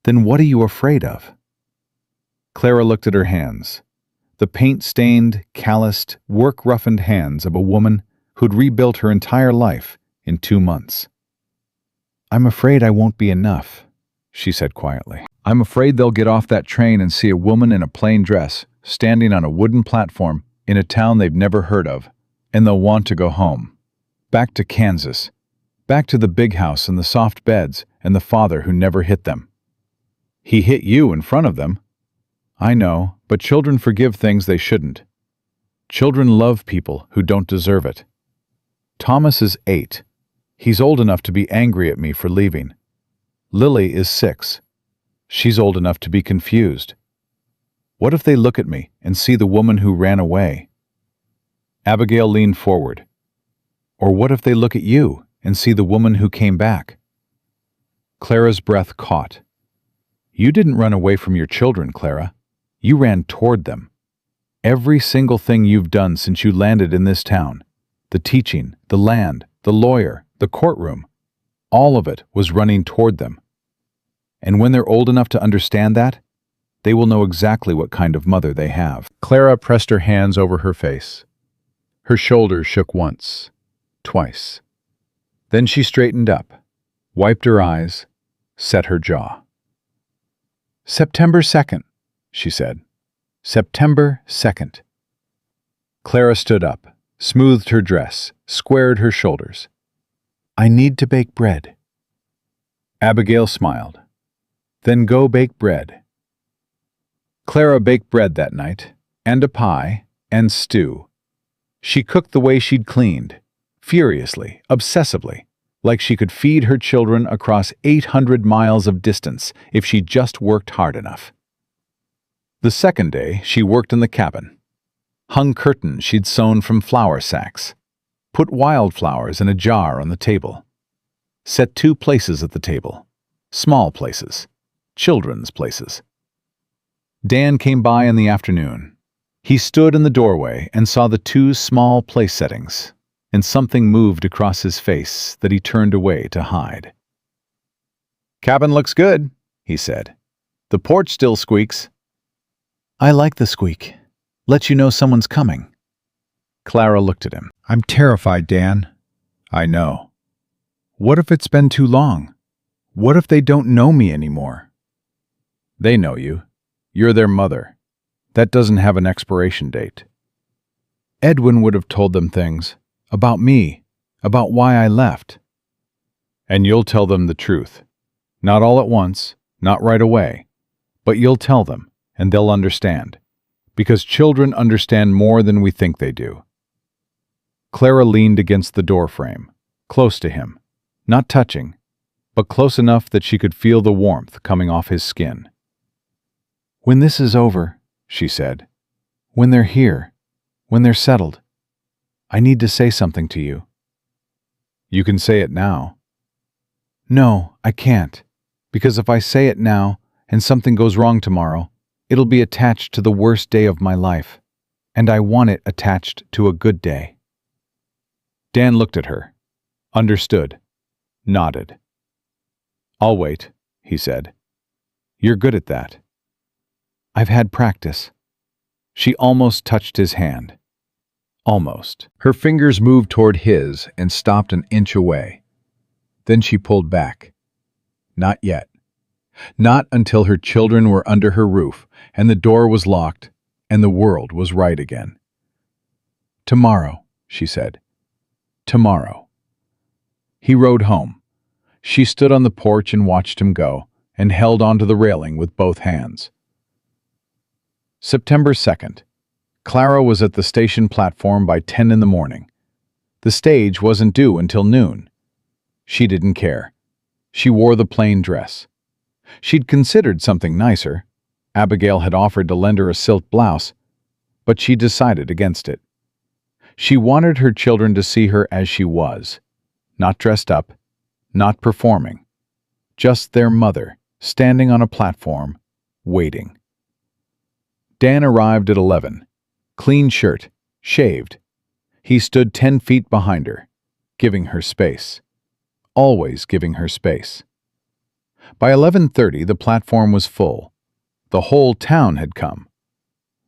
"Then what are you afraid of?" Clara looked at her hands, the paint-stained, calloused, work-roughened hands of a woman who'd rebuilt her entire life in 2 months. "I'm afraid I won't be enough," she said quietly. "I'm afraid they'll get off that train and see a woman in a plain dress standing on a wooden platform in a town they've never heard of, and they'll want to go home. Back to Kansas. Back to the big house and the soft beds and the father who never hit them. He hit you in front of them. I know, but children forgive things they shouldn't. Children love people who don't deserve it. Thomas is 8. He's old enough to be angry at me for leaving. Lily is 6. She's old enough to be confused. What if they look at me and see the woman who ran away?" Abigail leaned forward. "Or what if they look at you and see the woman who came back?" Clara's breath caught. "You didn't run away from your children, Clara. You ran toward them. Every single thing you've done since you landed in this town, the teaching, the land, the lawyer, the courtroom, all of it was running toward them. And when they're old enough to understand that, they will know exactly what kind of mother they have." Clara pressed her hands over her face. Her shoulders shook once, twice. Then she straightened up, wiped her eyes, set her jaw. September 2nd, she said. September 2nd. Clara stood up, smoothed her dress, squared her shoulders. I need to bake bread. Abigail smiled. Then go bake bread. Clara baked bread that night, and a pie, and stew. She cooked the way she'd cleaned, furiously, obsessively, like she could feed her children across 800 miles of distance if she just worked hard enough. The second day, she worked in the cabin. Hung curtains she'd sewn from flour sacks. Put wildflowers in a jar on the table. Set 2 places at the table. Small places. Children's places. Dan came by in the afternoon. He stood in the doorway and saw the 2 small place settings, and something moved across his face that he turned away to hide. Cabin looks good, he said. The porch still squeaks. I like the squeak. Lets you know someone's coming. Clara looked at him. I'm terrified, Dan. I know. What if it's been too long? What if they don't know me anymore? They know you. You're their mother. That doesn't have an expiration date. Edwin would have told them things about me, about why I left. And you'll tell them the truth. Not all at once, not right away, but you'll tell them, and they'll understand. Because children understand more than we think they do. Clara leaned against the doorframe, close to him, not touching, but close enough that she could feel the warmth coming off his skin. When this is over, she said, when they're here, when they're settled, I need to say something to you. You can say it now. No, I can't, because if I say it now and something goes wrong tomorrow, it'll be attached to the worst day of my life, and I want it attached to a good day. Dan looked at her, understood, nodded. I'll wait, he said. You're good at that. I've had practice. She almost touched his hand. Almost. Her fingers moved toward his and stopped an inch away. Then she pulled back. Not yet. Not until her children were under her roof and the door was locked and the world was right again. Tomorrow, she said. Tomorrow. He rode home. She stood on the porch and watched him go and held onto the railing with both hands. September 2nd. Clara was at the station platform by 10 in the morning. The stage wasn't due until noon. She didn't care. She wore the plain dress. She'd considered something nicer. Abigail had offered to lend her a silk blouse, but she decided against it. She wanted her children to see her as she was, not dressed up, not performing, just their mother, standing on a platform, waiting. Dan arrived at 11. Clean shirt, shaved. He stood 10 feet behind her, giving her space. Always giving her space. By 11:30, the platform was full. The whole town had come.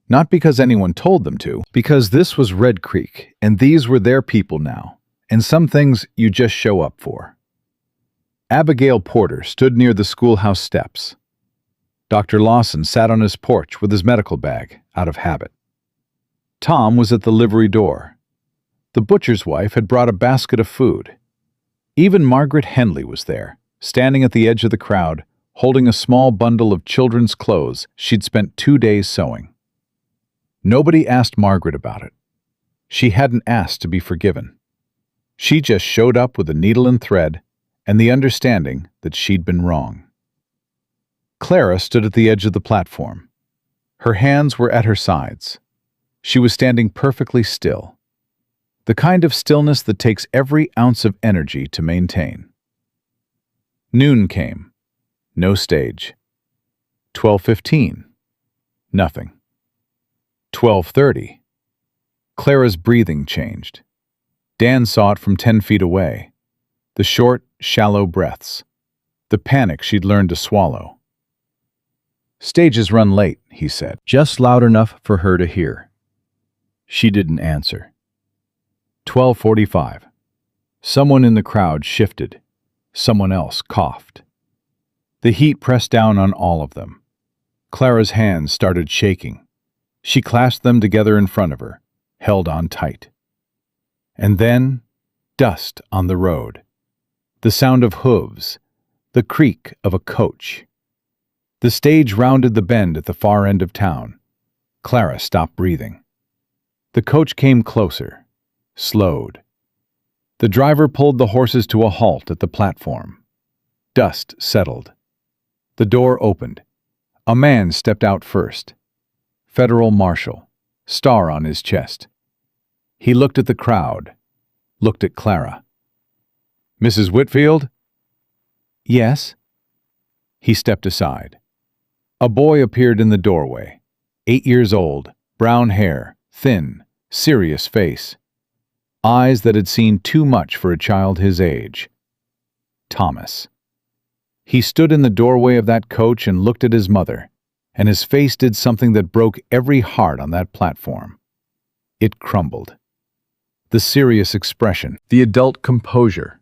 Not because anyone told them to, because this was Red Creek, and these were their people now, and some things you just show up for. Abigail Porter stood near the schoolhouse steps. Dr. Lawson sat on his porch with his medical bag, out of habit. Tom was at the livery door. The butcher's wife had brought a basket of food. Even Margaret Henley was there, standing at the edge of the crowd, holding a small bundle of children's clothes she'd spent 2 days sewing. Nobody asked Margaret about it. She hadn't asked to be forgiven. She just showed up with a needle and thread and the understanding that she'd been wrong. Clara stood at the edge of the platform. Her hands were at her sides. She was standing perfectly still. The kind of stillness that takes every ounce of energy to maintain. Noon came. No stage. 12:15. Nothing. 12:30. Clara's breathing changed. Dan saw it from 10 feet away. The short, shallow breaths. The panic she'd learned to swallow. Stages run late, he said, just loud enough for her to hear. She didn't answer. 12:45. Someone in the crowd shifted. Someone else coughed. The heat pressed down on all of them. Clara's hands started shaking. She clasped them together in front of her, held on tight. And then, dust on the road. The sound of hooves, the creak of a coach. The stage rounded the bend at the far end of town. Clara stopped breathing. The coach came closer, slowed. The driver pulled the horses to a halt at the platform. Dust settled. The door opened. A man stepped out first. Federal Marshal, star on his chest. He looked at the crowd, looked at Clara. "Mrs. Whitfield?" "Yes." He stepped aside. A boy appeared in the doorway, 8 years old, brown hair, thin, serious face. Eyes that had seen too much for a child his age. Thomas. He stood in the doorway of that coach and looked at his mother, and his face did something that broke every heart on that platform. It crumbled. The serious expression, the adult composure,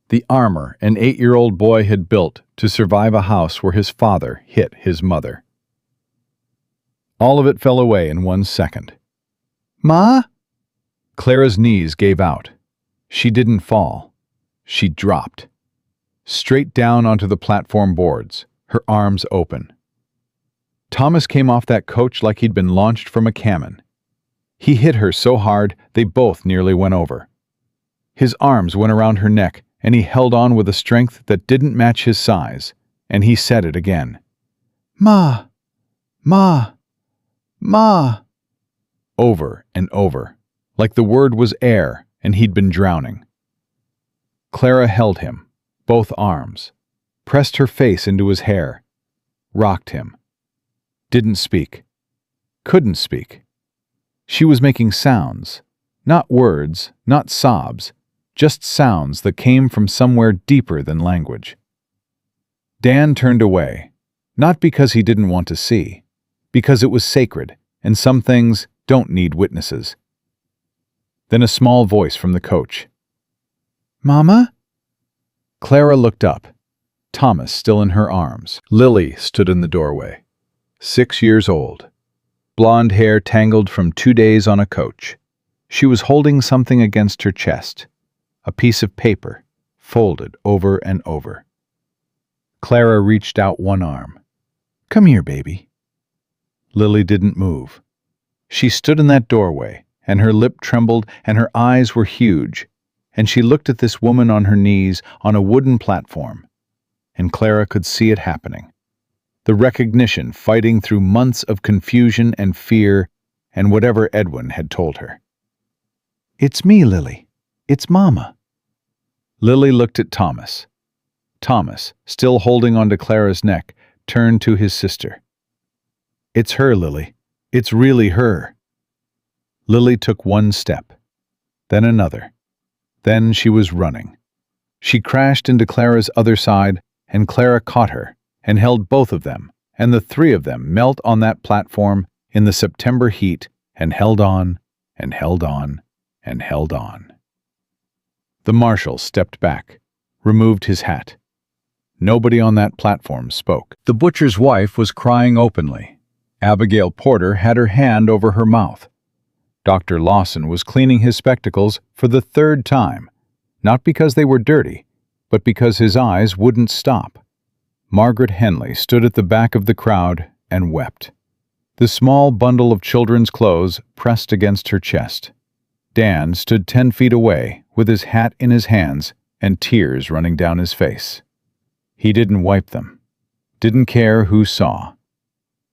the armor an 8-year-old boy had built to survive a house where his father hit his mother. All of it fell away in 1 second. "Ma?" Clara's knees gave out. She didn't fall. She dropped. Straight down onto the platform boards, her arms open. Thomas came off that coach like he'd been launched from a cannon. He hit her so hard they both nearly went over. His arms went around her neck, and he held on with a strength that didn't match his size, and he said it again. "Ma! Ma! Ma!" Over and over, like the word was air and he'd been drowning. Clara held him, both arms, pressed her face into his hair, rocked him. Didn't speak. Couldn't speak. She was making sounds, not words, not sobs, just sounds that came from somewhere deeper than language. Dan turned away, not because he didn't want to see, because it was sacred, and some things don't need witnesses. Then a small voice from the coach. "Mama?" Clara looked up. Thomas still in her arms. Lily stood in the doorway. 6 years old. Blonde hair tangled from 2 days on a coach. She was holding something against her chest. A piece of paper, folded over and over. Clara reached out one arm. "Come here, baby." Lily didn't move. She stood in that doorway, and her lip trembled and her eyes were huge, and she looked at this woman on her knees on a wooden platform, and Clara could see it happening. The recognition fighting through months of confusion and fear and whatever Edwin had told her. "It's me, Lily. It's Mama." Lily looked at Thomas. Thomas, still holding onto Clara's neck, turned to his sister. "It's her, Lily. It's really her." Lily took one step, then another. Then she was running. She crashed into Clara's other side, and Clara caught her and held both of them, and the three of them knelt on that platform in the September heat and held on and held on and held on. The marshal stepped back, removed his hat. Nobody on that platform spoke. The butcher's wife was crying openly. Abigail Porter had her hand over her mouth. Dr. Lawson was cleaning his spectacles for the 3rd time, not because they were dirty, but because his eyes wouldn't stop. Margaret Henley stood at the back of the crowd and wept. The small bundle of children's clothes pressed against her chest. Dan stood 10 feet away with his hat in his hands and tears running down his face. He didn't wipe them, didn't care who saw.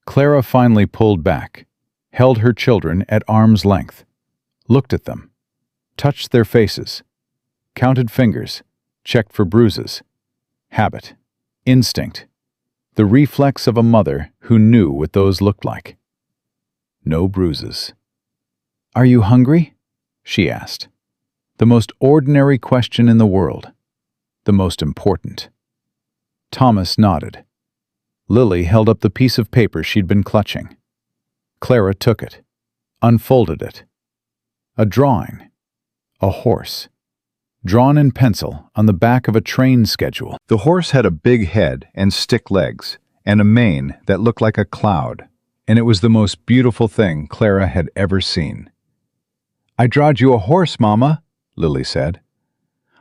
Clara finally pulled back, held her children at arm's length, looked at them, touched their faces, counted fingers, checked for bruises. Habit, instinct, the reflex of a mother who knew what those looked like. No bruises. "Are you hungry?" she asked. The most ordinary question in the world, the most important. Thomas nodded. Lily held up the piece of paper she'd been clutching. Clara took it, unfolded it. A drawing. A horse. Drawn in pencil on the back of a train schedule. The horse had a big head and stick legs, and a mane that looked like a cloud, and it was the most beautiful thing Clara had ever seen. "I drawed you a horse, Mama," Lily said.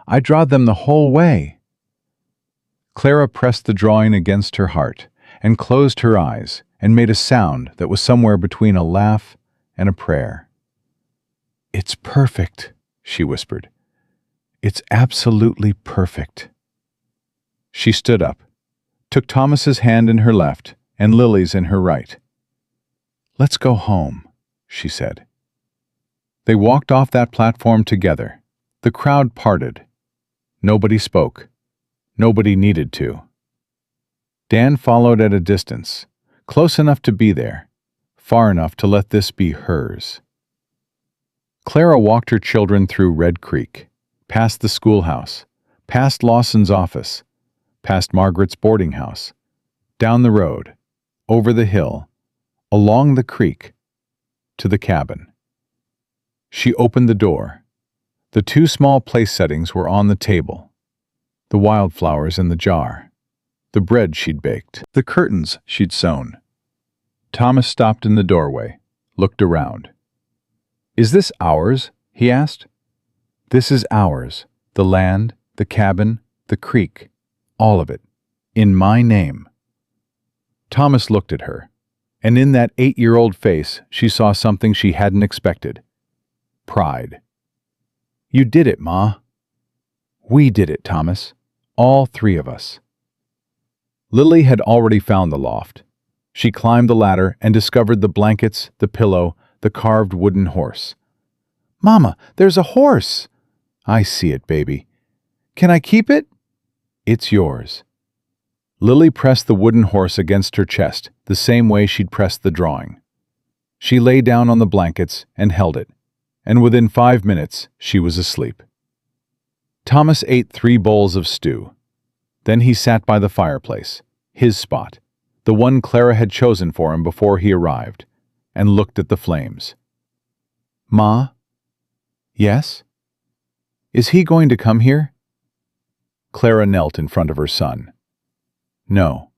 "I drawed them the whole way." Clara pressed the drawing against her heart and closed her eyes and made a sound that was somewhere between a laugh and a prayer. "It's perfect," she whispered. "It's absolutely perfect." She stood up, took Thomas's hand in her left and Lily's in her right. "Let's go home," she said. They walked off that platform together. The crowd parted. Nobody spoke. Nobody needed to. Dan followed at a distance, close enough to be there, far enough to let this be hers. Clara walked her children through Red Creek, past the schoolhouse, past Lawson's office, past Margaret's boarding house, down the road, over the hill, along the creek, to the cabin. She opened the door. The 2 small place settings were on the table. The wildflowers in the jar. The bread she'd baked. The curtains she'd sewn. Thomas stopped in the doorway, looked around. "Is this ours?" he asked. "This is ours. The land, the cabin, the creek. All of it. In my name." Thomas looked at her, and in that 8-year-old face she saw something she hadn't expected. Pride. "You did it, Ma." "We did it, Thomas. All 3 of us." Lily had already found the loft. She climbed the ladder and discovered the blankets, the pillow, the carved wooden horse. "Mama, there's a horse!" "I see it, baby." "Can I keep it?" "It's yours." Lily pressed the wooden horse against her chest, the same way she'd pressed the drawing. She lay down on the blankets and held it, and within 5 minutes she was asleep. Thomas ate 3 bowls of stew. Then he sat by the fireplace, his spot, the one Clara had chosen for him before he arrived, and looked at the flames. "Ma?" "Yes?" "Is he going to come here?" Clara knelt in front of her son. "No.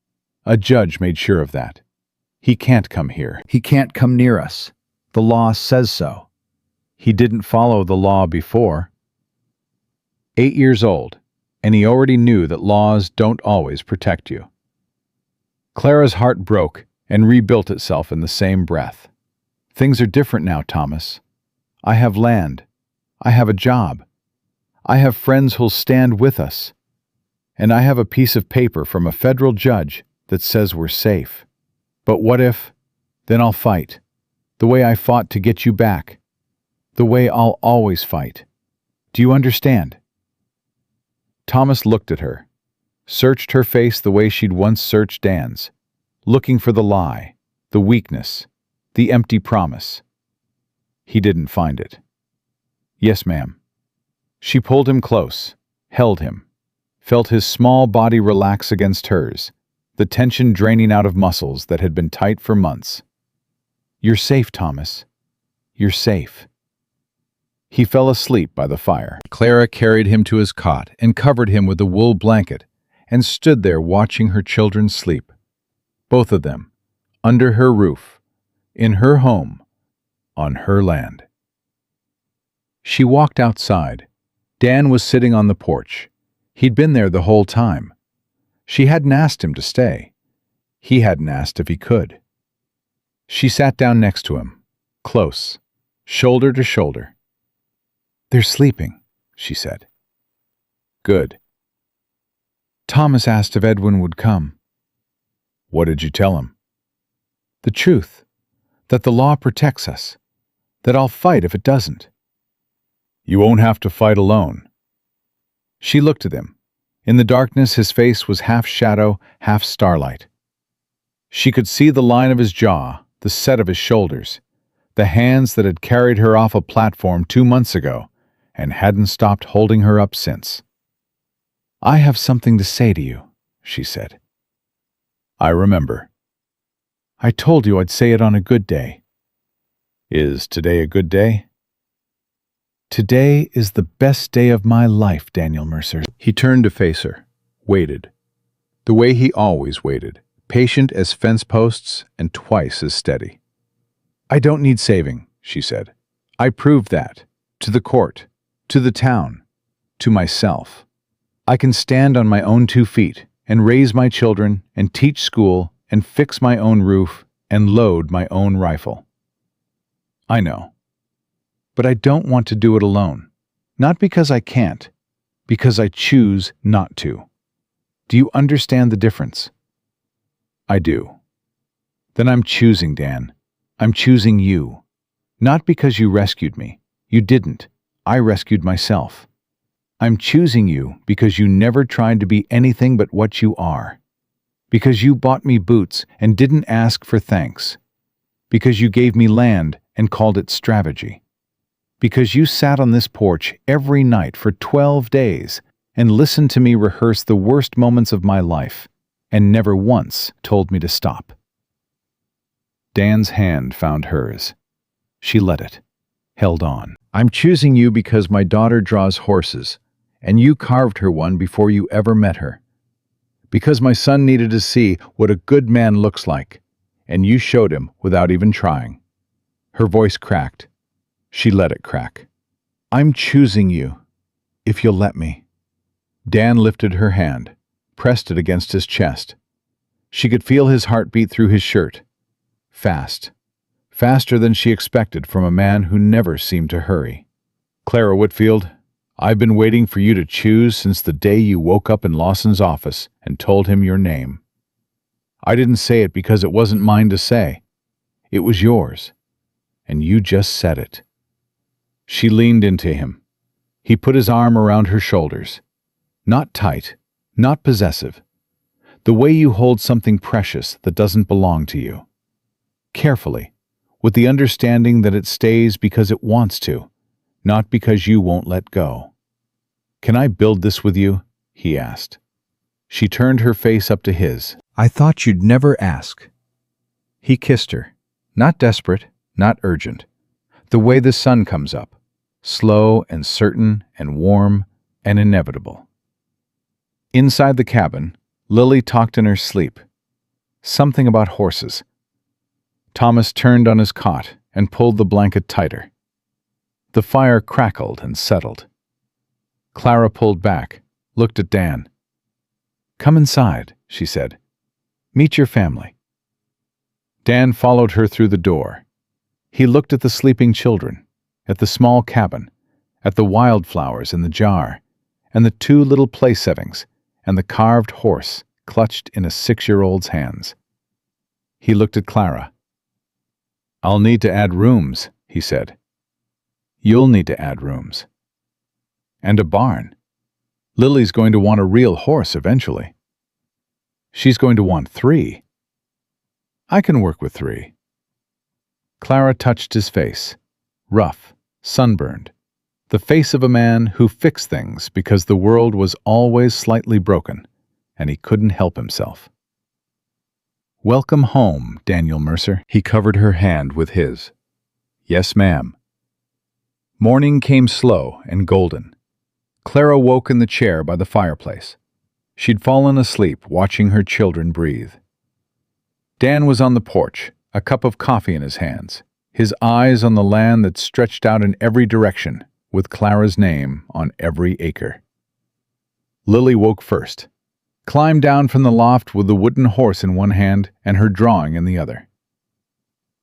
A judge made sure of that. He can't come here. He can't come near us. The law says so. He didn't follow the law before." 8 years old, and he already knew that laws don't always protect you. Clara's heart broke and rebuilt itself in the same breath. "Things are different now, Thomas. I have land. I have a job. I have friends who'll stand with us. And I have a piece of paper from a federal judge that says we're safe. But what if? Then I'll fight. The way I fought to get you back. The way I'll always fight. Do you understand?" Thomas looked at her, searched her face the way she'd once searched Dan's, looking for the lie, the weakness, the empty promise. He didn't find it. "Yes, ma'am." She pulled him close, held him, felt his small body relax against hers, the tension draining out of muscles that had been tight for months. "You're safe, Thomas. You're safe." He fell asleep by the fire. Clara carried him to his cot and covered him with a wool blanket and stood there watching her children sleep. Both of them, under her roof, in her home, on her land. She walked outside. Dan was sitting on the porch. He'd been there the whole time. She hadn't asked him to stay. He hadn't asked if he could. She sat down next to him, close, shoulder to shoulder. "They're sleeping," she said. "Good." "Thomas asked if Edwin would come." "What did you tell him?" "The truth, that the law protects us, that I'll fight if it doesn't." "You won't have to fight alone." She looked at him. In the darkness, his face was half shadow, half starlight. She could see the line of his jaw, the set of his shoulders, the hands that had carried her off a platform 2 months ago and hadn't stopped holding her up since. "I have something to say to you," she said. "I remember." "I told you I'd say it on a good day." "Is today a good day?" "Today is the best day of my life, Daniel Mercer." He turned to face her, waited. The way he always waited, patient as fence posts and twice as steady. "I don't need saving," she said. "I proved that. To the court, to the town, to myself. I can stand on my own 2 feet and raise my children and teach school and fix my own roof and load my own rifle." "I know. But I don't want to do it alone. Not because I can't, because I choose not to. Do you understand the difference?" "I do." "Then I'm choosing, Dan. I'm choosing you. Not because you rescued me. You didn't. I rescued myself. I'm choosing you because you never tried to be anything but what you are. Because you bought me boots and didn't ask for thanks. Because you gave me land and called it strategy. Because you sat on this porch every night for 12 days and listened to me rehearse the worst moments of my life and never once told me to stop." Dan's hand found hers. She let it, held on. "I'm choosing you because my daughter draws horses, and you carved her one before you ever met her. Because my son needed to see what a good man looks like, and you showed him without even trying." Her voice cracked. She let it crack. "I'm choosing you, if you'll let me." Dan lifted her hand, pressed it against his chest. She could feel his heart beat through his shirt. Fast. Faster than she expected from a man who never seemed to hurry. "Clara Whitfield, I've been waiting for you to choose since the day you woke up in Lawson's office and told him your name. I didn't say it because it wasn't mine to say. It was yours. And you just said it." She leaned into him. He put his arm around her shoulders. Not tight, not possessive. The way you hold something precious that doesn't belong to you. Carefully, with the understanding that it stays because it wants to, not because you won't let go. "Can I build this with you?" he asked. She turned her face up to his. "I thought you'd never ask." He kissed her, not desperate, not urgent. The way the sun comes up, slow and certain and warm and inevitable. Inside the cabin, Lily talked in her sleep. Something about horses. Thomas turned on his cot and pulled the blanket tighter. The fire crackled and settled. Clara pulled back, looked at Dan. "Come inside," she said. "Meet your family." Dan followed her through the door. He looked at the sleeping children, at the small cabin, at the wildflowers in the jar, and the 2 little place settings, and the carved horse clutched in a 6-year-old's hands. He looked at Clara. "I'll need to add rooms," he said. "You'll need to add rooms. And a barn. Lily's going to want a real horse eventually. She's going to want 3. I can work with 3. Clara touched his face, rough, sunburned, the face of a man who fixed things because the world was always slightly broken, and he couldn't help himself. "Welcome home, Daniel Mercer." He covered her hand with his. "Yes, ma'am." Morning came slow and golden. Clara woke in the chair by the fireplace. She'd fallen asleep watching her children breathe. Dan was on the porch, a cup of coffee in his hands, his eyes on the land that stretched out in every direction, with Clara's name on every acre. Lily woke first, climbed down from the loft with the wooden horse in one hand and her drawing in the other.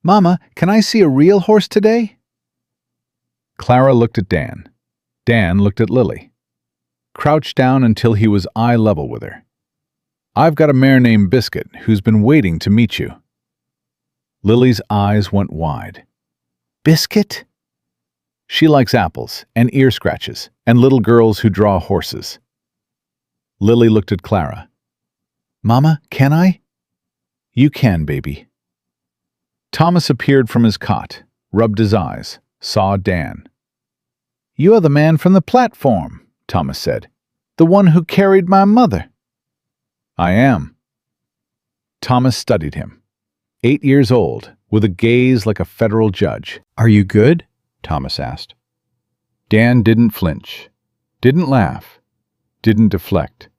"Mama, can I see a real horse today?" Clara looked at Dan. Dan looked at Lily. Crouched down until he was eye level with her. "I've got a mare named Biscuit who's been waiting to meet you." Lily's eyes went wide. "Biscuit?" "She likes apples and ear scratches and little girls who draw horses." Lily looked at Clara. "Mama, can I?" "You can, baby." Thomas appeared from his cot, rubbed his eyes, saw Dan. "You are the man from the platform," Thomas said. "The one who carried my mother." "I am." Thomas studied him. 8 years old, with a gaze like a federal judge. "Are you good?" Thomas asked. Dan didn't flinch, didn't laugh, didn't deflect.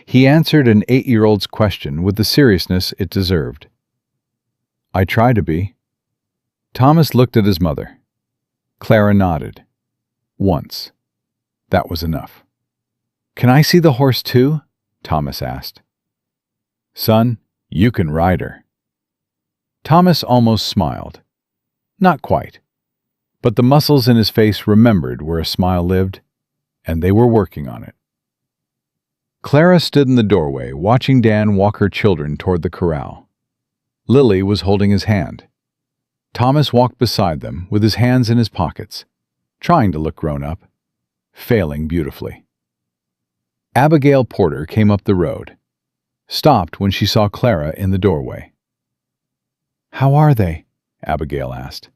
He answered an 8-year-old's question with the seriousness it deserved. "I try to be." Thomas looked at his mother. Clara nodded. Once. That was enough. "Can I see the horse too?" Thomas asked. "Son, you can ride her." Thomas almost smiled. Not quite. But the muscles in his face remembered where a smile lived, and they were working on it. Clara stood in the doorway, watching Dan walk her children toward the corral. Lily was holding his hand. Thomas walked beside them with his hands in his pockets, trying to look grown up, failing beautifully. Abigail Porter came up the road, stopped when she saw Clara in the doorway. "How are they?" Abigail asked.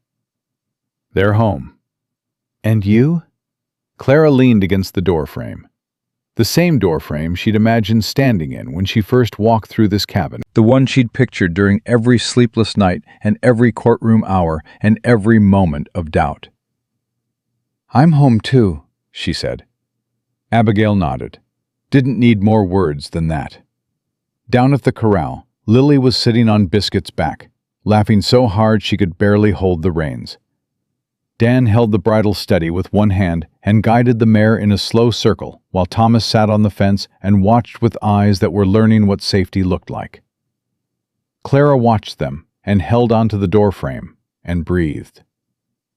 "They're home." "And you?" Clara leaned against the doorframe. The same doorframe she'd imagined standing in when she first walked through this cabin. The one she'd pictured during every sleepless night and every courtroom hour and every moment of doubt. "I'm home too," she said. Abigail nodded. Didn't need more words than that. Down at the corral, Lily was sitting on Biscuit's back, laughing so hard she could barely hold the reins. Dan held the bridle steady with one hand and guided the mare in a slow circle while Thomas sat on the fence and watched with eyes that were learning what safety looked like. Clara watched them and held onto the doorframe and breathed.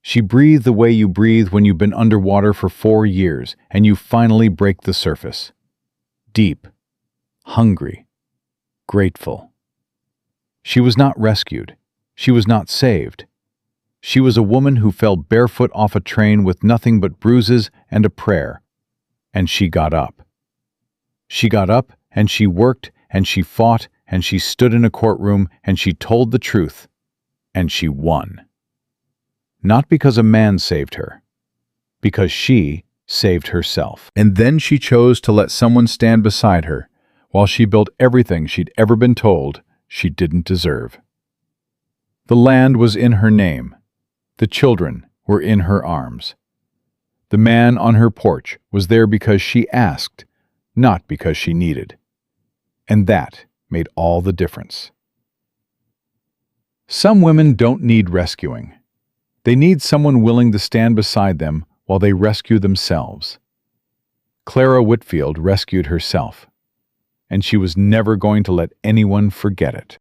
She breathed the way you breathe when you've been underwater for 4 years and you finally break the surface. Deep, hungry, grateful. She was not rescued. She was not saved. She was a woman who fell barefoot off a train with nothing but bruises and a prayer. And she got up. She got up and she worked and she fought and she stood in a courtroom and she told the truth. And she won. Not because a man saved her. Because she saved herself. And then she chose to let someone stand beside her while she built everything she'd ever been told she didn't deserve. The land was in her name. The children were in her arms. The man on her porch was there because she asked, not because she needed. And that made all the difference. Some women don't need rescuing. They need someone willing to stand beside them while they rescue themselves. Clara Whitfield rescued herself, and she was never going to let anyone forget it.